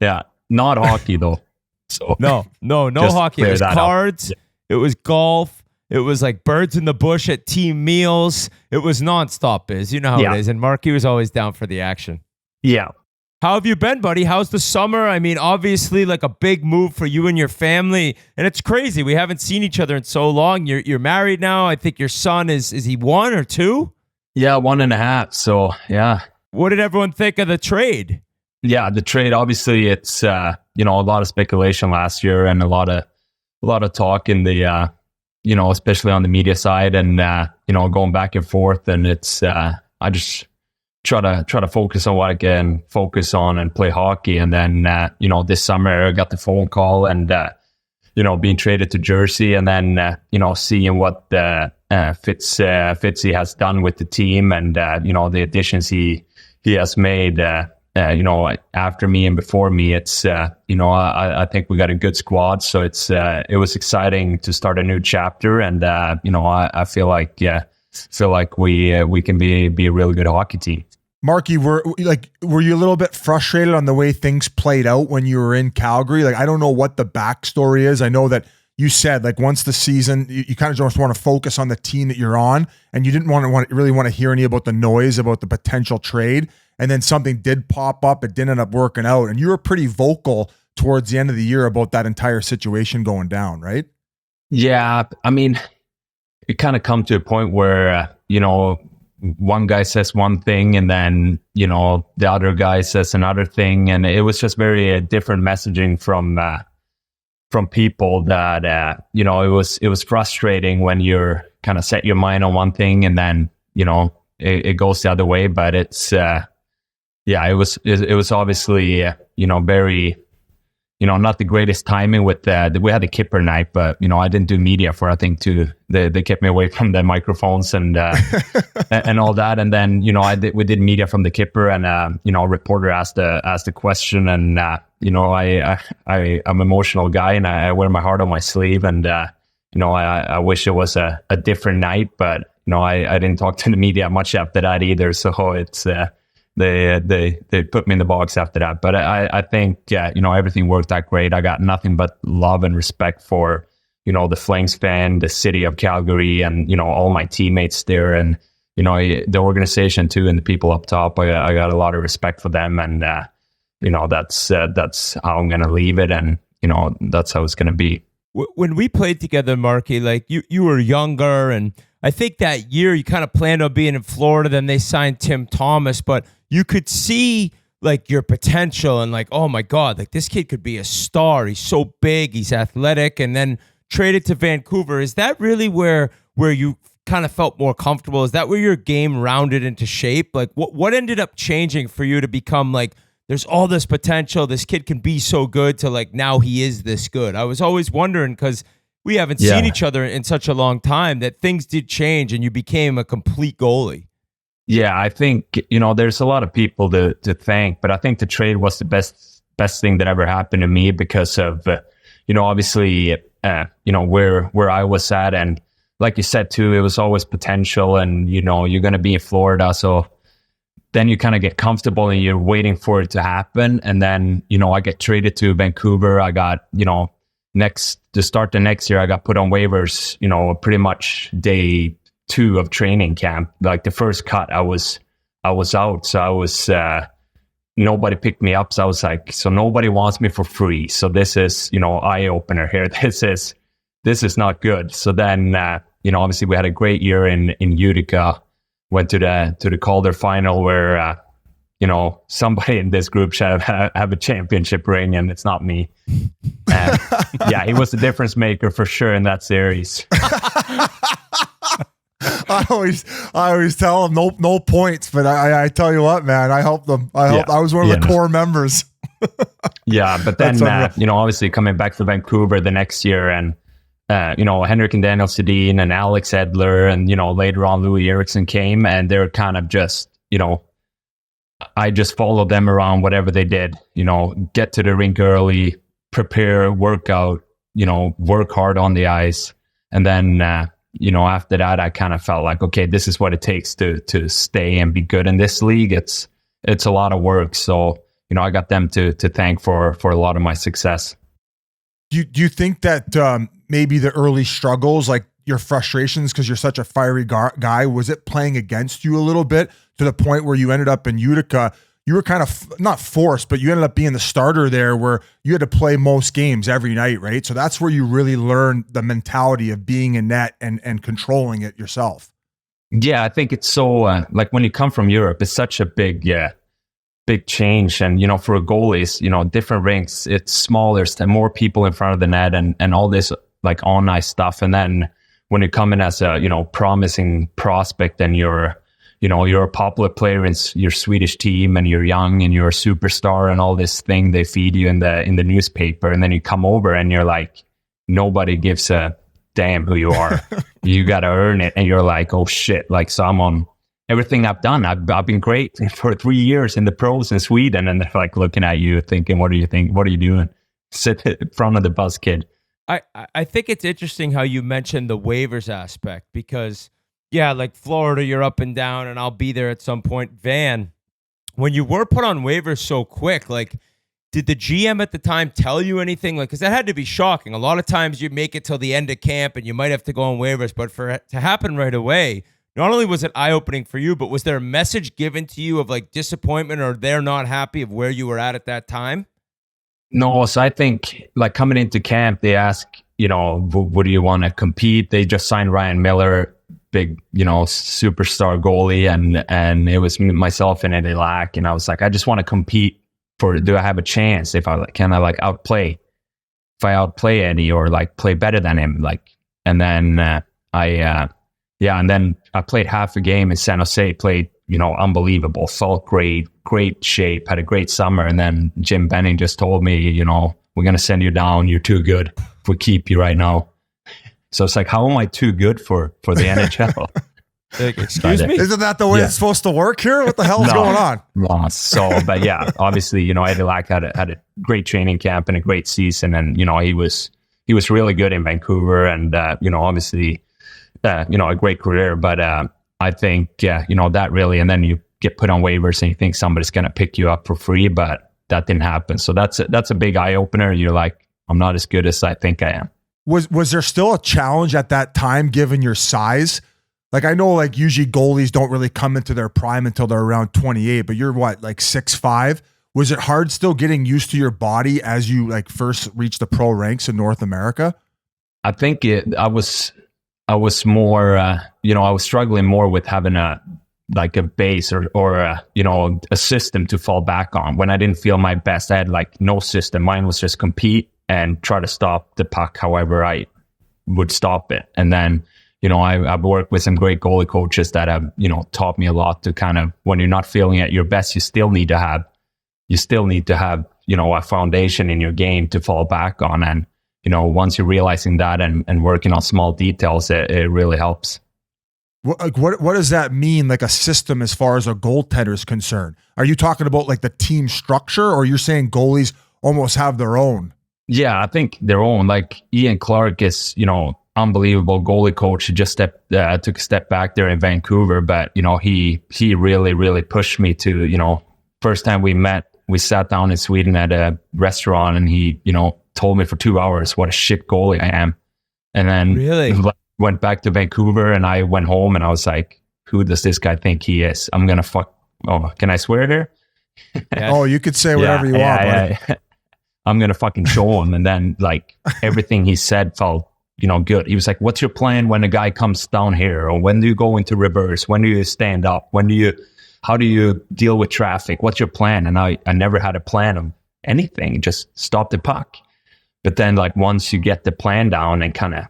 Yeah, not hockey though. So no hockey. It was cards. It was golf. It was like birds in the bush at team meals. It was nonstop, biz. You know how it is. And Marky was always down for the action. Yeah. How have you been, buddy? How's the summer? I mean, obviously, like a big move for you and your family, and it's crazy. We haven't seen each other in so long. You're married now. I think your son is he 1 or 2? Yeah, 1.5. So yeah. What did everyone think of the trade? Yeah, the trade. Obviously, it's a lot of speculation last year and a lot of talk in the especially on the media side and going back and forth. And it's I just try to focus on what I can focus on and play hockey. And then this summer I got the phone call and being traded to Jersey, and then seeing what Fitzy has done with the team and the additions he has made. After me and before me, it's I think we got a good squad, so it was exciting to start a new chapter, and I feel like we can be a really good hockey team. Marky, were you a little bit frustrated on the way things played out when you were in Calgary? Like, I don't know what the backstory is. I know that you said, like, once the season, you kind of just want to focus on the team that you're on, and you didn't really want to hear any about the noise about the potential trade. And then something did pop up. It didn't end up working out. And you were pretty vocal towards the end of the year about that entire situation going down, right? Yeah. I mean, it kind of come to a point where, one guy says one thing and then, the other guy says another thing. And it was just very different messaging from people that, it was frustrating when you're kind of set your mind on one thing and then, it goes the other way. But it's, it was obviously, very, not the greatest timing with we had the Kipper night, but, I didn't do media for, I think, they kept me away from the microphones and and all that. And then, we did media from the Kipper and, a reporter asked the question and, I'm an emotional guy and I wear my heart on my sleeve. And, I wish it was a different night, but, I didn't talk to the media much after that either. So it's, They put me in the box after that. But I think, everything worked out great. I got nothing but love and respect for, the Flames fan, the city of Calgary, and, all my teammates there. And, the organization too, and the people up top. I got a lot of respect for them. And, that's how I'm going to leave it. And, that's how it's going to be. When we played together, Marky, like you were younger, and I think that year you kind of planned on being in Florida. Then they signed Tim Thomas, but you could see like your potential and like, oh my God, like this kid could be a star. He's so big, he's athletic, and then traded to Vancouver. Is that really where you kind of felt more comfortable? Is that where your game rounded into shape? Like what ended up changing for you to become like, there's all this potential, this kid can be so good, to like now he is this good? I was always wondering, because we haven't seen each other in such a long time, that things did change and you became a complete goalie. Yeah, I think, there's a lot of people to thank, but I think the trade was the best thing that ever happened to me because of, obviously, where I was at. And like you said, too, it was always potential and, you're going to be in Florida. So then you kind of get comfortable and you're waiting for it to happen. And then, I get traded to Vancouver. I got, to start the next year, I got put on waivers, pretty much day 2 of training camp. Like the first cut, I was out. So I was, nobody picked me up. So I was like, so nobody wants me for free. So this is, eye opener here. This is not good. So then, obviously we had a great year in Utica, went to the Calder final where, somebody in this group should have a championship ring, and it's not me. He was the difference maker for sure in that series. I always tell them no points, but I tell you what, man, I helped them. I was one of the core members. Yeah, but then obviously coming back to Vancouver the next year, and Henrik and Daniel Sedin and Alex Edler, and later on Louis Eriksson came, and they're kind of just I just followed them around whatever they did. Get to the rink early, prepare, work out, work hard on the ice, and then after that, I kind of felt like, okay, this is what it takes to stay and be good in this league. It's a lot of work, so I got them to thank for a lot of my success. Do you think that maybe the early struggles, like your frustrations, because you're such a fiery guy, was it playing against you a little bit to the point where you ended up in Utica? You were kind of not forced, but you ended up being the starter there, where you had to play most games every night, right? So that's where you really learned the mentality of being in net and controlling it yourself. Yeah, I think it's so like when you come from Europe, it's such a big change. And for a goalie, different rinks, it's smaller, there's more people in front of the net, and all this like on ice stuff. And then when you come in as a promising prospect, and you're a popular player in your Swedish team, and you're young and you're a superstar, and all this thing they feed you in the newspaper, and then you come over and you're like, nobody gives a damn who you are. You got to earn it, and you're like, oh shit! Like, so I'm on everything I've done. I've been great for 3 years in the pros in Sweden, and they're like looking at you, thinking, what do you think? What are you doing? Sit in front of the bus, kid. I think it's interesting how you mentioned the waivers aspect, because yeah, like Florida, you're up and down, and I'll be there at some point. Van, when you were put on waivers so quick, like, did the GM at the time tell you anything? Like, because that had to be shocking. A lot of times you make it till the end of camp and you might have to go on waivers, but for it to happen right away, not only was it eye-opening for you, but was there a message given to you of like disappointment, or they're not happy of where you were at that time? No, so I think like coming into camp, they ask, what do you want to compete? They just signed Ryan Miller, big, superstar goalie, and it was myself and Eddie Lack, and I was like, I just want to compete do I have a chance if can I outplay? If I outplay Eddie or like play better than him, and then and then I played half a game in San Jose, played, unbelievable, felt great shape, had a great summer. And then Jim Benning just told me, we're going to send you down. You're too good. We keep you right now. So it's like, how am I too good for the NHL? Excuse me? Isn't that the way it's supposed to work here? What the hell's going on? No. So, but yeah, obviously, Eddie Lack had a great training camp and a great season. And, he was really good in Vancouver, and, obviously, a great career. But I think, that really, and then you get put on waivers and you think somebody's going to pick you up for free, but that didn't happen. So that's a big eye opener. You're like, I'm not as good as I think I am. Was there still a challenge at that time, given your size? Like, I know, like, usually goalies don't really come into their prime until they're around 28, but you're what, like 6'5"? Was it hard still getting used to your body as you first reached the pro ranks in North America? I think I was more, I was struggling more with having a base or a system to fall back on. When I didn't feel my best, I had no system. Mine was just compete and try to stop the puck however I would stop it. And then, I've worked with some great goalie coaches that have, taught me a lot to kind of, when you're not feeling at your best, you still need to have, a foundation in your game to fall back on. And, once you're realizing that and working on small details, it really helps. What does that mean? Like a system as far as a goaltender is concerned? Are you talking about the team structure, or you're saying goalies almost have their own? Yeah, I think their own. Like Ian Clark is, unbelievable goalie coach. He just took a step back there in Vancouver, but he really, really pushed me to, first time we met, we sat down in Sweden at a restaurant, and he, told me for 2 hours what a shit goalie I am. And then really went back to Vancouver, and I went home and I was like, who does this guy think he is? I'm going to fuck. Oh, can I swear here? Oh, you could say whatever you want, buddy. I'm going to fucking show him. And then everything he said felt, good. He was like, what's your plan when a guy comes down here? Or when do you go into reverse? When do you stand up? How do you deal with traffic? What's your plan? And I never had a plan of anything, just stop the puck. But then once you get the plan down and kind of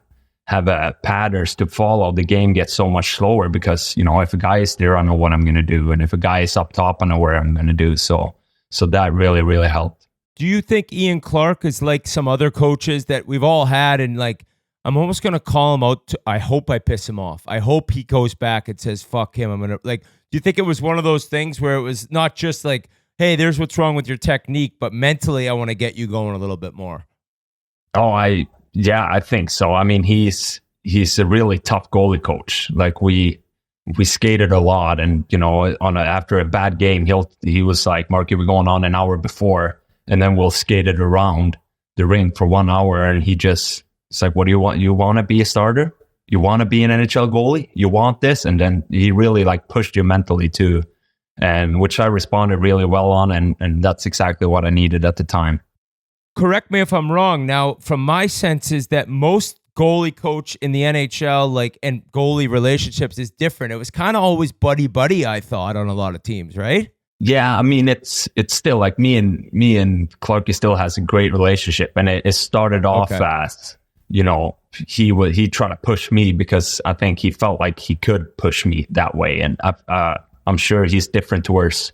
patterns to follow, the game gets so much slower because, if a guy is there, I know what I'm going to do. And if a guy is up top, I know where I'm going to do. So that really, really helped. Do you think Ian Clark is like some other coaches that we've all had, and like, I'm almost going to call him out. I hope I piss him off. I hope he goes back and says, fuck him. I'm going to, like, do you think it was one of those things where it was not just like, hey, there's what's wrong with your technique, but mentally I want to get you going a little bit more? Oh, I think so. I mean, he's a really tough goalie coach. Like we skated a lot, and after a bad game, he was like, Mark, we're going on an hour before, and then we'll skate it around the rink for 1 hour. And it's like, what do you want? You want to be a starter? You want to be an NHL goalie? You want this? And then he really like pushed you mentally too, and which I responded really well on, and that's exactly what I needed at the time. Correct me if I'm wrong. Now, from my sense is that most goalie coach in the NHL, and goalie relationships is different. It was kind of always buddy, I thought, on a lot of teams, right? Yeah, I mean, it's still like me and Clark still has a great relationship, and it started off as, he tried to push me because I think he felt like he could push me that way, and I'm sure he's different towards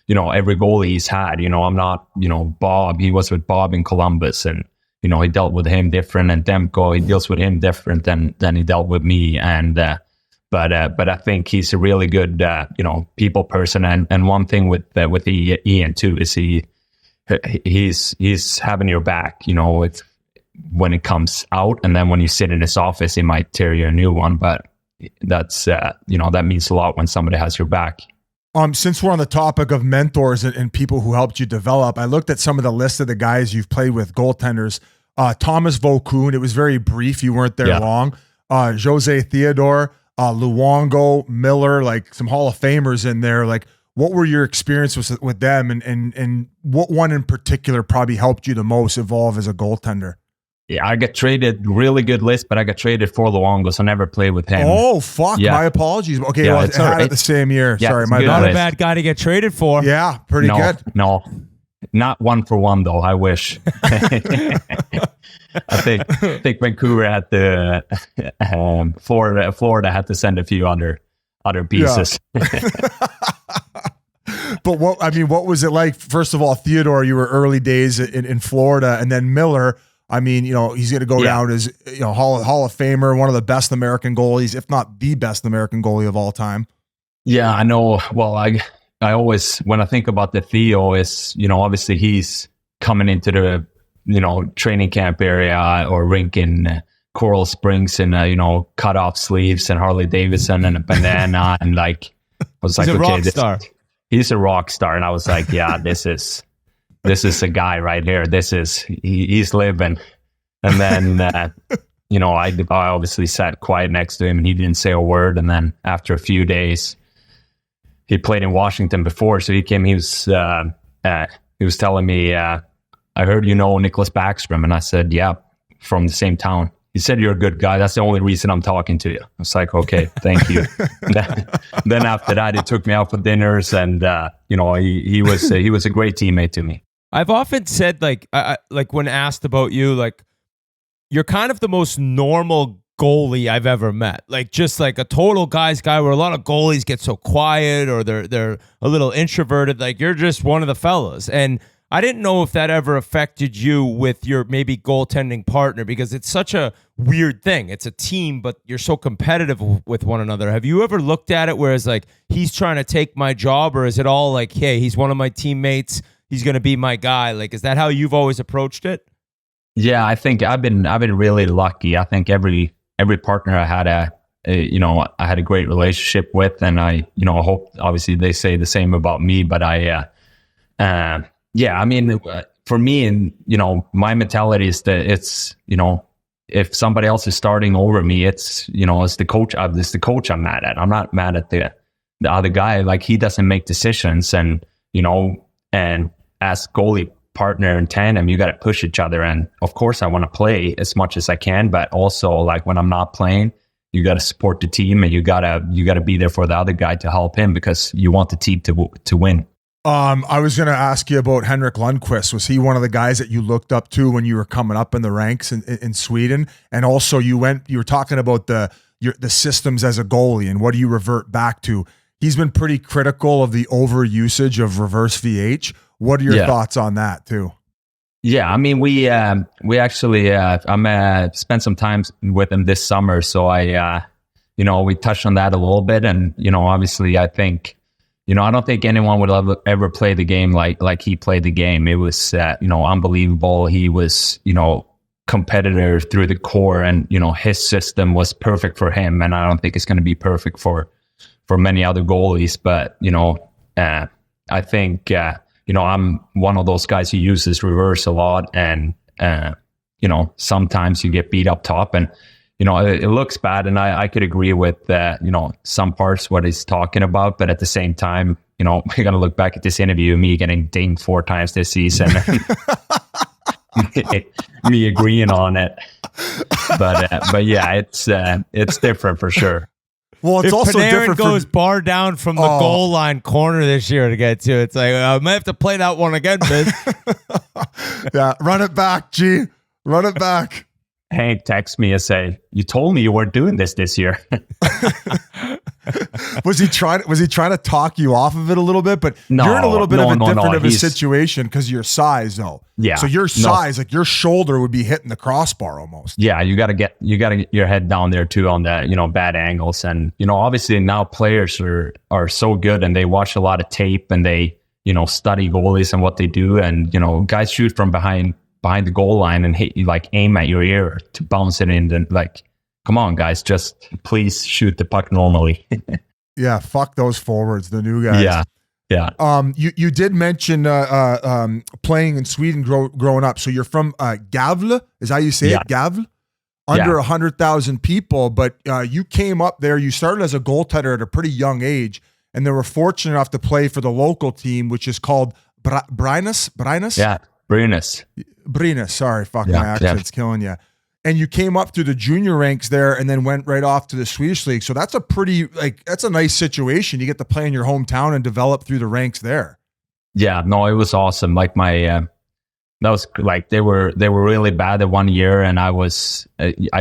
every goalie he's had. I'm not, Bob. He was with Bob in Columbus, and he dealt with him different, and Demko, he deals with him different than he dealt with me, and but I think he's a really good people person, and one thing with Ian too is he's having your back, when it comes out, and then when you sit in his office, he might tear you a new one, but that's that means a lot when somebody has your back. Since we're on the topic of mentors and people who helped you develop, I looked at some of the list of the guys you've played with, goaltenders. Thomas Vokoun, it was very brief. You weren't there long. Jose Theodore, Luongo, Miller, like some Hall of Famers in there. Like, what were your experiences with them, and what one in particular probably helped you the most evolve as a goaltender? Yeah, I got traded, really good list, but I got traded for Luongo, so I never played with him. Oh, fuck. Yeah. My apologies. Okay, well, I had it the same year. Yeah, sorry, my bad. Not a bad guy to get traded for. Yeah, pretty good. No, not 1-for-1 though. I wish. I think Vancouver had to, Florida had to send a few other pieces. Yeah. But what was it like? First of all, Theodore, you were early days in Florida, and then Miller. I mean, he's going to go down as Hall of Famer, one of the best American goalies, if not the best American goalie of all time. Yeah, I know. Well, I always, when I think about the Theo, is obviously he's coming into the training camp area or rink in Coral Springs in cut off sleeves and Harley Davidson and a bandana, and like I was like, okay, he's a rock star, and I was like, yeah, this is a guy right here. He's living. And then, I obviously sat quiet next to him, and he didn't say a word. And then after a few days, he played in Washington before. So he came, he was telling me, I heard Nicholas Backstrom. And I said, yeah, from the same town. He said, you're a good guy. That's the only reason I'm talking to you. I was like, okay, thank you. Then after that, he took me out for dinners, and, he was a great teammate to me. I've often said, like when asked about you, like, you're kind of the most normal goalie I've ever met. Like, just like a total guy's guy, where a lot of goalies get so quiet or they're a little introverted. Like, you're just one of the fellas. And I didn't know if that ever affected you with your maybe goaltending partner, because it's such a weird thing. It's a team, but you're so competitive with one another. Have you ever looked at it where it's like, he's trying to take my job, or is it all like, hey, he's one of my teammates, he's going to be my guy? Like, is that how you've always approached it? Yeah, I think I've been really lucky. I think every partner I had I had a great relationship with, and I hope obviously they say the same about me. But I mean, for me, and my mentality is that it's if somebody else is starting over me, it's it's the coach. It's the coach I'm mad at. I'm not mad at the other guy. Like, he doesn't make decisions, and and as goalie partner in tandem, you got to push each other. And of course, I want to play as much as I can, but also, like, when I'm not playing, you got to support the team, and you gotta be there for the other guy to help him, because you want the team to win. I was going to ask you about Henrik Lundqvist. Was he one of the guys that you looked up to when you were coming up in the ranks in Sweden? And also you were talking about the systems as a goalie and what do you revert back to? He's been pretty critical of the overusage of reverse VH. What are your thoughts on that too? Yeah, I mean, we actually spent some time with him this summer, so we touched on that a little bit, and obviously, I think, I don't think anyone would ever play the game like he played the game. It was unbelievable. He was competitor through the core, and his system was perfect for him, and I don't think it's going to be perfect for many other goalies, but I think. I'm one of those guys who uses reverse a lot, and sometimes you get beat up top, and it looks bad, and I could agree with some parts what he's talking about, but at the same time, we're gonna look back at this interview, me getting dinged 4 times this season, me agreeing on it, but yeah, it's different for sure. Well, it's if also Panarin different. Goes bar down from the goal line corner this year to get to, it's like I might have to play that one again, Vince. Yeah, run it back, G. Run it back. Hank texts me and say, "You told me you weren't doing this year." Was he trying to talk you off of it a little bit? But no, you're in a little bit of a different of a He's, situation because of your size, though. Yeah. So your size, like your shoulder, would be hitting the crossbar almost. Yeah, you gotta get your head down there too on the bad angles, and obviously now players are so good and they watch a lot of tape and they study goalies and what they do, and guys shoot from behind the goal line and hit you, like aim at your ear to bounce it in, and like, come on, guys, just please shoot the puck normally. Yeah, fuck those forwards, the new guys. Yeah. You did mention playing in Sweden growing up. So you're from Gävle, is how you say it? Gävle? Under 100,000 people, but you came up there. You started as a goaltender at a pretty young age, and they were fortunate enough to play for the local team, which is called Brynäs? Yeah, Brynäs. Sorry, fuck, my accent's killing you. And you came up through the junior ranks there and then went right off to the Swedish league. So that's that's a nice situation. You get to play in your hometown and develop through the ranks there. Yeah, no, it was awesome. Like that was like, they were really bad that one year, and I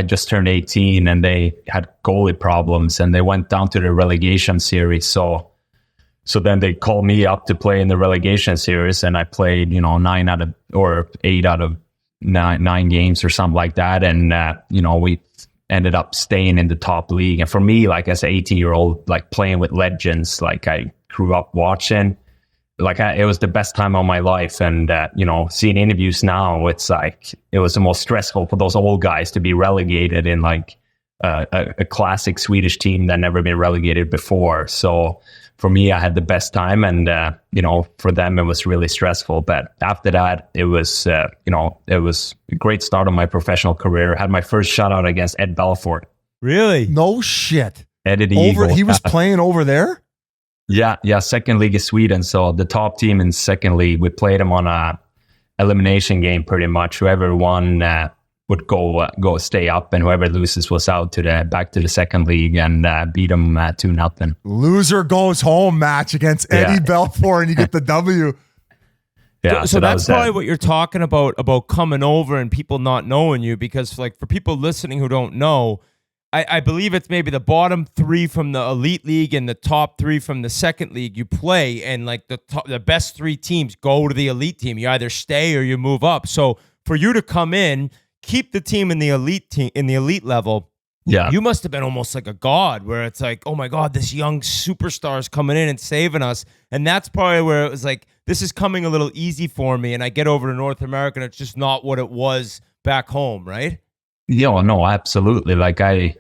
just turned 18 and they had goalie problems and they went down to the relegation series. So then they called me up to play in the relegation series, and I played, 8 out of 9 games or something like that, and we ended up staying in the top league. And for me, like as an 18-year-old, like playing with legends, like I grew up watching, like it was the best time of my life. And seeing interviews now, it's like it was the most stressful for those old guys to be relegated in like a classic Swedish team that never been relegated before. So for me, I had the best time, and for them it was really stressful. But after that, it was it was a great start of my professional career. I had my first shutout against Ed Belfort. Really? No shit. Eddie the Eagle. He was playing over there? Yeah, second league of Sweden. So the top team in second league, we played them on a elimination game pretty much. Whoever won would go stay up, and whoever loses was out back to the second league, and beat them 2-0. Loser goes home match against Eddie Belfort, and you get the W. Yeah, so that's probably what you're talking about coming over and people not knowing you, because like for people listening who don't know, I believe it's maybe the bottom 3 from the elite league and the top 3 from the second league you play, and like the best 3 teams go to the elite team. You either stay or you move up. So for you to come in, keep the team in the elite level. Yeah, you must have been almost like a god, where it's like, oh my God, this young superstar is coming in and saving us. And that's probably where it was like, this is coming a little easy for me, and I get over to North America and it's just not what it was back home, right? Yeah, no, absolutely. Like I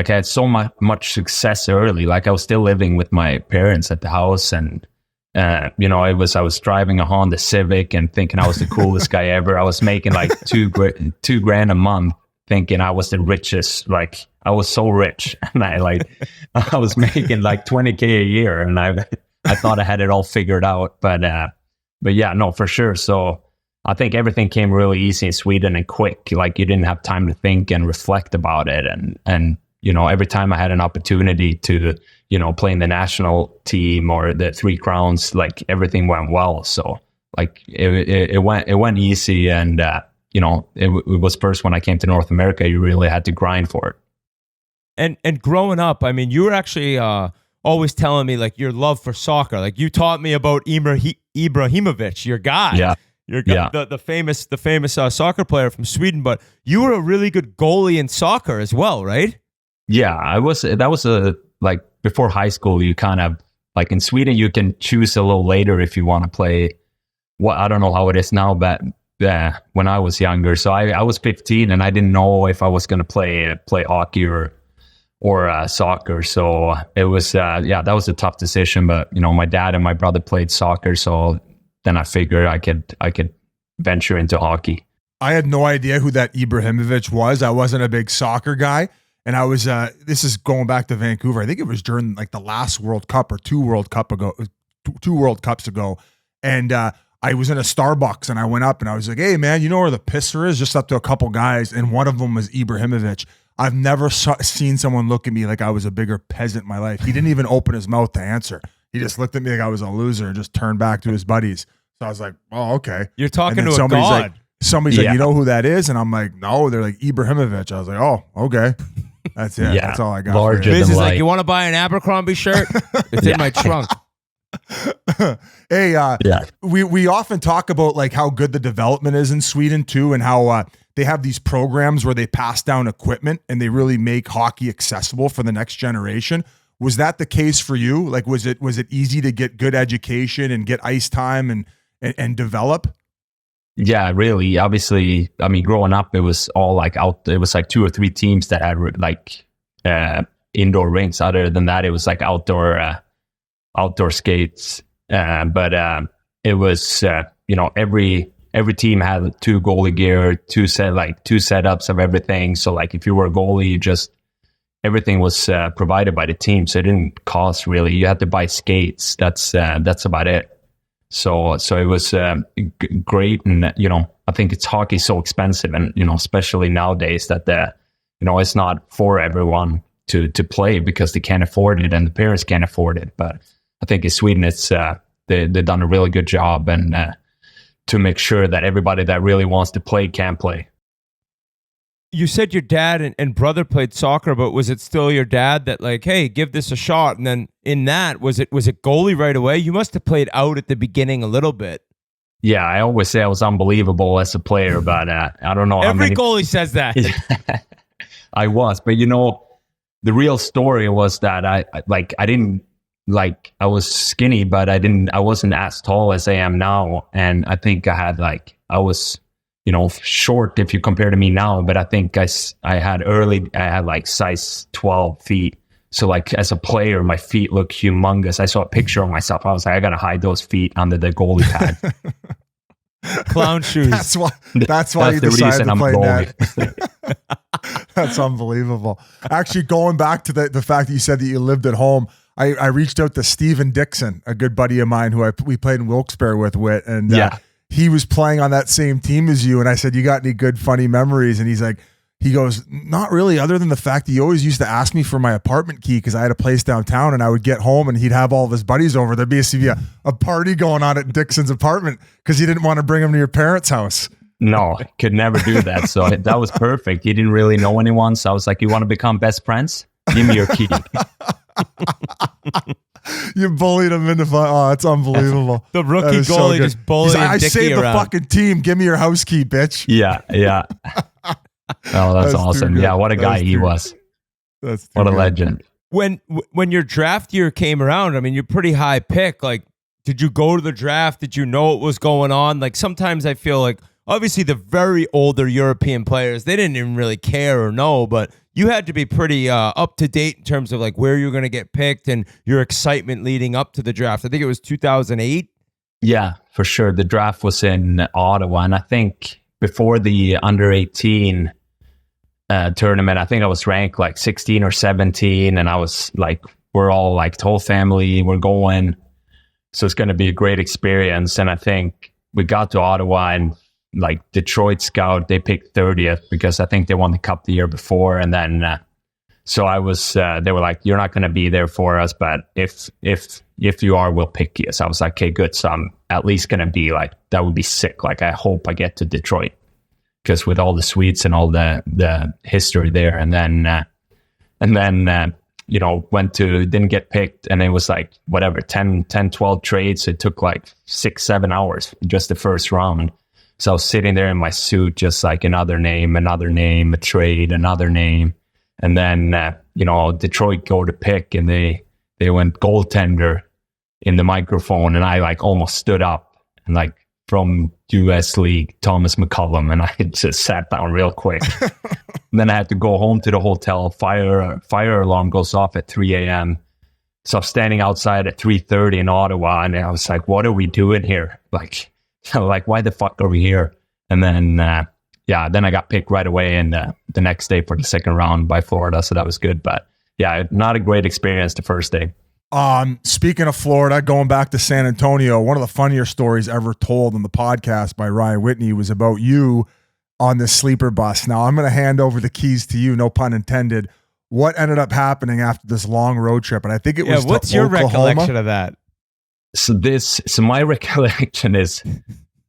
had so much success early. Like I was still living with my parents at the house, and I was driving a Honda Civic and thinking I was the coolest guy ever. I was making like $2,000 a month, thinking I was the richest. Like I was so rich, and I was making like $20K a year, and I thought I had it all figured out. But yeah, no, for sure. So I think everything came really easy in Sweden and quick. Like you didn't have time to think and reflect about it, and every time I had an opportunity to, play in the national team or the Three Crowns, like everything went well. So like it went easy. And, it was first when I came to North America, you really had to grind for it. And growing up, I mean, you were actually always telling me like your love for soccer. Like you taught me about Ibrahimovic, your guy. Yeah. The famous soccer player from Sweden, but you were a really good goalie in soccer as well, right? Yeah, I was. That was like before high school. You kind of like in Sweden, you can choose a little later if you want to play. I don't know how it is now, but when I was younger, so I was 15 and I didn't know if I was going to play hockey or soccer. So it was that was a tough decision. But my dad and my brother played soccer, so then I figured I could venture into hockey. I had no idea who that Ibrahimovic was. I wasn't a big soccer guy. And I was, this is going back to Vancouver. I think it was during like the last World Cup or two World Cups ago. And I was in a Starbucks and I went up and I was like, hey man, you know where the pisser is? Just up to a couple guys. And one of them was Ibrahimovic. I've never seen someone look at me like I was a bigger peasant in my life. He didn't even open his mouth to answer. He just looked at me like I was a loser and just turned back to his buddies. So I was like, oh, okay. You're talking to a somebody's god. Like, somebody's like, you know who that is? And I'm like, no. They're like, Ibrahimovic. I was like, oh, okay. That's it. Yeah, that's all I got. larger Biz than is life. like, you want to buy an Abercrombie shirt? It's in my trunk. Hey, we often talk about like how good the development is in Sweden too, and how they have these programs where they pass down equipment and they really make hockey accessible for the next generation. Was that the case for you? Like, was it easy to get good education and get ice time and develop? Yeah, really. Obviously, I mean, growing up, it was all like out. It was like 2 or 3 teams that had like indoor rinks. Other than that, it was like outdoor skates. But it was every team had 2 goalie gear, 2 setups of everything. So like if you were a goalie, everything was provided by the team, so it didn't cost really. You had to buy skates. That's about it. So it was great, and I think hockey's so expensive, and especially nowadays that it's not for everyone to play because they can't afford it and the parents can't afford it. But I think in Sweden, it's they've done a really good job and to make sure that everybody that really wants to play can play. You said your dad and brother played soccer, but was it still your dad that like, hey, give this a shot? And then in that, was it goalie right away? You must have played out at the beginning a little bit. Yeah, I always say I was unbelievable as a player, but I don't know. Every goalie says that. I was, but the real story was that I was skinny, but I wasn't as tall as I am now, and I think I was short if you compare to me now, but I think I had like size 12 feet. So like as a player, my feet look humongous. I saw a picture of myself. I was like, I got to hide those feet under the goalie pad. Clown shoes. That's why you decided to play net. That's unbelievable. Actually, going back to the fact that you said that you lived at home, I reached out to Steven Dixon, a good buddy of mine who we played in Wilkes-Barre with Whit, and he was playing on that same team as you. And I said, you got any good, funny memories? And he goes, not really, other than the fact that he always used to ask me for my apartment key because I had a place downtown, and I would get home and he'd have all of his buddies over. There'd be a party going on at Dixon's apartment because he didn't want to bring him to your parents' house. No, could never do that. So that was perfect. He didn't really know anyone. So I was like, you want to become best friends? Give me your key. You bullied him into fun. Oh, it's unbelievable. The rookie goalie just bullied I Dickie saved around. the fucking team. Give me your house key, bitch. Yeah. Oh, that's awesome. Yeah, what a guy he was. What a legend. When your draft year came around, I mean, you're pretty high pick. Like, did you go to the draft? Did you know what was going on? Like, sometimes I feel like, obviously, the very older European players, they didn't even really care or know, but you had to be pretty up to date in terms of like where you're going to get picked and your excitement leading up to the draft. I think it was 2008. Yeah, for sure. The draft was in Ottawa, and I think before the under 18 tournament, I think I was ranked like 16 or 17, and I was like, we're all like the whole family, we're going, so it's going to be a great experience. And I think we got to Ottawa, and like Detroit scout, they picked 30th because I think they won the cup the year before, and then So I was, they were like, you're not going to be there for us, but if you are, we'll pick you. So I was like, okay, good. So I'm at least going to be like, that would be sick. Like, I hope I get to Detroit, because with all the suites and all the history there. And then, you know, didn't get picked. And it was like, whatever, 10, 12 trades. It took like 6-7 hours, just the first round. So I was sitting there in my suit, just like another name, a trade, another name. And then, you know, Detroit go to pick, and they went goaltender in the microphone. And I like almost stood up, and like, from US League, Thomas McCullum, and I just sat down real quick. And then I had to go home to the hotel. Fire alarm goes off at 3 a.m. So I'm standing outside at 3:30 in Ottawa, and I was like, what are we doing here? Like why the fuck are we here? And then, then I got picked right away, and the next day for the second round by Florida. So that was good. But yeah, not a great experience the first day. Speaking of Florida, going back to San Antonio, one of the funnier stories ever told on the podcast by Ryan Whitney was about you on the sleeper bus. Now I'm going to hand over the keys to you, no pun intended. What ended up happening after this long road trip? And I think it was what's your recollection of that? So my recollection is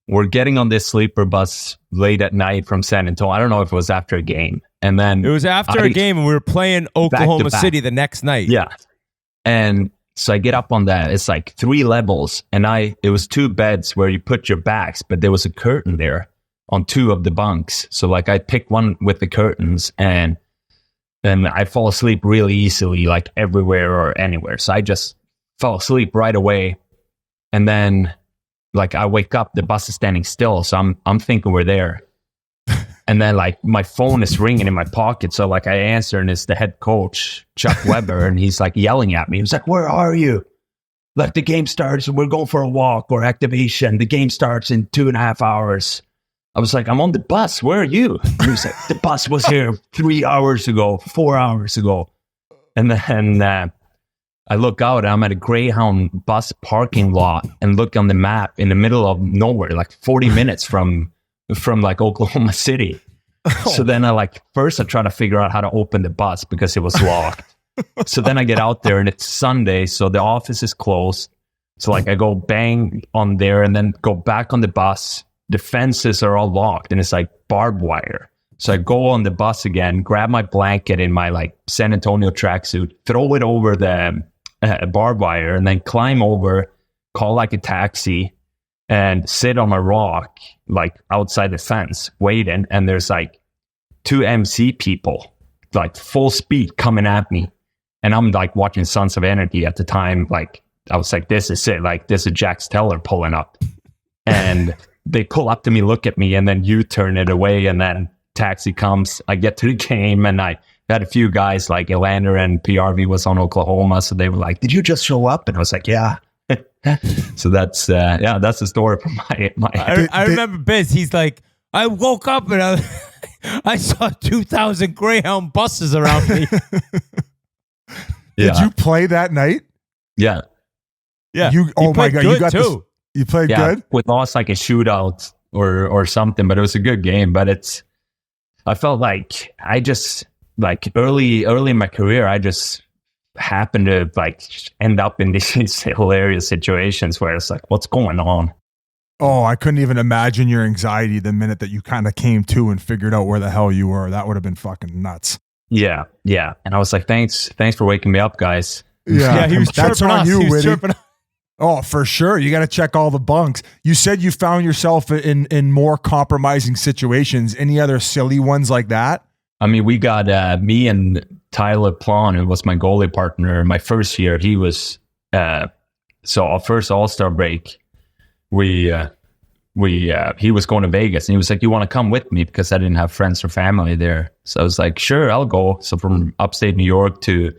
we're getting on this sleeper bus late at night from San Antonio. I don't know if it was after a game. And then it was after a game, and we were playing Oklahoma City the next night. Yeah. And so I get up on that. It's like 3 levels, and it was 2 beds where you put your bags, but there was a curtain there on 2 of the bunks. So like I picked one with the curtains, and then I fall asleep really easily, like everywhere or anywhere. So I just fell asleep right away. And then like I wake up, the bus is standing still. So I'm thinking we're there. And then like my phone is ringing in my pocket. So like I answer, and it's the head coach, Chuck Weber. And he's like yelling at me. He was like, where are you? Like, the game starts, we're going for a walk or activation. The game starts in 2.5 hours. I was like, I'm on the bus. Where are you? And he was like, the bus was here 3 hours ago, 4 hours ago. And then I look out, and I'm at a Greyhound bus parking lot, and look on the map in the middle of nowhere, like 40 minutes from like Oklahoma City. So then I try to figure out how to open the bus because it was locked. So then I get out there, and it's Sunday, so the office is closed. So like I go bang on there, and then go back on the bus. The fences are all locked, and it's like barbed wire. So I go on the bus again, grab my blanket in my like San Antonio tracksuit, throw it over the barbed wire, and then climb over, call like a taxi, and sit on a rock like outside the fence waiting. And there's like 2 MC people like full speed coming at me, and I'm like watching Sons of Anarchy at the time. Like I was like, this is it, like this is Jack Steller pulling up. And they pull up to me, look at me, and then U-turn it away, and then taxi comes. I get to the game, and I had a few guys like Elander and PRV was on Oklahoma, so they were like, did you just show up? And I was like, yeah. So that's the story from my I remember Biz, he's like, I woke up and I saw 2,000 Greyhound buses around me. Did you play that night? Yeah. Oh my God, you got too. This, you played good? We lost like a shootout or something, but it was a good game. But I felt like I just like early in my career, I just happened to like end up in these hilarious situations where it's like, what's going on? Oh, I couldn't even imagine your anxiety the minute that you kind of came to and figured out where the hell you were. That would have been fucking nuts. Yeah. And I was like, thanks for waking me up, guys. Yeah, he was that's chirping on us. you, He was Whitty. chirping us. Oh, for sure. You got to check all the bunks. You said you found yourself in more compromising situations. Any other silly ones like that? I mean, we got me and Tyler Plon, who was my goalie partner my first year. He was so our first All-Star break. He was going to Vegas, and he was like, "You want to come with me?" Because I didn't have friends or family there. So I was like, "Sure, I'll go." So from upstate New York to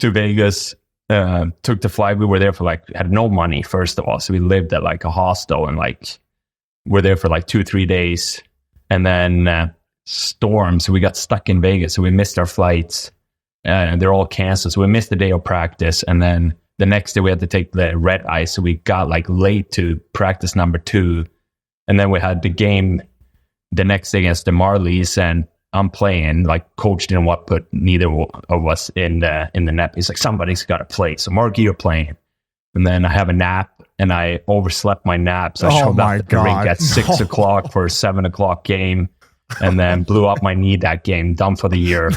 Vegas, took the flight. We were there for had no money first of all, so we lived at like a hostel, and like we're there for like 2-3 days, and then storms. So we got stuck in Vegas, so we missed our flights, and they're all canceled. So we missed the day of practice, and then the next day we had to take the red eye. So we got like late to practice number 2. And then we had the game the next day against the Marlies, and I'm playing, like coach didn't want to put neither of us in the net. He's like, somebody's got to play. So Mark, you're playing. And then I have a nap and I overslept my nap. So I showed up at the rink at 6 o'clock for a 7 o'clock game and then blew up my knee that game. Done for the year.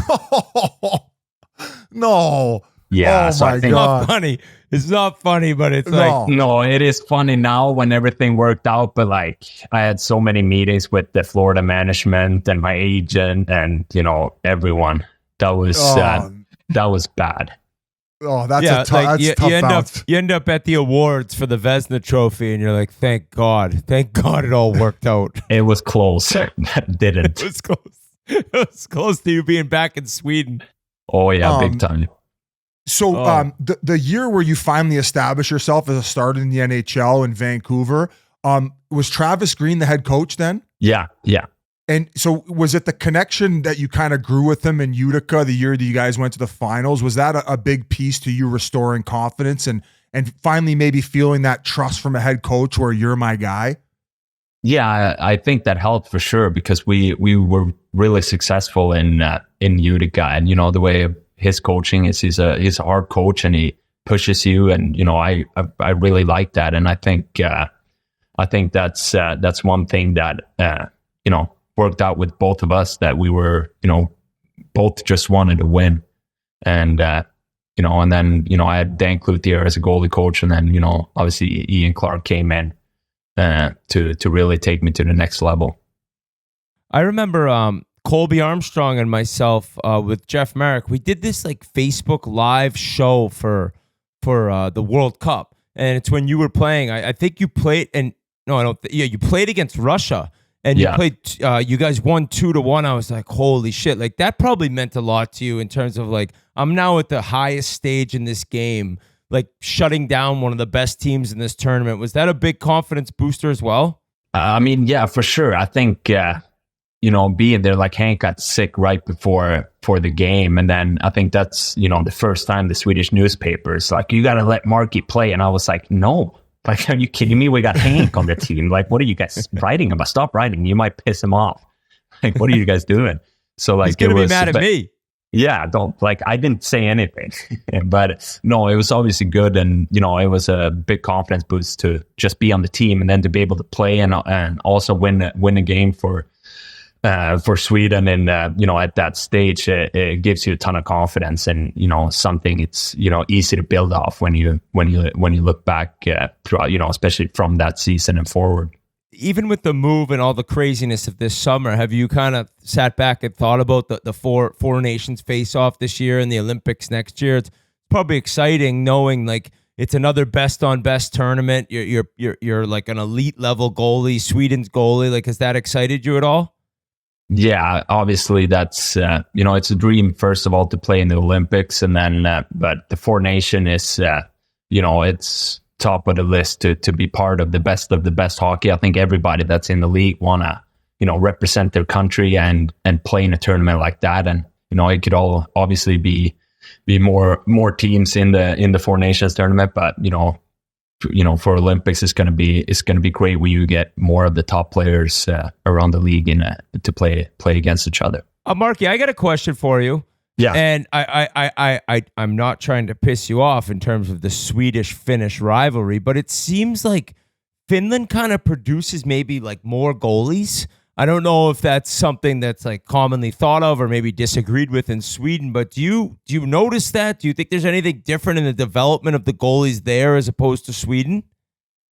No. Yeah. Oh so I think, It's not funny. It's not funny, but it's like, no, it is funny now when everything worked out. But like, I had so many meetings with the Florida management and my agent and, you know, everyone. That was bad. Oh, that's a tough you end up at the awards for the Vezina Trophy, and you're like, thank God it all worked out. It was close. That didn't. It was close. It was close to you being back in Sweden. Oh yeah, big time. So the year where you finally established yourself as a starter in the NHL in Vancouver, was Travis Green the head coach then? Yeah. And so was it the connection that you kind of grew with him in Utica the year that you guys went to the finals? Was that a big piece to you restoring confidence and finally maybe feeling that trust from a head coach where you're my guy? Yeah, I think that helped for sure because we were really successful in Utica, and you know the way his coaching is, he's a hard coach and he pushes you, and you know I really like that, and I think that's one thing that you know worked out with both of us, that we were, you know, both just wanted to win. And, you know, and then, you know, I had Dan Cloutier as a goalie coach, and then, you know, obviously Ian Clark came in to really take me to the next level. I remember Colby, Armstrong, and myself with Jeff Marc, we did this like Facebook live show for the World Cup. And it's when you were playing, I think you played, you played against Russia. And you played, you guys won 2-1. I was like, holy shit. Like, that probably meant a lot to you in terms of, like, I'm now at the highest stage in this game, like, shutting down one of the best teams in this tournament. Was that a big confidence booster as well? I mean, yeah, for sure. I think, you know, being there, like, Hank got sick right before the game. And then I think that's, you know, the first time the Swedish newspapers, like, you got to let Marky play. And I was like, no. Like, are you kidding me? We got Hank on the team. Like, what are you guys writing about? Stop writing. You might piss him off. Like, what are you guys doing? So, like, he's gonna be mad at me. Yeah, I didn't say anything. But no, it was obviously good. And, you know, it was a big confidence boost to just be on the team and then to be able to play and also win a game for Sweden. And, you know, at that stage, it gives you a ton of confidence and, you know, something it's, you know, easy to build off when you look back throughout, you know, especially from that season and forward. Even with the move and all the craziness of this summer, have you kind of sat back and thought about the four nations face off this year and the Olympics next year? It's probably exciting knowing like it's another best on best tournament. You're like an elite level goalie, Sweden's goalie. Like, has that excited you at all? Yeah, obviously that's, you know, it's a dream, first of all, to play in the Olympics. And then, but the Four Nation is, you know, it's top of the list to be part of the best hockey. I think everybody that's in the league want to, you know, represent their country and play in a tournament like that. And, you know, it could all obviously be more teams in the Four Nations tournament, but, you know, for Olympics, it's going to be great where you get more of the top players around the league to play against each other. Marky, I got a question for you. Yeah, and I'm not trying to piss you off in terms of the Swedish-Finnish rivalry, but it seems like Finland kind of produces maybe like more goalies. I don't know if that's something that's like commonly thought of or maybe disagreed with in Sweden, but do you notice that? Do you think there's anything different in the development of the goalies there as opposed to Sweden?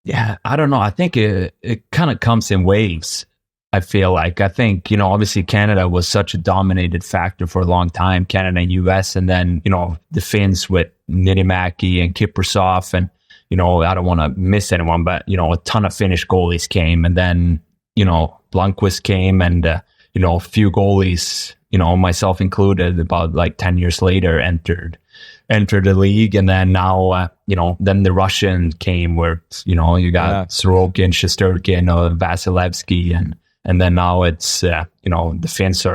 Yeah, I don't know. I think it kind of comes in waves. I feel like, I think, you know, obviously Canada was such a dominated factor for a long time, Canada and US, and then, you know, the Finns with Niinimäki and Kiprusoff, and, you know, I don't want to miss anyone, but, you know, a ton of Finnish goalies came, and then, you know, Blomqvist came, and, you know, a few goalies, you know, myself included, about like 10 years later entered the league. And then now, you know, then the Russian came where, you know, you got Sorokin, Shesterkin, Vasilevsky, and then now it's, you know, the Finns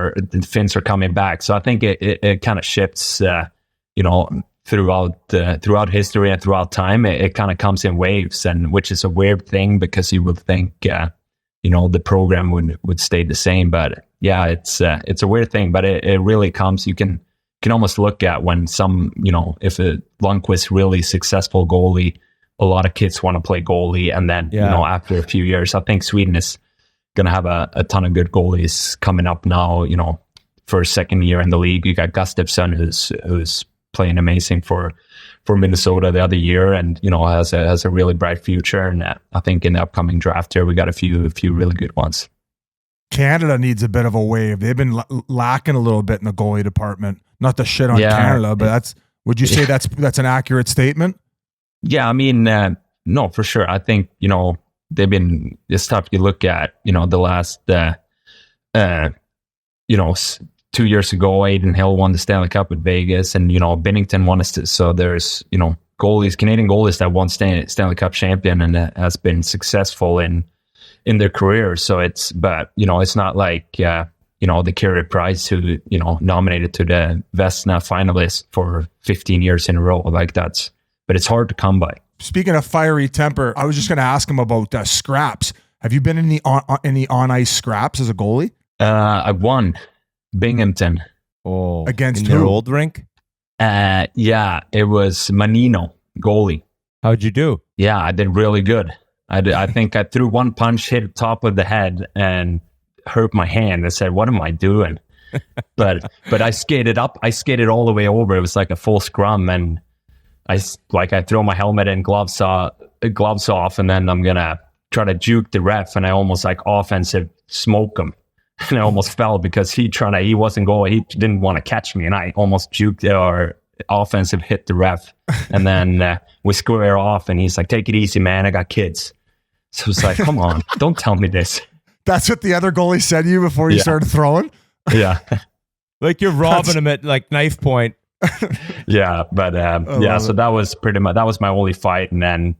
are coming back. So I think it kind of shifts, you know, throughout history and throughout time. It kind of comes in waves, and which is a weird thing because you would think, the program would stay the same. But yeah, it's a weird thing, but it really comes. You can almost look at when if a Lundqvist really successful goalie, a lot of kids want to play goalie, and then after a few years, I think Sweden is going to have a ton of good goalies coming up now. For a second year in the league, you got Gustafsson who's playing amazing for Minnesota the other year, and has a really bright future. And I think in the upcoming draft here, we got a few really good ones. Canada needs a bit of a wave. They've been lacking a little bit in the goalie department. Not to shit on Canada, but would you say that's an accurate statement? Yeah, I mean, no, for sure. I think they've been. It's tough. You look at the last 2 years ago, Aiden Hill won the Stanley Cup with Vegas, and Binnington won it. So there's Canadian goalies that won Stanley Cup champion and has been successful in their career. So it's not like the Carey Price who nominated to the Vezina finalist for 15 years in a row. Like but it's hard to come by. Speaking of fiery temper, I was just going to ask him about scraps. Have you been in the on ice scraps as a goalie? I won Binghamton. Oh, against in their old rink? Yeah, it was Manino, goalie. How'd you do? Yeah, I did really good. I think I threw one punch, hit the top of the head, and hurt my hand. I said, "What am I doing?" but I skated up. I skated all the way over. It was like a full scrum, and I throw my helmet and gloves off, and then I'm gonna try to juke the ref, and I almost offensive smoke him. And I almost fell because he wasn't going. He didn't want to catch me, and I almost juked or offensive hit the ref. And then we square off, and he's like, "Take it easy, man. I got kids." So it's like, come on, don't tell me this. That's what the other goalie said to you before you started throwing? Yeah. Like you're robbing him at knife point. Yeah, but so that was that was my only fight. And then,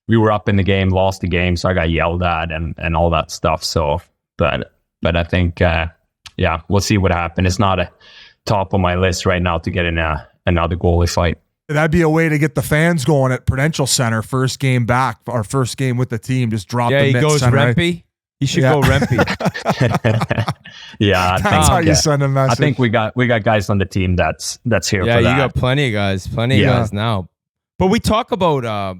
we were up in the game, lost the game, so I got yelled at and all that stuff. So, but I think, we'll see what happens. It's not a top of my list right now to get in another goalie fight. That'd be a way to get the fans going at Prudential Center. First game back, our first game with the team. Just drop the mitts. Yeah, he goes Rempy. Right? He should go Rempy. Yeah, that's how you send a message. I think we got guys on the team that's here. Yeah, for that. you got plenty of guys now. But we talk about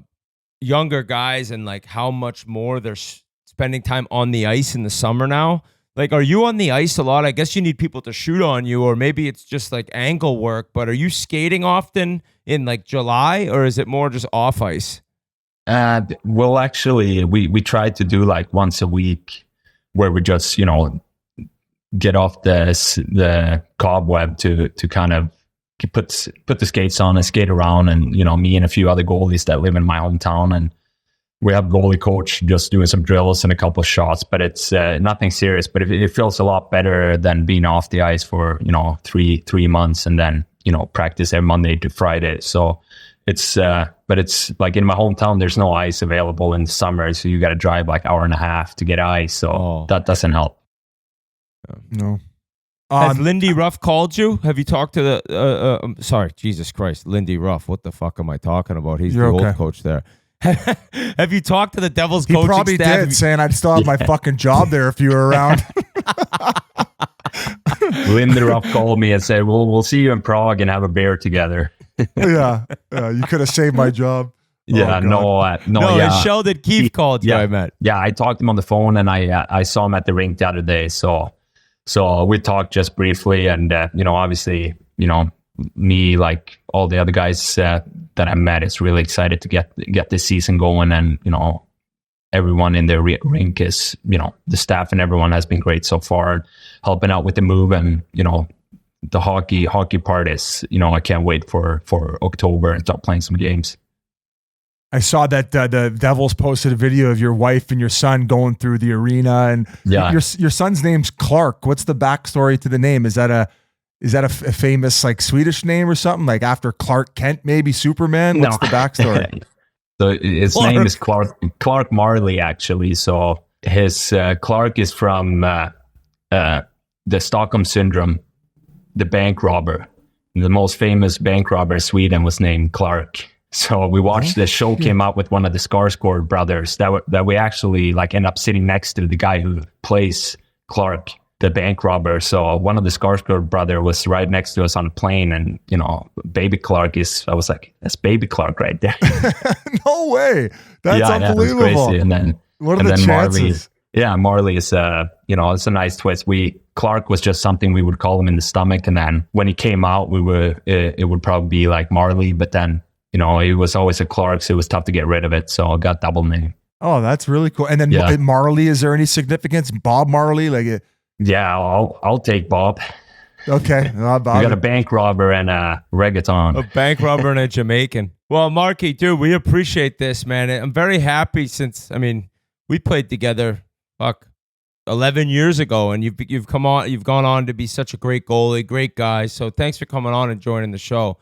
younger guys and how much more they're spending time on the ice in the summer now. Are you on the ice a lot? I guess you need people to shoot on you, or maybe it's just angle work, but are you skating often in July, or is it more just off ice? Well, actually, we try to do once a week where we just, get off the cobweb to kind of put the skates on and skate around. And, me and a few other goalies that live in my hometown, and we have goalie coach just doing some drills and a couple of shots, but it's nothing serious. But it feels a lot better than being off the ice for, 3 months and then, practice every Monday to Friday. So it's, but it's in my hometown, there's no ice available in the summer. So you got to drive hour and a half to get ice. So that doesn't help. No. Has Lindy Ruff called you? Have you talked to the, sorry, Jesus Christ, Lindy Ruff. What the fuck am I talking about? He's the old coach there. Have you talked to the Devils coaching staff? He probably did, saying I'd still have my fucking job there if you were around. Lindy Ruff called me and said, we'll see you in Prague and have a beer together. Yeah, you could have saved my job. Yeah, no. Sheldon Keefe called you, I meant. Yeah, I talked to him on the phone, and I saw him at the rink the other day. So we talked just briefly, and obviously, me, all the other guys that I met, is really excited to get this season going, and everyone in the rink is, the staff and everyone has been great so far, helping out with the move, and the hockey part is, I can't wait for October and start playing some games. I saw that the Devils posted a video of your wife and your son going through the arena, and your son's name's Clark. What's the backstory to the name? Is that a famous Swedish name or something, after Clark Kent, maybe Superman? What's the backstory? So his name is Clark Marley, actually. So his Clark is from the Stockholm Syndrome, the bank robber. The most famous bank robber in Sweden was named Clark. So we watched the show came out with one of the Skarsgård brothers that we actually like end up sitting next to the guy who plays Clark, the bank robber. So one of the Skarsgård brother was right next to us on the plane, and baby Clark I was like, that's baby Clark right there. No way. That's unbelievable. That was crazy. And then what are the chances? Marley is it's a nice twist. Clark was just something we would call him in the stomach, and then when he came out, it would probably be like Marley, but then it was always a Clark, so it was tough to get rid of it. So I got double name. Oh, that's really cool. And then Marley, is there any significance? Bob Marley, Yeah, I'll take Bob. Okay, Bob. We got a bank robber and a reggaeton. A bank robber and a Jamaican. Well, Marky, dude, we appreciate this, man. I'm very happy since we played together 11 years ago, and you've gone on to be such a great goalie, great guy. So thanks for coming on and joining the show.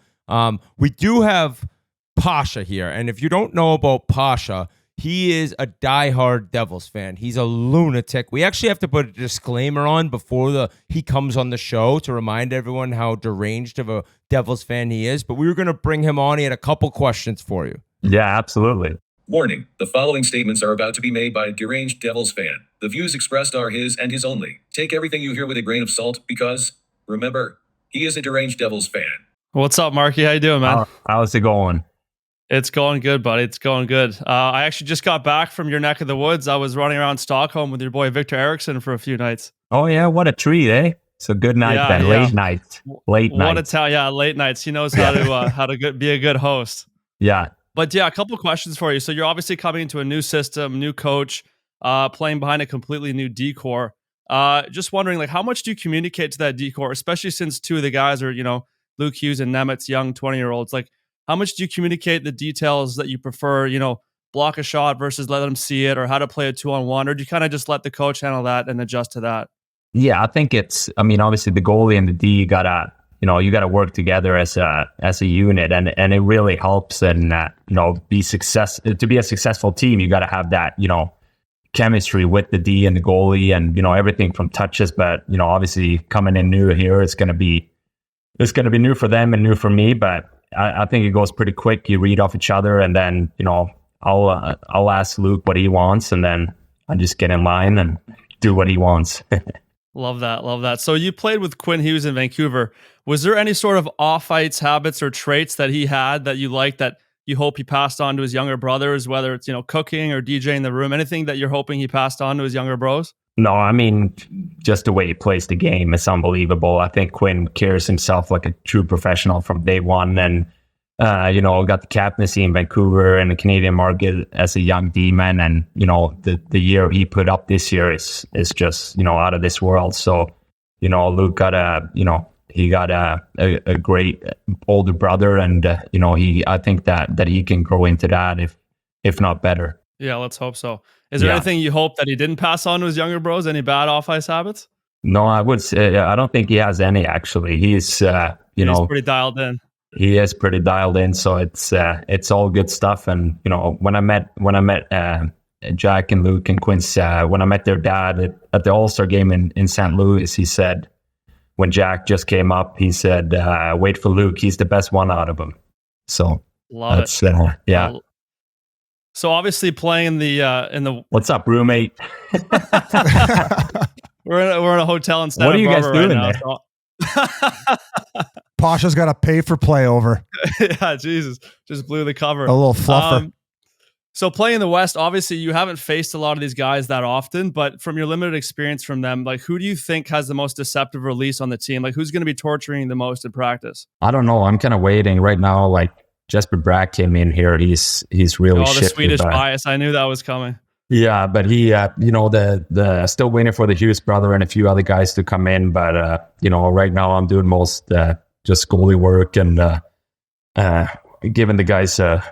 We do have Pasha here, and if you don't know about Pasha, he is a diehard Devils fan. He's a lunatic. We actually have to put a disclaimer on before he comes on the show to remind everyone how deranged of a Devils fan he is. But we were going to bring him on. He had a couple questions for you. Yeah, absolutely. Warning, the following statements are about to be made by a deranged Devils fan. The views expressed are his and his only. Take everything you hear with a grain of salt because, remember, he is a deranged Devils fan. What's up, Marky? How you doing, man? How's it going? It's going good, buddy. It's going good. I actually just got back from your neck of the woods. I was running around Stockholm with your boy Victor Eriksson for a few nights. Oh, yeah. What a treat, eh? It's a good night then. Yeah. Late night. Late nights. He knows how to be a good host. Yeah. But yeah, a couple of questions for you. So you're obviously coming into a new system, new coach, playing behind a completely new decor. Just wondering, how much do you communicate to that decor, especially since two of the guys are, Luke Hughes and Nemetz, young 20-year-olds? How much do you communicate the details that you prefer, block a shot versus let them see it, or how to play a 2-on-1, or do you kind of just let the coach handle that and adjust to that? Yeah, I think obviously the goalie and the D, you gotta work together as a unit, and it really helps. And to be a successful team, you got to have that chemistry with the D and the goalie, and everything from touches. But obviously coming in new here, it's gonna be new for them and new for me. But I think it goes pretty quick. You read off each other, and then I'll ask Luke what he wants, and then I just get in line and do what he wants. Love that. So you played with Quinn Hughes in Vancouver. Was there any sort of off-ice habits or traits that he had that you liked that you hope he passed on to his younger brothers, whether it's cooking or DJing in the room? Anything that you're hoping he passed on to his younger bros? No, just the way he plays the game is unbelievable. I think Quinn carries himself like a true professional from day one, and got the captaincy in Vancouver and the Canadian market as a young D-man, and the year he put up this year is just out of this world. So Luke got a great older brother, and I think that he can grow into that if not better. Yeah, let's hope so. Is there anything you hope that he didn't pass on to his younger bros? Any bad off-ice habits? No, I would say I don't think he has any, actually. He's pretty dialed in. He is pretty dialed in, so it's all good stuff. And when I met Jack and Luke and Quince, when I met their dad at the All-Star game in St. Louis, he said, when Jack just came up, he said, "Wait for Luke. He's the best one out of them." So love it. Yeah. So obviously playing in the what's up, roommate? we're in a hotel in Santa What are you guys Barbara doing right there? Now, Pasha's got to pay for play over. Yeah, Jesus, just blew the cover. A little fluffer. So playing in the West, obviously you haven't faced a lot of these guys that often, but from your limited experience from them, who do you think has the most deceptive release on the team? Who's going to be torturing the most in practice? I don't know. I'm kind of waiting right now. Jesper Brack came in here. He's really the Swedish bias. I knew that was coming. Yeah, but he, the still waiting for the Hughes brother and a few other guys to come in. But right now I'm doing most just goalie work and giving the guys a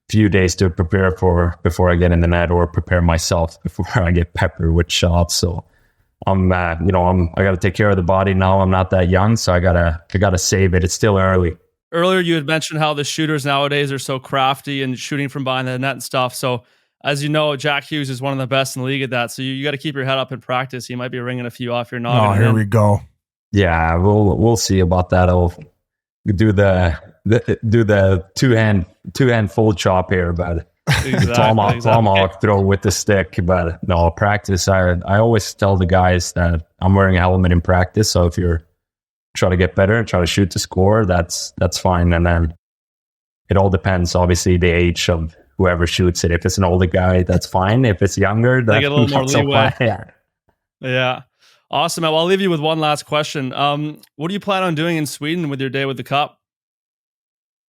few days to prepare for before I get in the net, or prepare myself before I get peppered with shots. So I got to take care of the body now. I'm not that young, so I gotta save it. It's still early. Earlier, you had mentioned how the shooters nowadays are so crafty and shooting from behind the net and stuff. So, as you know, Jack Hughes is one of the best in the league at that. So you got to keep your head up in practice. He might be ringing a few off your noggin. Oh, here we go. Yeah, we'll see about that. I'll do the do the two-hand full chop here, but the tomahawk throw with the stick. But no, practice, I always tell the guys that I'm wearing a helmet in practice, so if you're trying to get better and try to shoot to score, that's fine. And then it all depends, obviously, the age of whoever shoots it. If it's an older guy, that's fine. If it's younger, that's get a little more leeway. Yeah. Yeah. Awesome. Well, I'll leave you with one last question. What do you plan on doing in Sweden with your day with the Cup?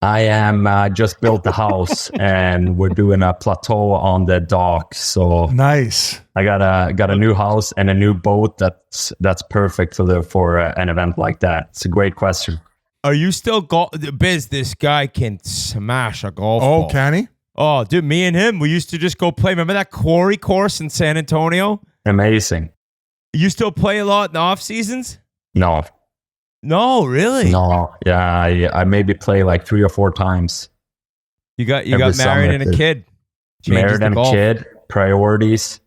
I am just built a house and we're doing a plateau on the dock. So nice. I got a new house and a new boat that's perfect for an event like that. It's a great question. Are you still Biz? This guy can smash a golf ball. Oh, can he? Oh, dude, me and him, we used to just go play. Remember that quarry course in San Antonio? Amazing. You still play a lot in the off seasons? No, really? No, yeah, I maybe play like 3 or 4 times. You got married and a kid. Married and a kid. Priorities.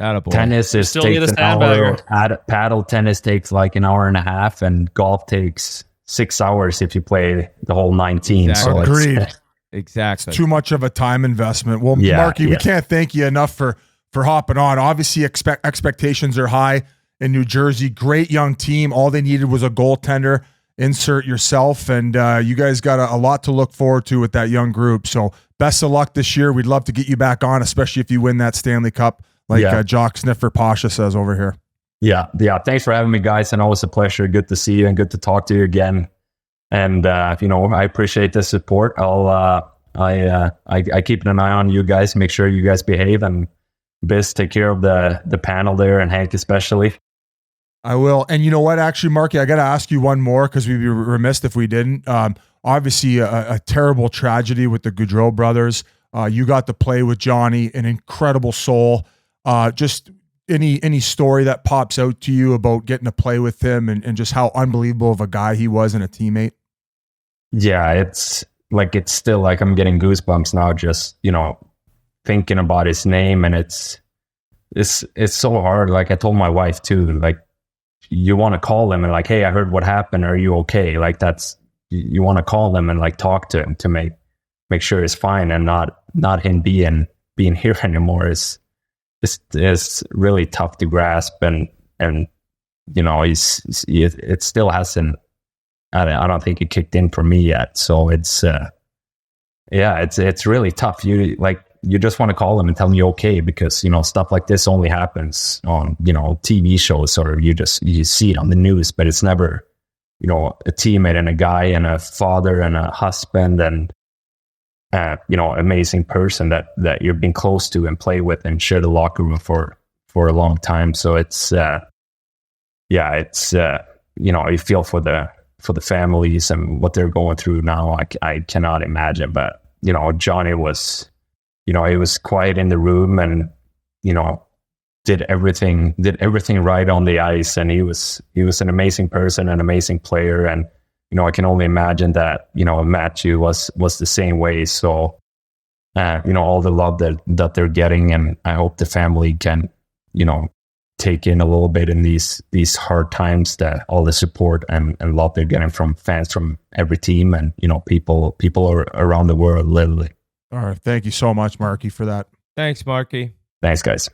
Attaboy. Tennis takes an hour. Paddle tennis takes like an hour and a half, and golf takes 6 hours if you play the whole 19. Exactly. So Agreed. Exactly. It's too much of a time investment. Well, Yeah, Marky, we yeah. can't thank you enough for hopping on. Obviously, expectations are high in New Jersey. Great young team. All they needed was a goaltender. Insert yourself, and you guys got a lot to look forward to with that young group. So best of luck this year. We'd love to get you back on, especially if you win that Stanley Cup, like Jock Sniffer Pasha says over here. Yeah. Thanks for having me, guys, and always a pleasure. Good to see you and good to talk to you again. And I appreciate the support. I keep an eye on you guys. Make sure you guys behave, and Biz, take care of the panel there, and Hank especially. I will. And you know what, actually, Marky, I got to ask you one more because we'd be remiss if we didn't. Obviously, a terrible tragedy with the Gaudreau brothers. You got to play with Johnny, an incredible soul. Just any story that pops out to you about getting to play with him and just how unbelievable of a guy he was and a teammate? Yeah, it's still like I'm getting goosebumps now just, thinking about his name, and it's so hard. Like I told my wife too, like you want to call him and like, hey, I heard what happened. Are you okay? Like you want to call him and like talk to him to make sure he's fine, and not him being here anymore is really tough to grasp. And it still hasn't, I don't think it kicked in for me yet. So it's really tough. You just want to call him and tell him you're okay, because, stuff like this only happens on, TV shows, or you see it on the news, but it's never, a teammate and a guy and a father and a husband and, amazing person that you've been close to and play with and share the locker room for a long time. So it's, you feel for the families and what they're going through now. I cannot imagine, but, Johnny was, he was quiet in the room and, did everything right on the ice. And he was an amazing person, an amazing player. And, I can only imagine that, Matthew was the same way. So, all the love that they're getting. And I hope the family can, take in a little bit in these hard times, that all the support and love they're getting from fans from every team and, people around the world, literally. All right. Thank you so much, Marky, for that. Thanks, Marky. Thanks, guys.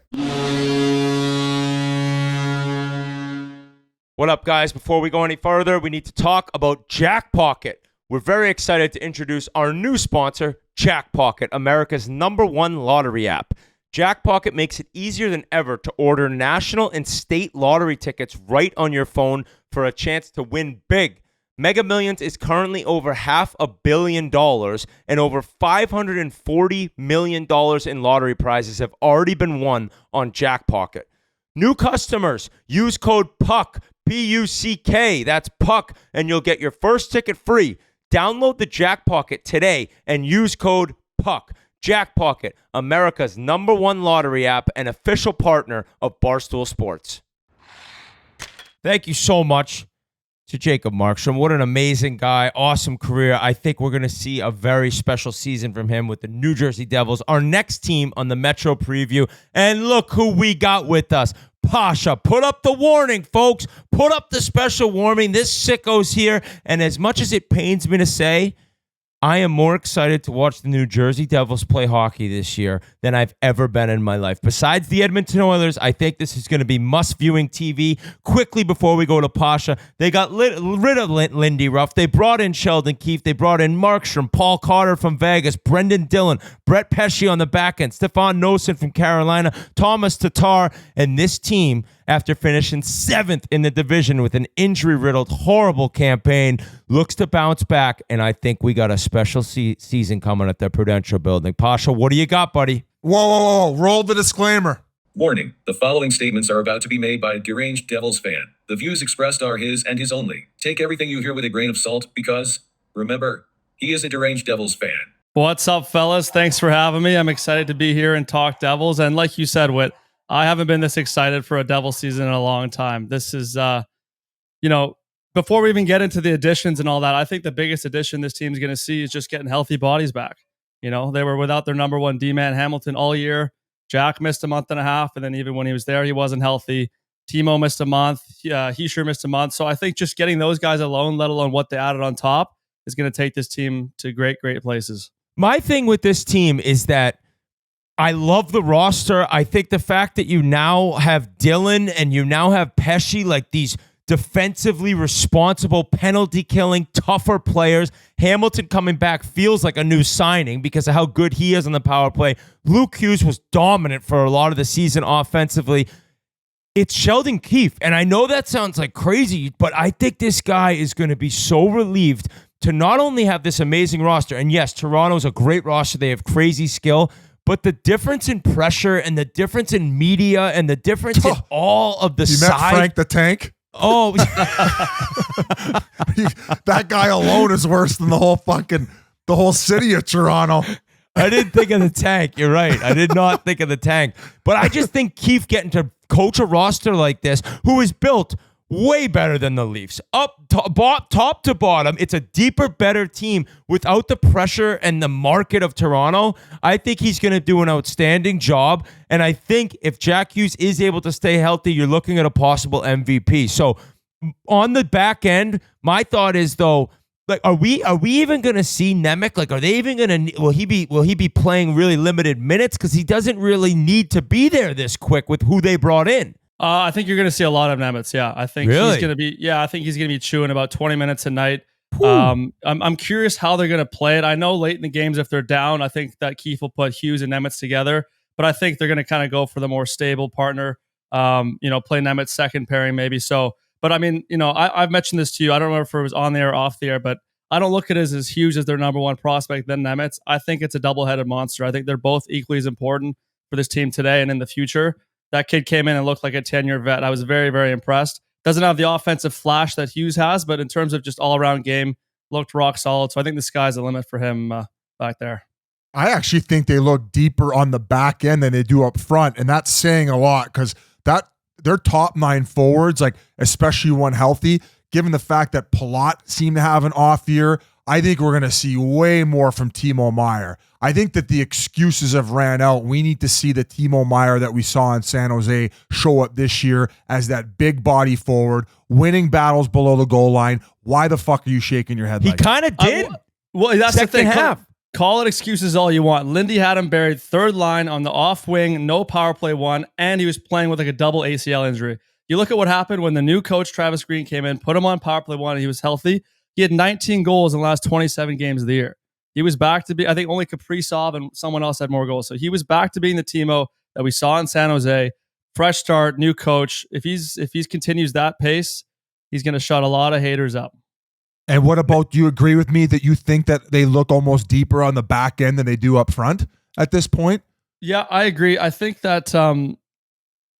What up, guys? Before we go any further, we need to talk about Jackpocket. We're very excited to introduce our new sponsor, Jackpocket, America's #1 lottery app. Jackpocket makes it easier than ever to order national and state lottery tickets right on your phone for a chance to win big. Mega Millions is currently over $500 million, and over $540 million in lottery prizes have already been won on Jackpocket. New customers, use code PUCK, P-U-C-K, that's PUCK, and you'll get your first ticket free. Download the Jackpocket today and use code PUCK. Jackpocket, America's #1 lottery app and official partner of Barstool Sports. Thank you so much to Jacob Markstrom. What an amazing guy. Awesome career. I think we're going to see a very special season from him with the New Jersey Devils, our next team on the Metro Preview. And look who we got with us. Pasha. Put up the warning, folks. Put up the special warning. This sicko's here. And as much as it pains me to say, I am more excited to watch the New Jersey Devils play hockey this year than I've ever been in my life. Besides the Edmonton Oilers, I think this is going to be must-viewing TV. Quickly before we go to Pasha, they got rid of Lindy Ruff. They brought in Sheldon Keefe. They brought in Markstrom, Paul Carter from Vegas, Brendan Dillon, Brett Pesce on the back end, Stefan Noesen from Carolina, Thomas Tatar, and this team, after finishing 7th in the division with an injury-riddled, horrible campaign, looks to bounce back, and I think we got a special season coming at the Prudential Building. Pasha, what do you got, buddy? Whoa. Roll the disclaimer. Warning, the following statements are about to be made by a deranged Devils fan. The views expressed are his and his only. Take everything you hear with a grain of salt because, remember, he is a deranged Devils fan. What's up, fellas? Thanks for having me. I'm excited to be here and talk Devils. And like you said, Whit, I haven't been this excited for a Devils season in a long time. This is, before we even get into the additions and all that, I think the biggest addition this team's going to see is just getting healthy bodies back. They were without their number one D-man, Hamilton, all year. Jack missed a month and a half, and then even when he was there, he wasn't healthy. Timo missed a month. Hischier missed a month. So I think just getting those guys alone, let alone what they added on top, is going to take this team to great, great places. My thing with this team is that I love the roster. I think the fact that you now have Dillon and you now have Pesce, like these defensively responsible, penalty-killing, tougher players. Hamilton coming back feels like a new signing because of how good he is on the power play. Luke Hughes was dominant for a lot of the season offensively. It's Sheldon Keefe, and I know that sounds like crazy, but I think this guy is going to be so relieved to not only have this amazing roster, and yes, Toronto's a great roster. They have crazy skill, but the difference in pressure and the difference in media and the difference in all of the You side. met Frank the Tank? Oh, that guy alone is worse than the whole city of Toronto. I didn't think of the Tank. You're right. I did not think of the Tank. But I just think Keefe getting to coach a roster like this, who is built way better than the Leafs. Top to bottom, it's a deeper, better team without the pressure and the market of Toronto. I think he's going to do an outstanding job. And I think if Jack Hughes is able to stay healthy, you're looking at a possible MVP. So on the back end, my thought is, though, like, are we even going to see Nemec? Like, are they even going to? Will he be playing really limited minutes because he doesn't really need to be there this quick with who they brought in? I think you're going to see a lot of Nemitz. Yeah, I think Really? he's going to be. Yeah, I think he's going to be chewing about 20 minutes a night. I'm curious how they're going to play it. I know late in the games, if they're down, I think that Keefe will put Hughes and Nemitz together. But I think they're going to kind of go for the more stable partner. Play Nemitz second pairing maybe. So, but I mean, I've mentioned this to you. I don't remember if it was on the air or off the air, but I don't look at it as huge as their number one prospect than Nemitz. I think it's a double-headed monster. I think they're both equally as important for this team today and in the future. That kid came in and looked like a 10-year vet. I was very, very impressed. Doesn't have the offensive flash that Hughes has, but in terms of just all-around game, looked rock solid. So I think the sky's the limit for him back there. I actually think they look deeper on the back end than they do up front, and that's saying a lot because their top 9 forwards, like especially when healthy, given the fact that Palat seemed to have an off year, I think we're going to see way more from Timo Meier. I think that the excuses have ran out. We need to see the Timo Meier that we saw in San Jose show up this year as that big body forward, winning battles below the goal line. Why the fuck are you shaking your head He like that? kind of did. Well, that's Second the thing. half. Call it excuses all you want. Lindy had him buried third line on the off wing, no power play one, and he was playing with like a double ACL injury. You look at what happened when the new coach, Travis Green, came in, put him on power play one, and he was healthy. He had 19 goals in the last 27 games of the year. He was back to be, I think only Kaprizov and someone else had more goals. So he was back to being the Timo that we saw in San Jose. Fresh start, new coach. If he continues that pace, he's going to shut a lot of haters up. And what about, do you agree with me that you think that they look almost deeper on the back end than they do up front at this point? Yeah, I agree. I think that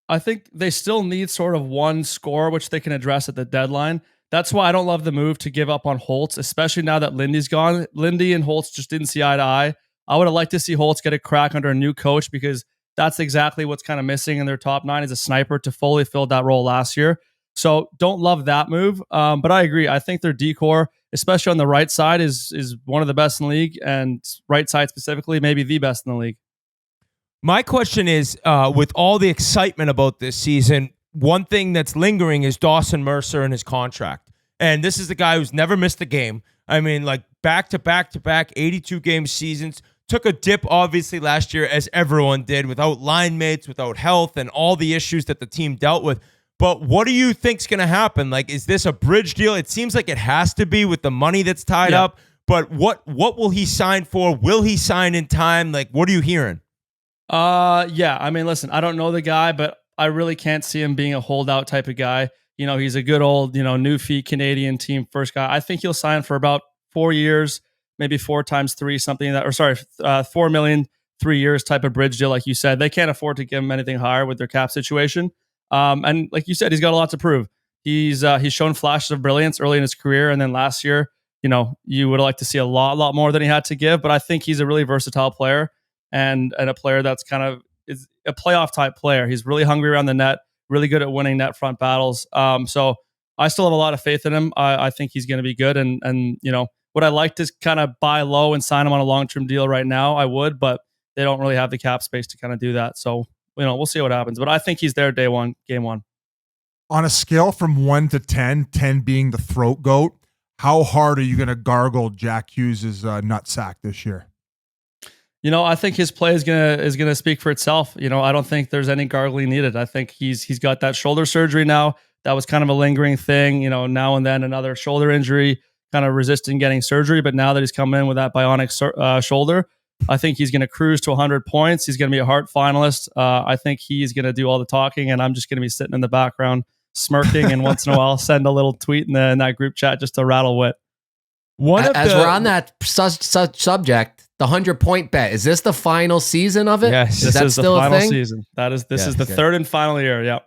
I think they still need sort of one score, which they can address at the deadline. That's why I don't love the move to give up on Holtz, especially now that Lindy's gone. Lindy and Holtz just didn't see eye to eye. I would have liked to see Holtz get a crack under a new coach because that's exactly what's kind of missing in their top 9 as a sniper to fully fill that role last year. So don't love that move. But I agree. I think their decor, especially on the right side, is one of the best in the league, and right side specifically, maybe the best in the league. My question is, with all the excitement about this season, one thing that's lingering is Dawson Mercer and his contract. And this is the guy who's never missed a game. I mean, like back to back to back, 82 game seasons. Took a dip, obviously, last year, as everyone did, without line mates, without health, and all the issues that the team dealt with. But what do you think's going to happen? Like, is this a bridge deal? It seems like it has to be with the money that's tied up. But what will he sign for? Will he sign in time? Like, what are you hearing? Yeah. I mean, listen, I don't know the guy, but I really can't see him being a holdout type of guy. You know, he's a good old, new feet Canadian team first guy. I think he'll sign for about 4 years, maybe 4 times 3, something like that, or sorry, 4 million, 3 years type of bridge deal. Like you said, they can't afford to give him anything higher with their cap situation. And like you said, he's got a lot to prove. He's shown flashes of brilliance early in his career. And then last year, you would like to see a lot more than he had to give, but I think he's a really versatile player and a player that's kind of is a playoff type player. He's really hungry around the net, really good at winning net front battles. So I still have a lot of faith in him. I think he's going to be good. And would I like to kind of buy low and sign him on a long-term deal right now? I would, but they don't really have the cap space to kind of do that. So, we'll see what happens, but I think he's there day one, game one. On a scale from 1 to 10, 10 being the throat goat, how hard are you going to gargle Jack Hughes' nutsack this year? I think his play is gonna speak for itself. I don't think there's any gargling needed. I think he's got that shoulder surgery now. That was kind of a lingering thing. Now and then another shoulder injury, kind of resisting getting surgery. But now that he's come in with that bionic shoulder, I think he's going to cruise to 100 points. He's going to be a Hart finalist. I think he's going to do all the talking, and I'm just going to be sitting in the background smirking, and once in a while send a little tweet in that group chat just to rattle wit. As we're on that subject, the 100-point bet, is this the final season of it? Yes, is that still the final a thing? season. This is the third and final year. Yep.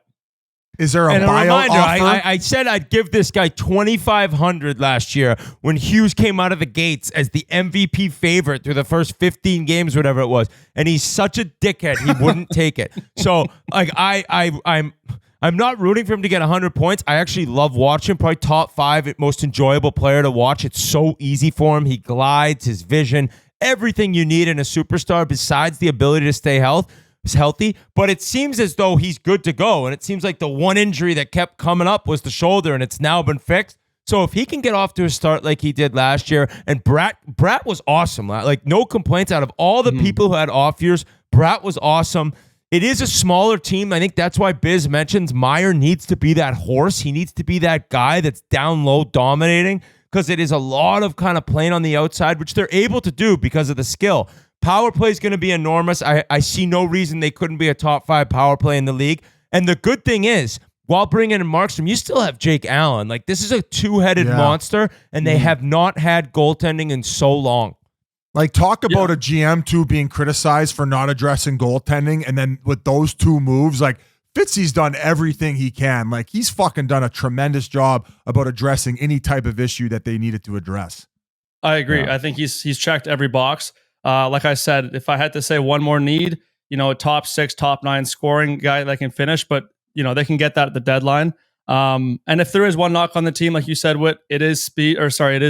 Is there a and buyout a reminder, offer? I said I'd give this guy $2,500 last year when Hughes came out of the gates as the MVP favorite through the first 15 games, whatever it was, and he's such a dickhead he wouldn't take it. So like I'm not rooting for him to get 100 points. I actually love watching. Probably top 5 most enjoyable player to watch. It's so easy for him. He glides, his vision, everything you need in a superstar besides the ability to stay healthy. But it seems as though he's good to go. And it seems like the one injury that kept coming up was the shoulder, and it's now been fixed. So if he can get off to a start like he did last year, and Brat was awesome. Like no complaints out of all the people who had off years. Brat was awesome. It is a smaller team. I think that's why Biz mentions Meyer needs to be that horse. He needs to be that guy that's down low dominating, because it is a lot of kind of playing on the outside, which they're able to do because of the skill. Power play is going to be enormous. I see no reason they couldn't be a top 5 power play in the league. And the good thing is, while bringing in Markstrom, you still have Jake Allen. Like, this is a two-headed monster, and they have not had goaltending in so long. Like, talk about a GM too being criticized for not addressing goaltending, and then with those 2 moves, like Fitzy's done everything he can. Like, he's fucking done a tremendous job about addressing any type of issue that they needed to address. I agree. Yeah. I think he's checked every box. Like I said, if I had to say one more need, a top 6, top 9 scoring guy that can finish, but they can get that at the deadline. And if there is one knock on the team, like you said, Whit, it is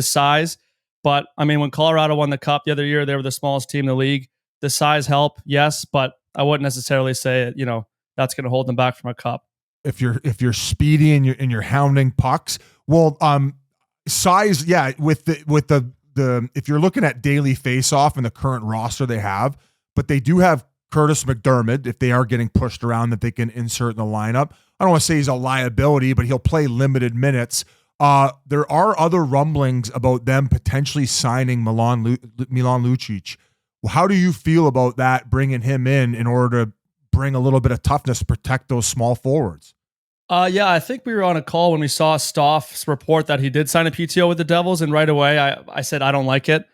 size. But I mean, when Colorado won the Cup the other year, they were the smallest team in the league. The size help, yes, but I wouldn't necessarily say that's going to hold them back from a Cup. If you're speedy and you're hounding pucks, well, size, yeah. With the if you're looking at daily face-off and the current roster they have, but they do have Curtis McDermott if they are getting pushed around that they can insert in the lineup. I don't want to say he's a liability, but he'll play limited minutes. There are other rumblings about them potentially signing Milan Lucic. How do you feel about that, bringing him in order to bring a little bit of toughness to protect those small forwards? Yeah, I think we were on a call when we saw Staff's report that he did sign a PTO with the Devils, and right away I said I don't like it.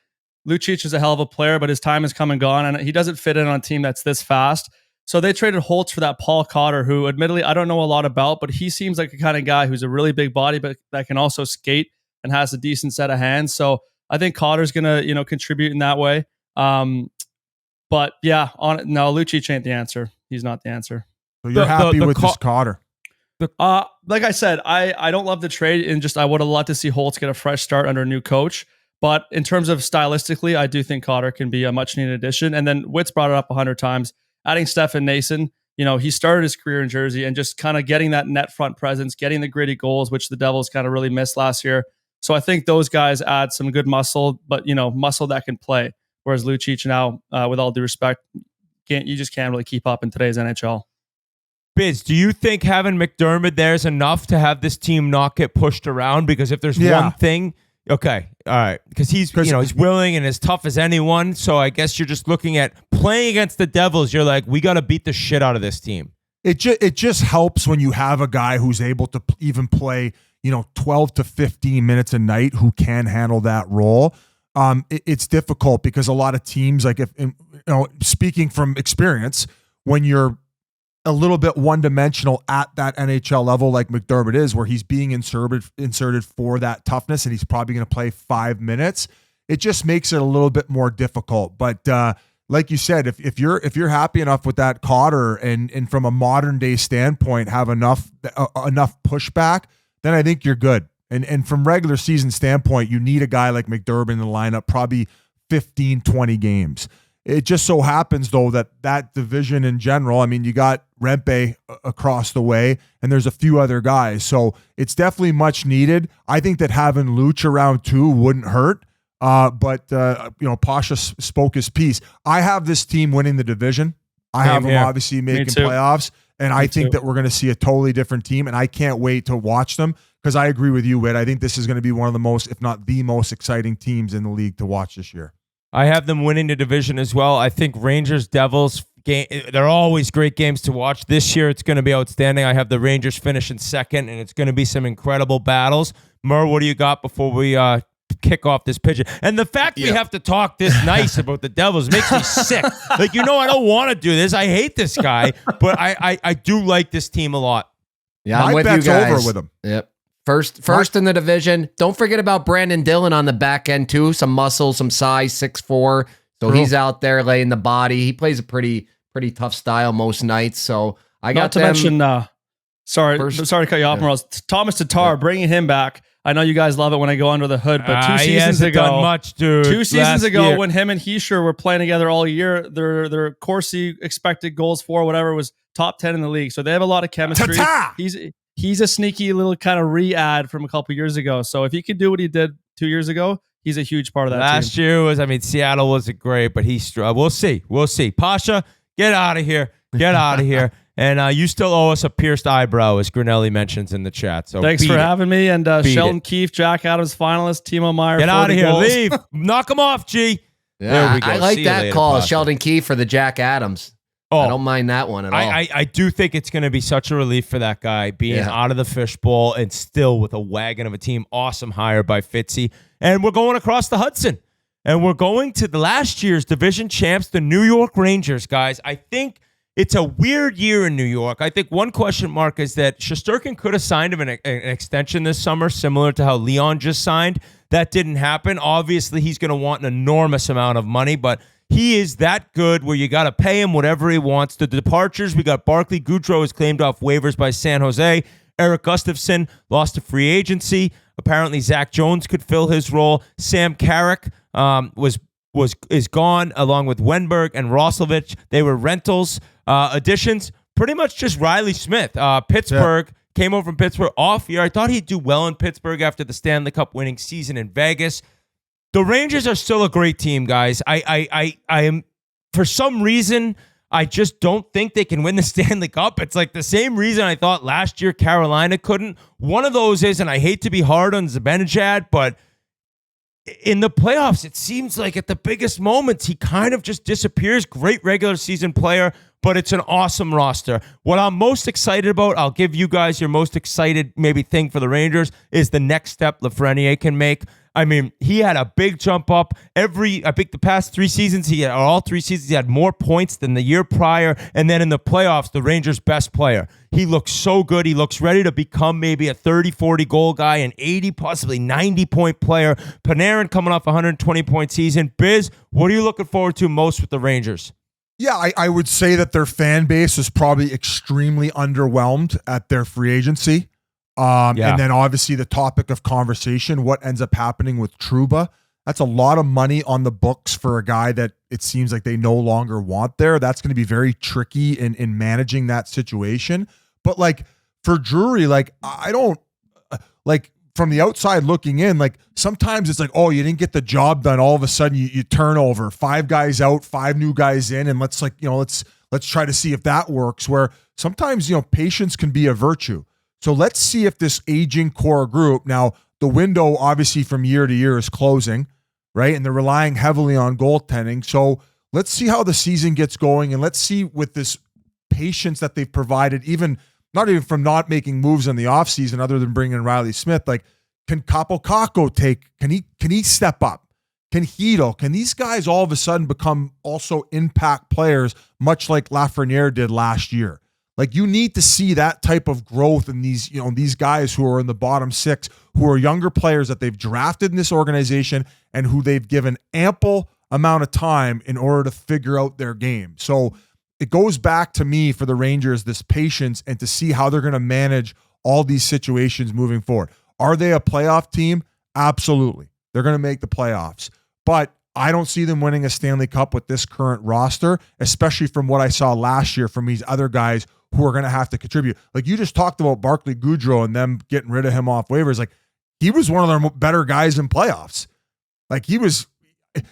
Lucic is a hell of a player, but his time has come and gone, and he doesn't fit in on a team that's this fast. So they traded Holtz for that Paul Cotter, who admittedly I don't know a lot about, but he seems like the kind of guy who's a really big body, but that can also skate and has a decent set of hands. So I think Cotter's going to contribute in that way. But yeah, Lucic ain't the answer. He's not the answer. So you're happy with this Cotter? Like I said, I don't love the trade, and just I would have loved to see Holtz get a fresh start under a new coach. But in terms of stylistically, I do think Cotter can be a much needed addition. And then Witt's brought it up 100 times. Adding Stefan Nason he started his career in Jersey, and just kind of getting that net front presence, getting the gritty goals, which the Devils kind of really missed last year. So I think those guys add some good muscle, but muscle that can play. Whereas Lucic now, with all due respect, you just can't really keep up in today's NHL. Biz, do you think having McDermott there is enough to have this team not get pushed around? Because if there's one thing, okay, all right, because he's willing and as tough as anyone. So I guess you're just looking at playing against the Devils. You're like, we got to beat the shit out of this team. It just helps when you have a guy who's able to even play 12 to 15 minutes a night who can handle that role. It's difficult because a lot of teams, like speaking from experience, when you're a little bit one-dimensional at that NHL level like McDermott is, where he's being inserted for that toughness and he's probably going to play 5 minutes, it just makes it a little bit more difficult. But like you said, if you're happy enough with that Cotter and from a modern day standpoint have enough pushback, then I think you're good. And from regular season standpoint, you need a guy like McDermott in the lineup, probably 15, 20 games. It just so happens, though, that division in general, I mean, you got Rempe across the way, and there's a few other guys. So it's definitely much needed. I think that having Luch around too wouldn't hurt. But Pasha spoke his piece. I have this team winning the division. I have them obviously making playoffs, and I think that we're going to see a totally different team, and I can't wait to watch them because I agree with you, Whit. I think this is going to be one of the most, if not the most exciting teams in the league to watch this year. I have them winning the division as well. I think Rangers, Devils, they're always great games to watch. This year, it's going to be outstanding. I have the Rangers finishing second, and it's going to be some incredible battles. Murr, what do you got before we kick off this pigeon? And the fact we have to talk this nice about the Devils makes me sick. I don't want to do this. I hate this guy, but I do like this team a lot. Yeah, I'm with you guys. Over with him. Yep. First in the division. Don't forget about Brandon Dillon on the back end too. Some muscle, some size, 6'4". So he's out there laying the body. He plays a pretty tough style most nights. So I got to mention. Sorry to cut you off, Morales. Thomas Tatar, bringing him back. I know you guys love it when I go under the hood, but 2 seasons ago, done much, dude. 2 seasons ago, when him and Heischer were playing together all year, their Corsi expected goals for whatever was top 10 in the league. So they have a lot of chemistry. He's a sneaky little kind of re-add from a couple years ago. So if he could do what he did 2 years ago, he's a huge part of that Last team. year was, Seattle wasn't great, but we'll see. We'll see. Pasha, get out of here. Get out of here. And you still owe us a pierced eyebrow, as Grinelli mentions in the chat. So thanks for having me. And Sheldon Keefe, Jack Adams finalist, Timo Meyer. Get out of here. Leave. Knock him off, G. Yeah, there we go. I like that call, Pasha. Sheldon Keefe for the Jack Adams. I don't mind that one at all. I do think it's going to be such a relief for that guy being out of the fishbowl and still with a wagon of a team. Awesome hire by Fitzy. And we're going across the Hudson. And we're going to the last year's division champs, the New York Rangers, guys. I think it's a weird year in New York. I think one question mark is that Shesterkin could have signed him an extension this summer, similar to how Leon just signed. That didn't happen. Obviously, he's going to want an enormous amount of money, but he is that good where you got to pay him whatever he wants. The departures, we got Barclay Goudreau is claimed off waivers by San Jose. Eric Gustafsson lost to free agency. Apparently, Zach Jones could fill his role. Sam Carrick is gone, along with Wenberg and Roslovic. They were rentals. Additions, pretty much just Riley Smith. Pittsburgh came over from Pittsburgh off year. I thought he'd do well in Pittsburgh after the Stanley Cup winning season in Vegas. The Rangers are still a great team, guys. I am, for some reason, I just don't think they can win the Stanley Cup. It's like the same reason I thought last year Carolina couldn't. One of those is, and I hate to be hard on Zibanejad, but in the playoffs, it seems like at the biggest moments, he kind of just disappears. Great regular season player, but it's an awesome roster. What I'm most excited about, I'll give you guys your most excited maybe thing for the Rangers, is the next step Lafreniere can make. I mean, he had a big jump up. I think the past 3 seasons, all 3 seasons, he had more points than the year prior. And then in the playoffs, the Rangers' best player. He looks so good. He looks ready to become maybe a 30, 40 goal guy, an 80, possibly 90-point player. Panarin coming off a 120-point season. Biz, what are you looking forward to most with the Rangers? Yeah, I would say that their fan base is probably extremely underwhelmed at their free agency. And then obviously the topic of conversation, what ends up happening with Trouba That's a lot of money on the books for a guy that it seems like they no longer want there. That's going to be very tricky in managing that situation. But like for Drury, like I don't like from the outside looking in, like sometimes it's like, oh, you didn't get the job done. All of a sudden you turn over 5 guys out, 5 new guys in, and let's try to see if that works. Where sometimes, patience can be a virtue. So let's see if this aging core group, now the window obviously from year to year is closing, right? And they're relying heavily on goaltending. So let's see how the season gets going. And let's see with this patience that they've provided, not even from not making moves in the offseason other than bringing in Riley Smith, like can Capo Caco can he step up? Can Hito? Can these guys all of a sudden become also impact players, much like Lafreniere did last year? Like you need to see that type of growth in these, these guys who are in the bottom 6, who are younger players that they've drafted in this organization and who they've given ample amount of time in order to figure out their game. So it goes back to me for the Rangers, this patience and to see how they're going to manage all these situations moving forward. Are they a playoff team? Absolutely. They're going to make the playoffs. But I don't see them winning a Stanley Cup with this current roster, especially from what I saw last year from these other guys who are going to have to contribute. Like you just talked about Barclay Goudreau and them getting rid of him off waivers. Like he was one of their better guys in playoffs. Like he was,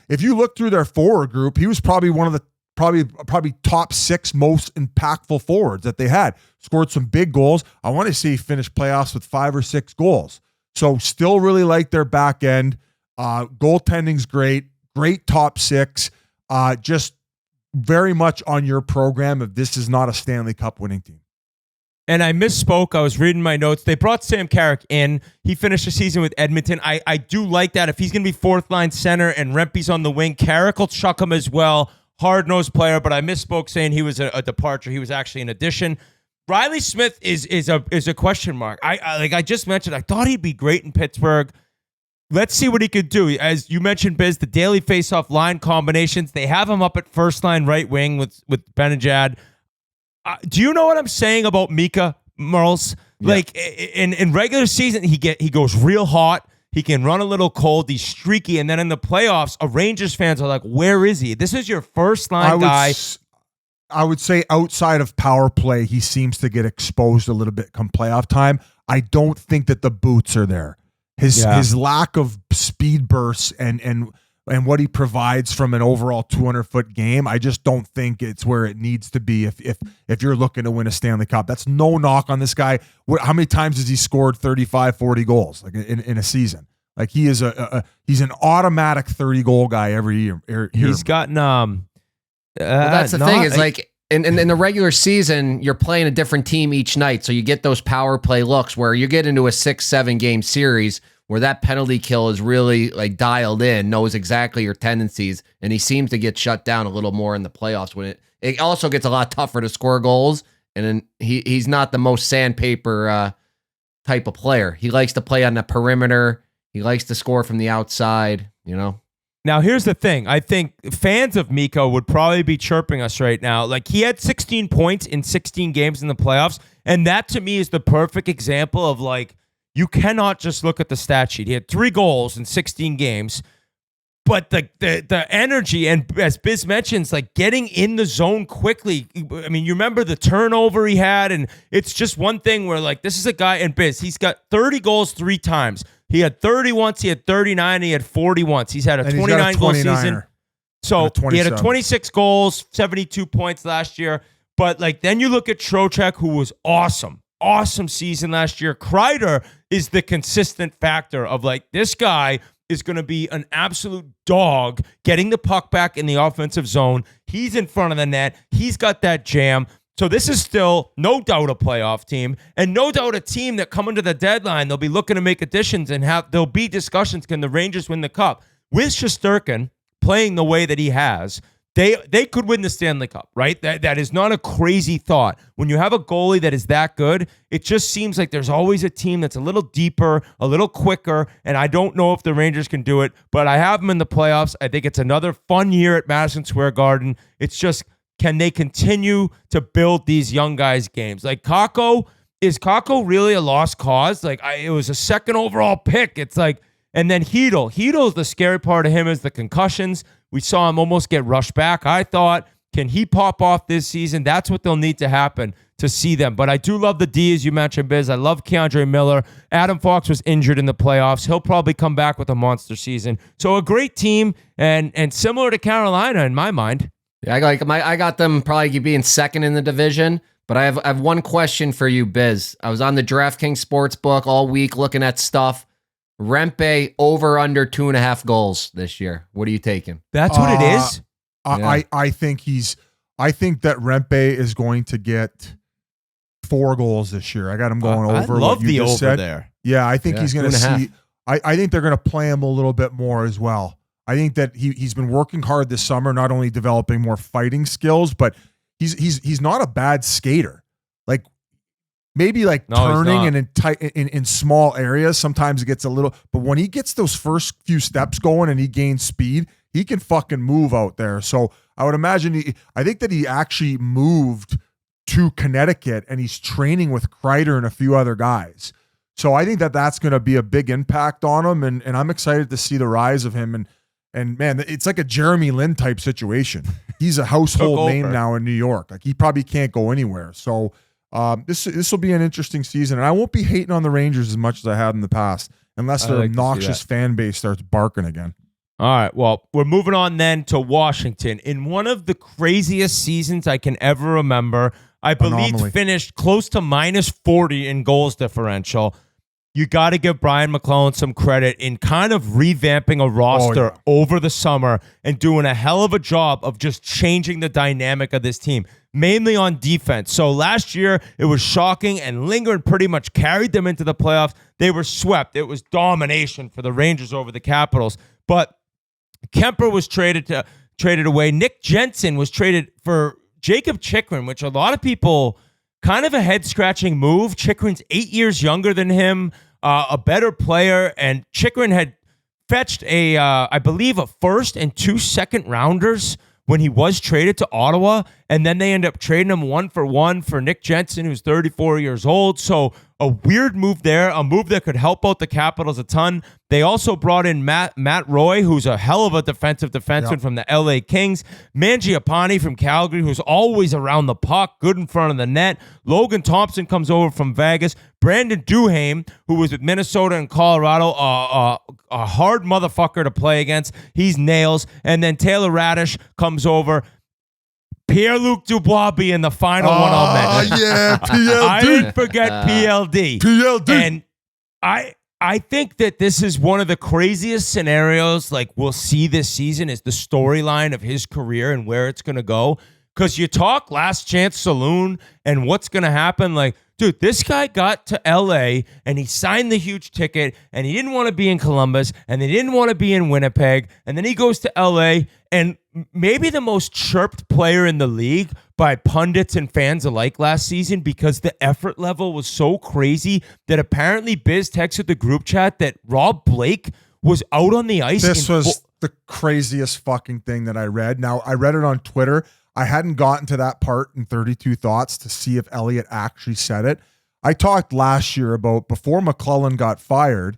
if you look through their forward group, he was probably one of the probably top 6 most impactful forwards that they had. Scored some big goals. I want to see finish playoffs with 5 or 6 goals. So still really like their back end. Goaltending's great top 6. Just very much on your program if this is not a Stanley Cup winning team. And I misspoke. I was reading my notes. They brought Sam Carrick in. He finished the season with Edmonton. I do like that. If he's going to be 4th line center and Rempe's on the wing, Carrick will chuck him as well. Hard-nosed player, but I misspoke saying he was a departure. He was actually an addition. Riley Smith is a question mark. Like I just mentioned, I thought he'd be great in Pittsburgh. Let's see what he could do. As you mentioned, Biz, the daily face-off line combinations, they have him up at first line right wing with Benajad. Do you know what I'm saying about Mika Merles? Yeah. Like in regular season, he goes real hot. He can run a little cold. He's streaky. And then in the playoffs, Rangers fans are like, where is he? This is your first line guy. I would say outside of power play, he seems to get exposed a little bit come playoff time. I don't think that the boots are there. His lack of speed bursts and what he provides from an overall 200-foot game, I just don't think it's where it needs to be if you're looking to win a Stanley Cup. That's no knock on this guy. How many times has he scored 35, 40 goals like in a season? Like he is he's an automatic 30-goal guy every year. He's gotten well, that's the thing is like in the regular season, you're playing a different team each night, so you get those power play looks where you get into a 6-7 game series where that penalty kill is really like dialed in, knows exactly your tendencies, and he seems to get shut down a little more in the playoffs when it also gets a lot tougher to score goals, and then he's not the most sandpaper type of player. He likes to play on the perimeter. He likes to score from the outside, Now, here's the thing. I think fans of Miko would probably be chirping us right now. Like, he had 16 points in 16 games in the playoffs, and that, to me, is the perfect example of, like, you cannot just look at the stat sheet. He had 3 goals in 16 games, but the energy, and as Biz mentions, like, getting in the zone quickly. I mean, you remember the turnover he had, and it's just one thing where, like, this is a guy, and Biz, he's got 30 goals 3 times. He had 30 once, he had 39, he had 40 once. He's had a 29-goal season. So he had a 26 goals, 72 points last year. But like then you look at Trocheck, who was awesome season last year. Kreider is the consistent factor of like this guy is going to be an absolute dog getting the puck back in the offensive zone. He's in front of the net. He's got that jam. So this is still no doubt a playoff team, and no doubt a team that coming to the deadline, they'll be looking to make additions and there'll be discussions. Can the Rangers win the Cup? With Shesterkin playing the way that he has, they could win the Stanley Cup, right? That is not a crazy thought. When you have a goalie that is that good, it just seems like there's always a team that's a little deeper, a little quicker, and I don't know if the Rangers can do it, but I have them in the playoffs. I think it's another fun year at Madison Square Garden. It's just, can they continue to build these young guys' games? Like Kakko, is Kakko really a lost cause? Like it was a second overall pick. It's like And then Heedle's the scary part of him is the concussions. We saw him almost get rushed back. I thought, can he pop off this season? That's what they'll need to happen to see them. But I do love the D, as you mentioned, Biz. I love Keandre Miller. Adam Fox was injured in the playoffs. He'll probably come back with a monster season. So a great team and similar to Carolina in my mind. Yeah, I got them probably being second in the division. But I have one question for you, Biz. I was on the DraftKings Sportsbook all week looking at stuff. Rempe over under 2.5 goals this year. What are you taking? That's what it is. I think that Rempe is going to get 4 goals this year. I got him going over. I love what you the just over said. there. Yeah, I think he's going to 2.5. see. I think they're going to play him a little bit more as well. I think that he's been working hard this summer, not only developing more fighting skills, but he's not a bad skater. Like maybe turning and in small areas, sometimes it gets a little. But when he gets those first few steps going and he gains speed, he can fucking move out there. So I would imagine I think that he actually moved to Connecticut and he's training with Kreider and a few other guys. So I think that that's going to be a big impact on him, and I'm excited to see the rise of him. And man, it's like a Jeremy Lin type situation. He's a household name now in New York. Like he probably can't go anywhere. So this will be an interesting season, and I won't be hating on the Rangers as much as I have in the past, unless their obnoxious fan base starts barking again. All right, well, we're moving on then to Washington. In one of the craziest seasons I can ever remember, I believe finished close to minus 40 in goals differential. You got to give Brian McClellan some credit in kind of revamping a roster over the summer and doing a hell of a job of just changing the dynamic of this team, mainly on defense. So last year, it was shocking, and Lindgren pretty much carried them into the playoffs. They were swept. It was domination for the Rangers over the Capitals. But Kemper was traded away. Nick Jensen was traded for Jacob Chychrun, which a lot of people... kind of a head-scratching move. Chychrun's 8 years younger than him, a better player, and Chychrun had fetched I believe, a first and 2 second rounders when he was traded to Ottawa, and then they end up trading him 1-for-1 for Nick Jensen, who's 34 years old. So a weird move there, a move that could help out the Capitals a ton. They also brought in Matt Roy, who's a hell of a defenseman from the LA Kings. Mangiapane from Calgary, who's always around the puck, good in front of the net. Logan Thompson comes over from Vegas. Brandon Duhaime, who was with Minnesota and Colorado, a hard motherfucker to play against. He's nails. And then Taylor Radish comes over. Pierre-Luc Dubois being the final one I'll mention. Yeah, PLD. I didn't forget PLD. PLD. And I think that this is one of the craziest scenarios like we'll see this season is the storyline of his career and where it's going to go. Because you talk Last Chance Saloon and what's going to happen. Like, dude, this guy got to LA and he signed the huge ticket and he didn't want to be in Columbus and he didn't want to be in Winnipeg. And then he goes to LA and maybe the most chirped player in the league by pundits and fans alike last season because the effort level was so crazy that apparently Biz texted the group chat that Rob Blake was out on the ice. This was the craziest fucking thing that I read. Now, I read it on Twitter. I hadn't gotten to that part in 32 Thoughts to see if Elliott actually said it. I talked last year about before McClellan got fired,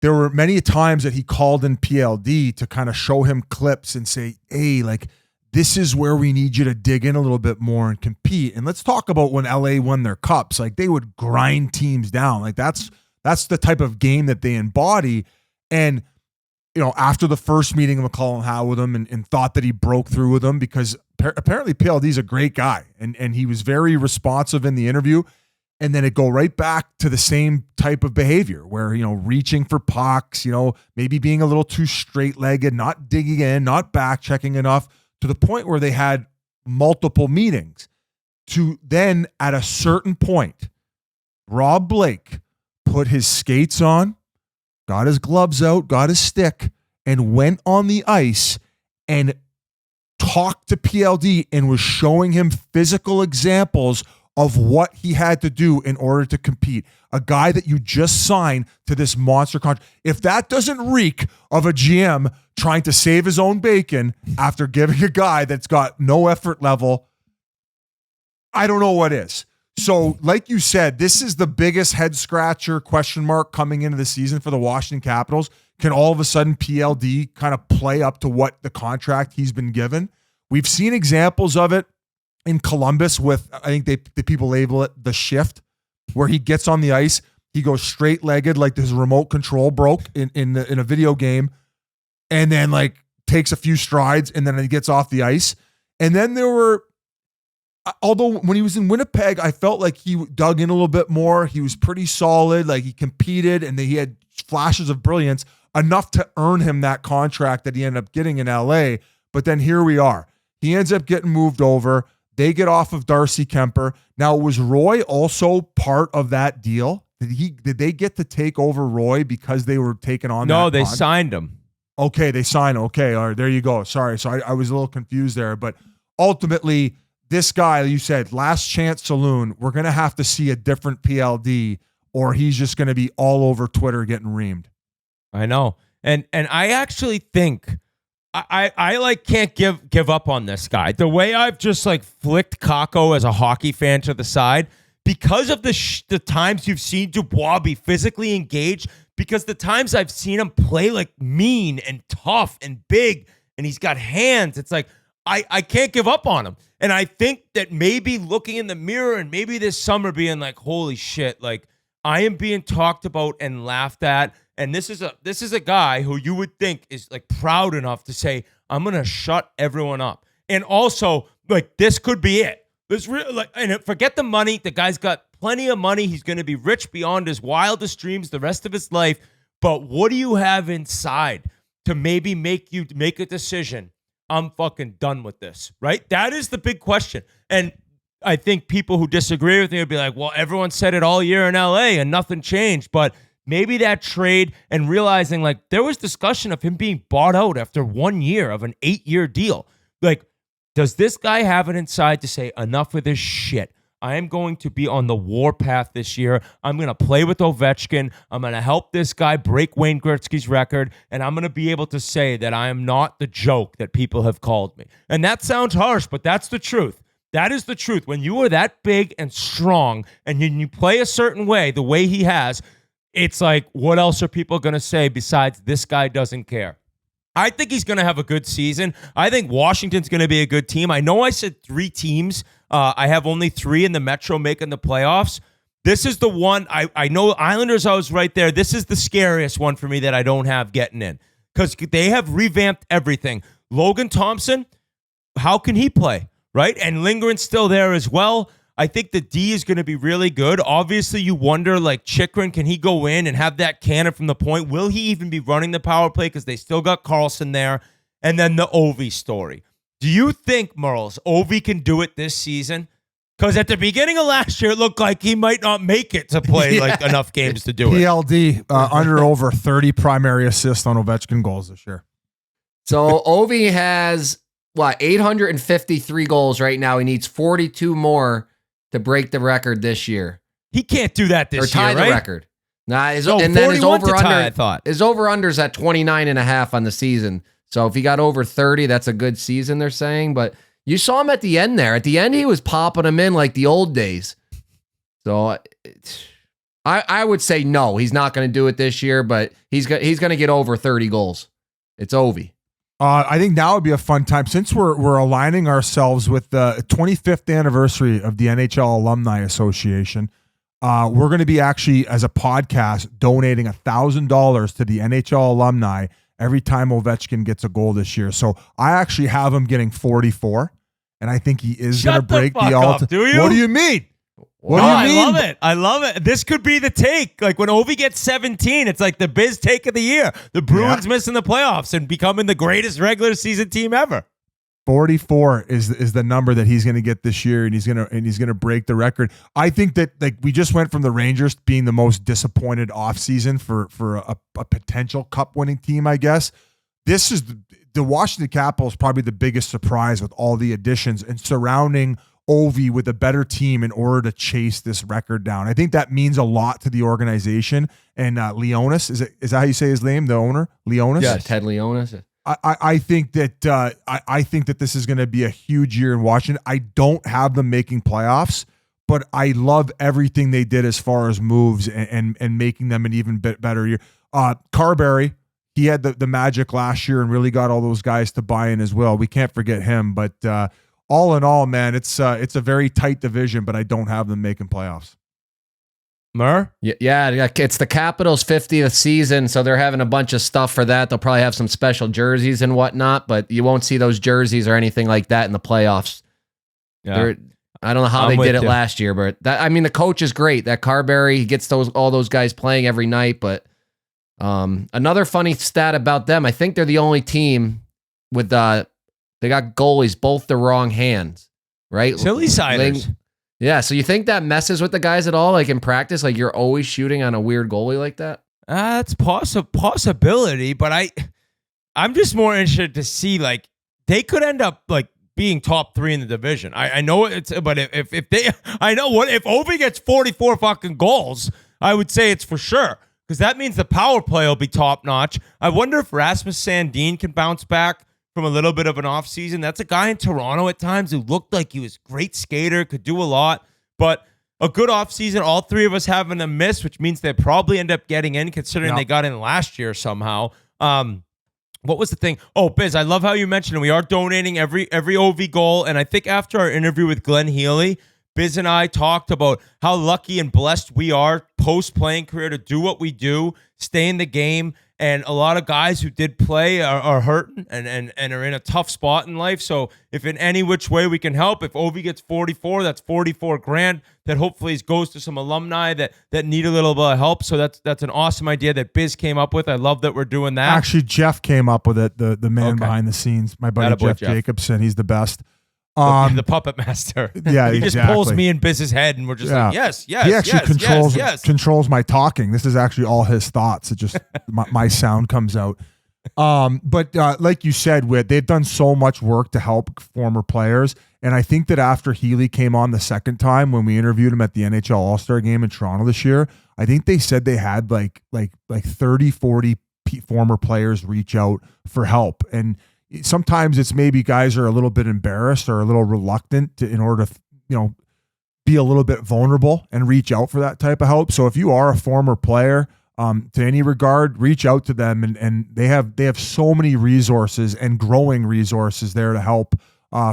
there were many times that he called in PLD to kind of show him clips and say, hey, like, this is where we need you to dig in a little bit more and compete. And let's talk about when LA won their cups. Like, they would grind teams down. Like, that's the type of game that they embody. And you know, after the first meeting McClellan had with him and thought that he broke through with him because apparently PLD's a great guy and he was very responsive in the interview. And then it go right back to the same type of behavior where, you know, reaching for pucks, you know, maybe being a little too straight-legged, not digging in, not back-checking enough to the point where they had multiple meetings to then at a certain point, Rob Blake put his skates on, got his gloves out, got his stick, and went on the ice and talked to PLD and was showing him physical examples of what he had to do in order to compete. A guy that you just signed to this monster contract. If that doesn't reek of a GM trying to save his own bacon after giving a guy that's got no effort level, I don't know what is. So, like you said, this is the biggest head scratcher question mark coming into the season for the Washington Capitals. Can all of a sudden PLD kind of play up to what the contract he's been given? We've seen examples of it in Columbus with, I think the people label it the shift, where he gets on the ice, he goes straight-legged like his remote control broke in a video game, and then like takes a few strides, and then he gets off the ice. And then there were, although when he was in Winnipeg, I felt like he dug in a little bit more. He was pretty solid, like he competed, and he had flashes of brilliance, enough to earn him that contract that he ended up getting in LA. But then here we are. He ends up getting moved over. They get off of Darcy Kemper. Now, was Roy also part of that deal? Did they get to take over Roy because they were taking on No, that they contract? signed him. Okay, they signed. Okay, all right, there you go. Sorry. So I was a little confused there. But ultimately, this guy, you said, Last Chance Saloon, we're going to have to see a different PLD, or he's just going to be all over Twitter getting reamed. I know. And I actually think I like can't give up on this guy. The way I've just like flicked Kakko as a hockey fan to the side, because of the times you've seen Dubois be physically engaged, because the times I've seen him play like mean and tough and big, and he's got hands, it's like I can't give up on him. And I think that maybe looking in the mirror and maybe this summer being like, holy shit, like I am being talked about and laughed at. And this is a guy who you would think is like proud enough to say, I'm going to shut everyone up. And also, like, this could be it. This really, like, and forget the money. The guy's got plenty of money. He's going to be rich beyond his wildest dreams the rest of his life. But what do you have inside to maybe make you make a decision? I'm fucking done with this, right? That is the big question. And I think people who disagree with me would be like, well, everyone said it all year in LA and nothing changed. But maybe that trade and realizing like there was discussion of him being bought out after 1 year of an 8-year deal. Like, does this guy have it inside to say, enough of this shit? I am going to be on the warpath this year. I'm going to play with Ovechkin. I'm going to help this guy break Wayne Gretzky's record. And I'm going to be able to say that I am not the joke that people have called me. And that sounds harsh, but that's the truth. That is the truth. When you are that big and strong and you play a certain way, the way he has, it's like, what else are people going to say besides this guy doesn't care? I think he's going to have a good season. I think Washington's going to be a good team. I know I said 3 teams. I have only 3 in the Metro making the playoffs. This is the one. I know Islanders, I was right there. This is the scariest one for me that I don't have getting in because they have revamped everything. Logan Thompson, how can he play, right? And Lindgren's still there as well. I think the D is going to be really good. Obviously, you wonder, like, Chychrun, can he go in and have that cannon from the point? Will he even be running the power play because they still got Carlson there? And then the Ovi story. Do you think, Merles, Ovi can do it this season? Because at the beginning of last year, it looked like he might not make it to play like enough games to do it. PLD, under over 30 primary assists on Ovechkin goals this year. So Ovi has, 853 goals right now. He needs 42 more to break the record this year. He can't do that this year, or tie right? the record. Nah, and then his over-under, his over-under's at 29.5 on the season. So if he got over 30, that's a good season, they're saying. But you saw him at the end there. At the end, he was popping them in like the old days. So I would say no, he's not going to do it this year, but he's going to get over 30 goals. It's Ovi. I think now would be a fun time since we're aligning ourselves with the 25th anniversary of the NHL Alumni Association. We're going to be actually, as a podcast, donating $1,000 to the NHL alumni every time Ovechkin gets a goal this year. So I actually have him getting 44, and I think he is going to break the all-time. Do you? What do you mean? What no, do you mean? I love it. I love it. This could be the take. Like when Ovi gets 17, it's like the biz take of the year. The Bruins missing the playoffs and becoming the greatest regular season team ever. 44 is the number that he's going to get this year, and he's going to break the record. I think that like we just went from the Rangers being the most disappointed offseason for a potential cup winning team, I guess. This is the Washington Capitals, probably the biggest surprise with all the additions and surrounding Ovi with a better team in order to chase this record down. I think that means a lot to the organization. And Leonis, is that how you say his name? The owner, Leonis. Yeah, Ted Leonis. I think that I think that this is going to be a huge year in Washington. I don't have them making playoffs, but I love everything they did as far as moves and making them an even bit better year. Carberry, he had the magic last year and really got all those guys to buy in as well. We can't forget him, but all in all, man, it's a very tight division, but I don't have them making playoffs. Mur? Yeah, it's the Capitals' 50th season, so they're having a bunch of stuff for that. They'll probably have some special jerseys and whatnot, but you won't see those jerseys or anything like that in the playoffs. Yeah. I don't know how they did it last year, but the coach is great. That Carberry, he gets all those guys playing every night. But another funny stat about them, I think they're the only team with they got goalies both the wrong hands, right? Silly siders. Yeah, so you think that messes with the guys at all? Like in practice, like you're always shooting on a weird goalie like that? That's possibility, but I'm just more interested to see, like, they could end up like being top 3 in the division. I know but if Ovi gets 44 fucking goals, I would say it's for sure, because that means the power play will be top notch. I wonder if Rasmus Sandin can bounce back from a little bit of an off season. That's a guy in Toronto at times who looked like he was a great skater, could do a lot, but a good off season. All 3 of us having a miss, which means they probably end up getting in, considering they got in last year somehow. What was the thing? Oh, Biz, I love how you mentioned it. We are donating every OV goal, and I think after our interview with Glenn Healy, Biz and I talked about how lucky and blessed we are post-playing career to do what we do, stay in the game, and a lot of guys who did play are hurting and are in a tough spot in life. So if in any which way we can help, if Ovi gets 44, that's $44,000 that hopefully goes to some alumni that need a little bit of help. So that's an awesome idea that Biz came up with. I love that we're doing that. Actually, Jeff came up with it, the man behind the scenes, my buddy Jeff Jacobson. He's the best. The puppet master. Yeah, he just pulls me in Biz's head, and we're just like, yes. He actually controls my talking. This is actually all his thoughts. It just my sound comes out. But like you said, Whit, they've done so much work to help former players, and I think that after Healy came on the second time when we interviewed him at the NHL All-Star Game in Toronto this year, I think they said they had like 30, 40 former players reach out for help. And sometimes it's maybe guys are a little bit embarrassed or a little reluctant in order to, be a little bit vulnerable and reach out for that type of help. So if you are a former player, to any regard, reach out to them, and they have so many resources and growing resources there to help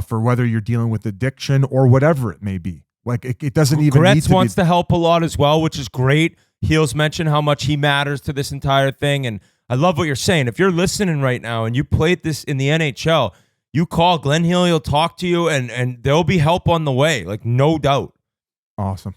for whether you're dealing with addiction or whatever it may be. Like it doesn't even Gretz need to wants to help a lot as well, which is great. Heels mentioned how much he matters to this entire thing, and I love what you're saying. If you're listening right now and you played this in the NHL, you call Glenn Healy, he'll talk to you, and there'll be help on the way, like no doubt. Awesome.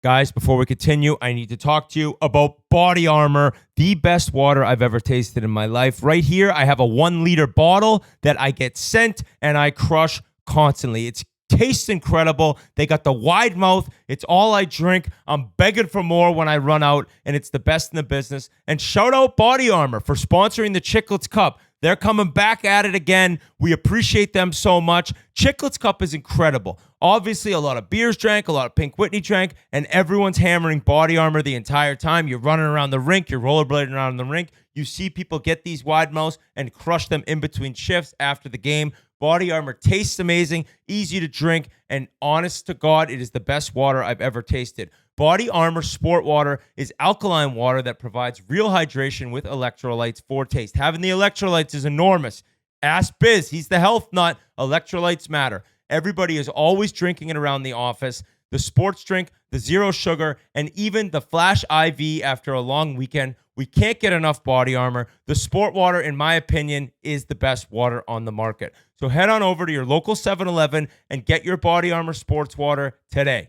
Guys, before we continue, I need to talk to you about Body Armor, the best water I've ever tasted in my life. Right here, I have a 1-liter bottle that I get sent and I crush constantly. It tastes incredible. They got the wide mouth. It's all I drink. I'm begging for more when I run out, and it's the best in the business. And shout out Body Armor for sponsoring the Chiclets Cup. They're coming back at it again. We appreciate them so much. Chiclets Cup is incredible. Obviously, a lot of beers drank, a lot of Pink Whitney drank, and everyone's hammering Body Armor the entire time. You're running around the rink, you're rollerblading around the rink. You see people get these wide mouths and crush them in between shifts after the game. Body Armor tastes amazing, easy to drink, and honest to God, it is the best water I've ever tasted. Body Armor Sport Water is alkaline water that provides real hydration with electrolytes for taste. Having the electrolytes is enormous. Ask Biz, he's the health nut. Electrolytes matter. Everybody is always drinking it around the office. The sports drink, the zero sugar, and even the Flash IV after a long weekend. We can't get enough Body Armor. The sport water, in my opinion, is the best water on the market. So head on over to your local 7-Eleven and get your Body Armor sports water today.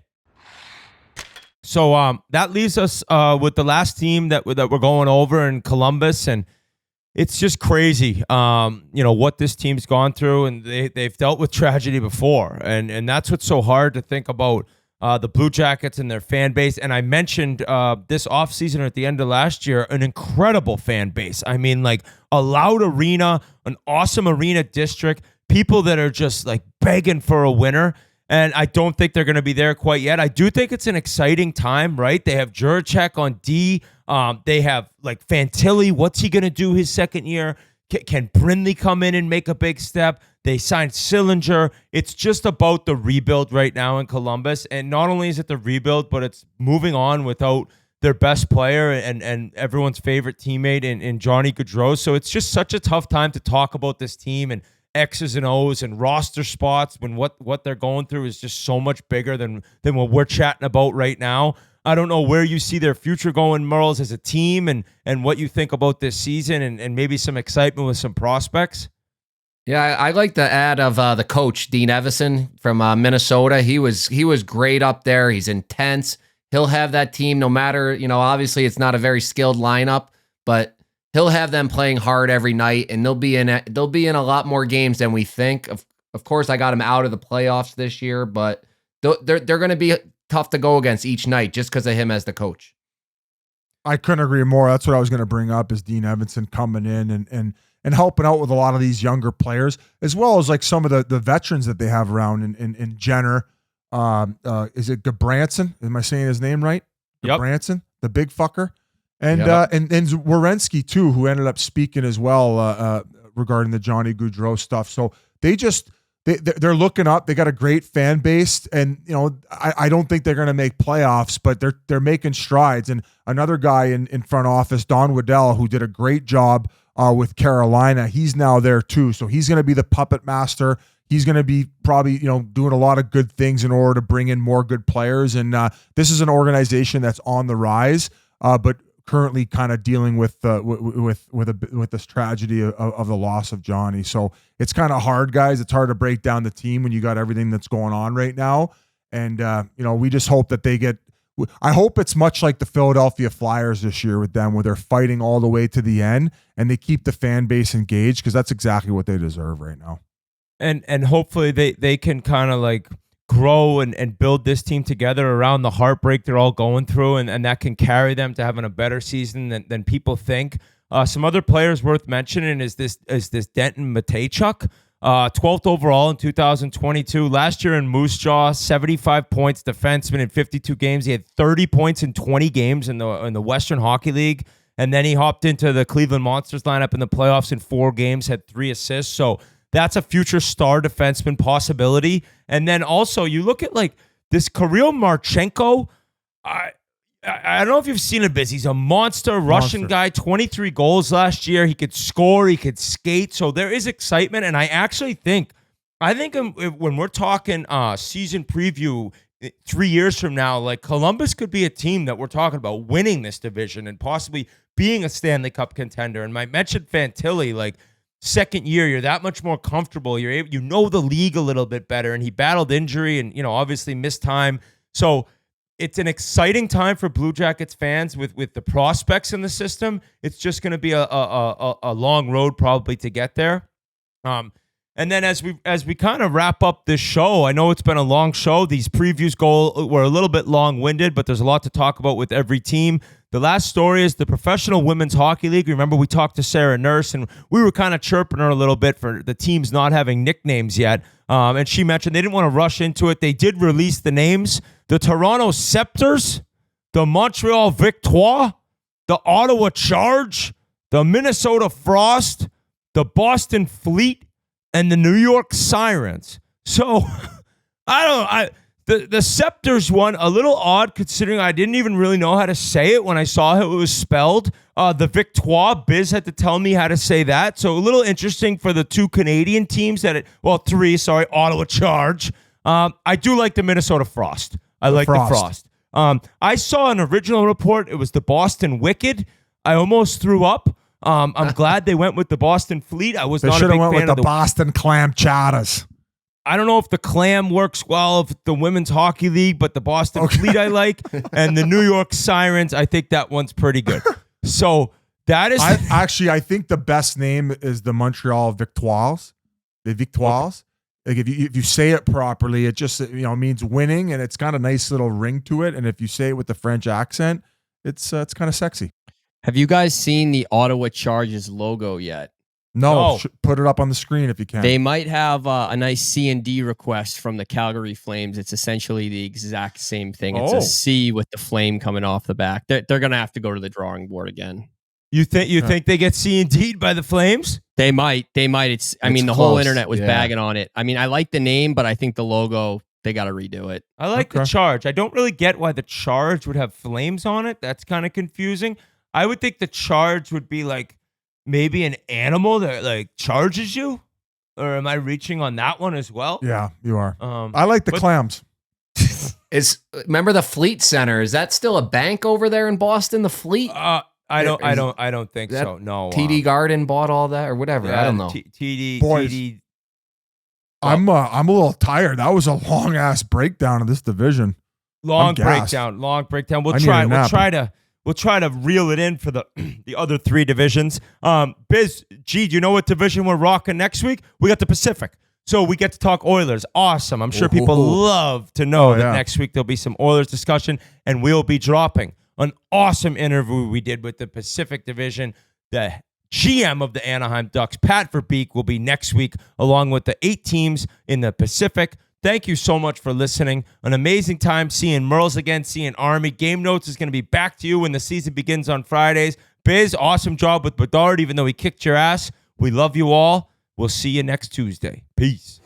So that leaves us with the last team that we're going over in Columbus, and it's just crazy, what this team's gone through, and they've dealt with tragedy before, and that's what's so hard to think about the Blue Jackets and their fan base. And I mentioned this offseason or at the end of last year, an incredible fan base. I mean, like a loud arena, an awesome arena district, people that are just like begging for a winner. And I don't think they're going to be there quite yet. I do think it's an exciting time, right? They have Juracek on D. They have like Fantilli. What's he going to do his second year? Can Brindley come in and make a big step? They signed Sillinger. It's just about the rebuild right now in Columbus. And not only is it the rebuild, but it's moving on without their best player and everyone's favorite teammate in Johnny Gaudreau. So it's just such a tough time to talk about this team and X's and O's and roster spots when what they're going through is just so much bigger than what we're chatting about right now. I don't know where you see their future going, Merles, as a team and what you think about this season and maybe some excitement with some prospects. Yeah, I like the ad of the coach, Dean Evison from Minnesota. He was great up there. He's intense. He'll have that team no matter, obviously it's not a very skilled lineup, but he'll have them playing hard every night, and they'll be in a lot more games than we think. Of course, I got them out of the playoffs this year, but they're going to be tough to go against each night just because of him as the coach. I couldn't agree more. That's what I was going to bring up is Dean Evanson coming in and helping out with a lot of these younger players, as well as like some of the veterans that they have around in Jenner. Is it Gabranson? Am I saying his name right? Yep. Gabranson, the big fucker. And Werenski too, who ended up speaking as well regarding the Johnny Gaudreau stuff. So they're looking up. They got a great fan base, and I don't think they're going to make playoffs, but they're making strides. And another guy in front office, Don Waddell, who did a great job with Carolina, he's now there too. So he's going to be the puppet master. He's going to be probably doing a lot of good things in order to bring in more good players. And this is an organization that's on the rise, but currently kind of dealing with this tragedy of the loss of Johnny. So it's kind of hard, guys. It's hard to break down the team when you got everything that's going on right now. And we just hope that they get. I hope it's much like the Philadelphia Flyers this year with them, where they're fighting all the way to the end and they keep the fan base engaged, because that's exactly what they deserve right now. And hopefully they can kind of like grow and build this team together around the heartbreak they're all going through, and that can carry them to having a better season than people think. Some other players worth mentioning is this Denton Mateychuk, 12th overall in 2022. Last year in Moose Jaw, 75 points, defenseman in 52 games. He had 30 points in 20 games in the Western Hockey League, and then he hopped into the Cleveland Monsters lineup in the playoffs in 4 games, had 3 assists. So that's a future star defenseman possibility. And then also you look at like this Kirill Marchenko. I don't know if you've seen it, Biz. He's a monster Russian guy, 23 goals last year. He could score, he could skate. So there is excitement. And I think when we're talking season preview 3 years from now, like Columbus could be a team that we're talking about winning this division and possibly being a Stanley Cup contender. And I mentioned Fantilli, like, second year, you're that much more comfortable. You're able, the league a little bit better, and he battled injury and obviously missed time. So it's an exciting time for Blue Jackets fans with the prospects in the system. It's just going to be a long road probably to get there. And then as we kind of wrap up this show, I know it's been a long show. These previews were a little bit long-winded, but there's a lot to talk about with every team. The last story is the Professional Women's Hockey League. Remember, we talked to Sarah Nurse, and we were kind of chirping her a little bit for the teams not having nicknames yet. And she mentioned they didn't want to rush into it. They did release the names. The Toronto Scepters, the Montreal Victoire, the Ottawa Charge, the Minnesota Frost, the Boston Fleet, and the New York Sirens. So, The Scepters one, a little odd considering I didn't even really know how to say it when I saw how it was spelled. The Victoire, Biz had to tell me how to say that. So a little interesting for the 2 Canadian teams 3, Ottawa Charge. I do like the Minnesota Frost. The Frost. I saw an original report. It was the Boston Wicked. I almost threw up. I'm glad they went with the Boston Fleet. I was not a big fan of the... They should have went with the Boston Clam Chowders. I don't know if the Clam works well with the Women's Hockey League, but the Boston Fleet I like. And the New York Sirens, I think that one's pretty good. So that is... I think the best name is the Montreal Victoires. The Victoires. Like if you say it properly, it just means winning, and it's got a nice little ring to it. And if you say it with the French accent, it's kind of sexy. Have you guys seen the Ottawa Charges logo yet? No. Put it up on the screen if you can. They might have a nice C&D request from the Calgary Flames. It's essentially the exact same thing. It's a C with the flame coming off the back. They're going to have to go to the drawing board again. You think they get C&D'd by the Flames? They might. It's I mean, the whole close. internet was Yeah. bagging on it. I mean, I like the name, but I think the logo, they got to redo it. I like the Charge. I don't really get why the Charge would have flames on it. That's kind of confusing. I would think the Charge would be like maybe an animal that like charges you. Or am I reaching on that one as well? Yeah, you are. I like the clams. Remember the Fleet Center? Is that still a bank over there in Boston? The Fleet? I don't think that so. No. TD Garden bought all that or whatever. I don't know. TD. I'm a little tired. That was a long ass breakdown of this division. Long gassed. breakdown. We'll I need try. a nap. We'll try to reel it in for the the other three divisions. Biz, do you know what division we're rocking next week? We got the Pacific. So we get to talk Oilers. Awesome. I'm sure people love to know that next week there'll be some Oilers discussion, and we'll be dropping an awesome interview we did with the Pacific Division. The GM of the Anaheim Ducks, Pat Verbeek, will be next week, along with the 8 teams in the Pacific. Thank you so much for listening. An amazing time seeing Merles again, seeing Army. Game Notes is going to be back to you when the season begins on Fridays. Biz, awesome job with Bedard, even though he kicked your ass. We love you all. We'll see you next Tuesday. Peace.